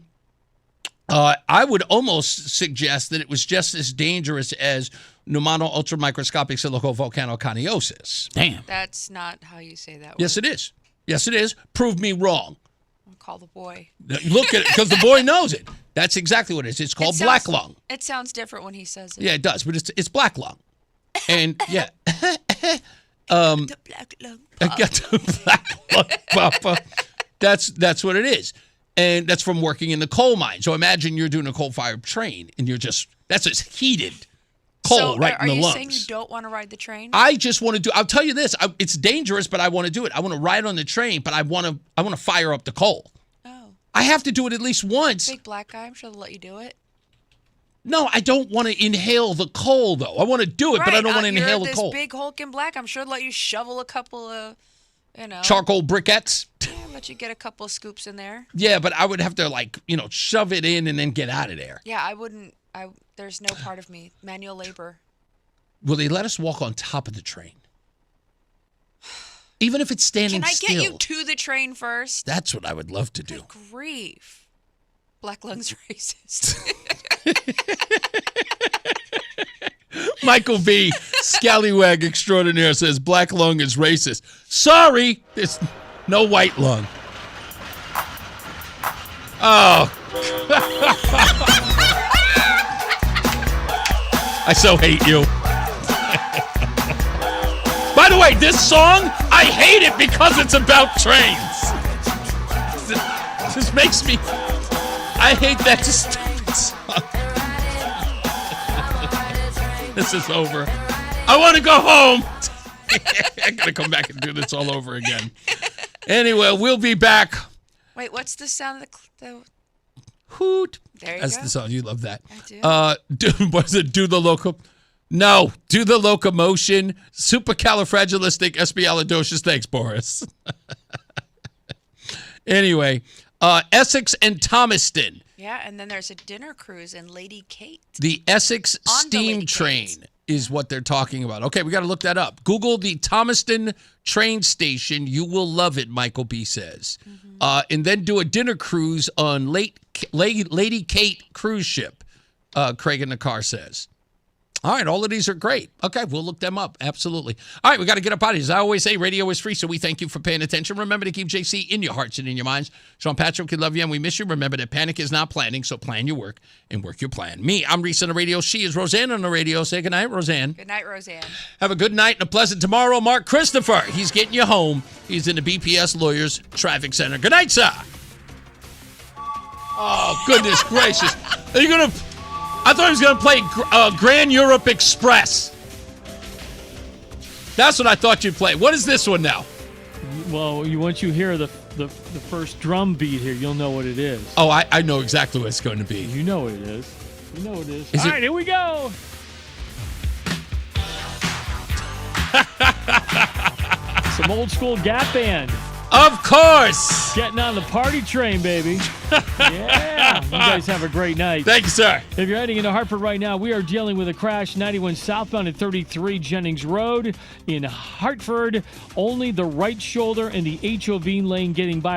I would almost suggest that it was just as dangerous as pneumono ultramicroscopic silicovolcanoconiosis. Damn. That's not how you say that word. Yes, it is. Yes, it is. Prove me wrong. I'll call the boy. Look at it, because the boy knows it. That's exactly what it is. It's called black lung. It sounds different when he says it. Yeah, it does, but it's black lung. And yeah. The black lung. I got the black lung, Papa. That's what it is. And that's from working in the coal mine. So imagine you're doing a coal-fired train, and that's just heated coal right in the lungs. Are you saying you don't want to ride the train? I just want to do. I'll tell you this. It's dangerous, but I want to do it. I want to ride on the train, but I want to fire up the coal. Oh. I have to do it at least once. Big black guy. I'm sure they'll let you do it. No, I don't want to inhale the coal, though. I want to do it, but I don't want to inhale the coal. You're this big Hulk in black. I'm sure they'll let you shovel a couple of, charcoal briquettes. Yeah, let you get a couple of scoops in there. Yeah, but I would have to shove it in and then get out of there. Yeah, I wouldn't. There's no part of me. Manual labor. Will they let us walk on top of the train? Even if it's standing still. Can I get you to the train first? That's what I would love to do. Good grief. Black lungs racist. Michael B. Scallywag extraordinaire says black lung is racist. Sorry, there's no white lung. Oh. I so hate you. By the way, this song, I hate it because it's about trains. It just makes me... I hate that stupid song. This is over. I want to go home. I got to come back and do this all over again. Anyway, we'll be back. Wait, what's the sound of the hoot? There you That's go. the song. You love that. I do. Was it do the locomotion. Supercalifragilisticexpialidocious. Thanks, Boris. Anyway, Essex and Thomaston. Yeah, and then there's a dinner cruise in Lady Kate. The Essex On the Steam Lady Train Kate. is what they're talking about. Okay, we got to look that up. Google the Thomaston train station. You will love it, Michael B. says. And then do a dinner cruise on Lady Kate cruise ship, Craig in the car says. All right, all of these are great. Okay, we'll look them up. Absolutely. All right, we got to get up out of here. As I always say, radio is free, so we thank you for paying attention. Remember to keep JC in your hearts and in your minds. Sean Patrick, we love you, and we miss you. Remember that panic is not planning, so plan your work and work your plan. Me, I'm Reese on the radio. She is Rozan on the radio. Say goodnight, Rozan. Good night, Rozan. Have a good night and a pleasant tomorrow. Mark Christopher, he's getting you home. He's in the BPS Lawyers Traffic Center. Good night, sir. Oh, goodness gracious. Are you going to... I thought he was going to play Grand Europe Express. That's what I thought you'd play. What is this one now? Well, once you hear the first drum beat here, you'll know what it is. Oh, I know exactly what it's going to be. You know what it is. You know what it is. Is All it- right, here we go. Some old school Gap Band. Of course. Getting on the party train, baby. Yeah. You guys have a great night. Thank you, sir. If you're heading into Hartford right now, we are dealing with a crash 91 southbound at 33 Jennings Road in Hartford. Only the right shoulder and the HOV lane getting by.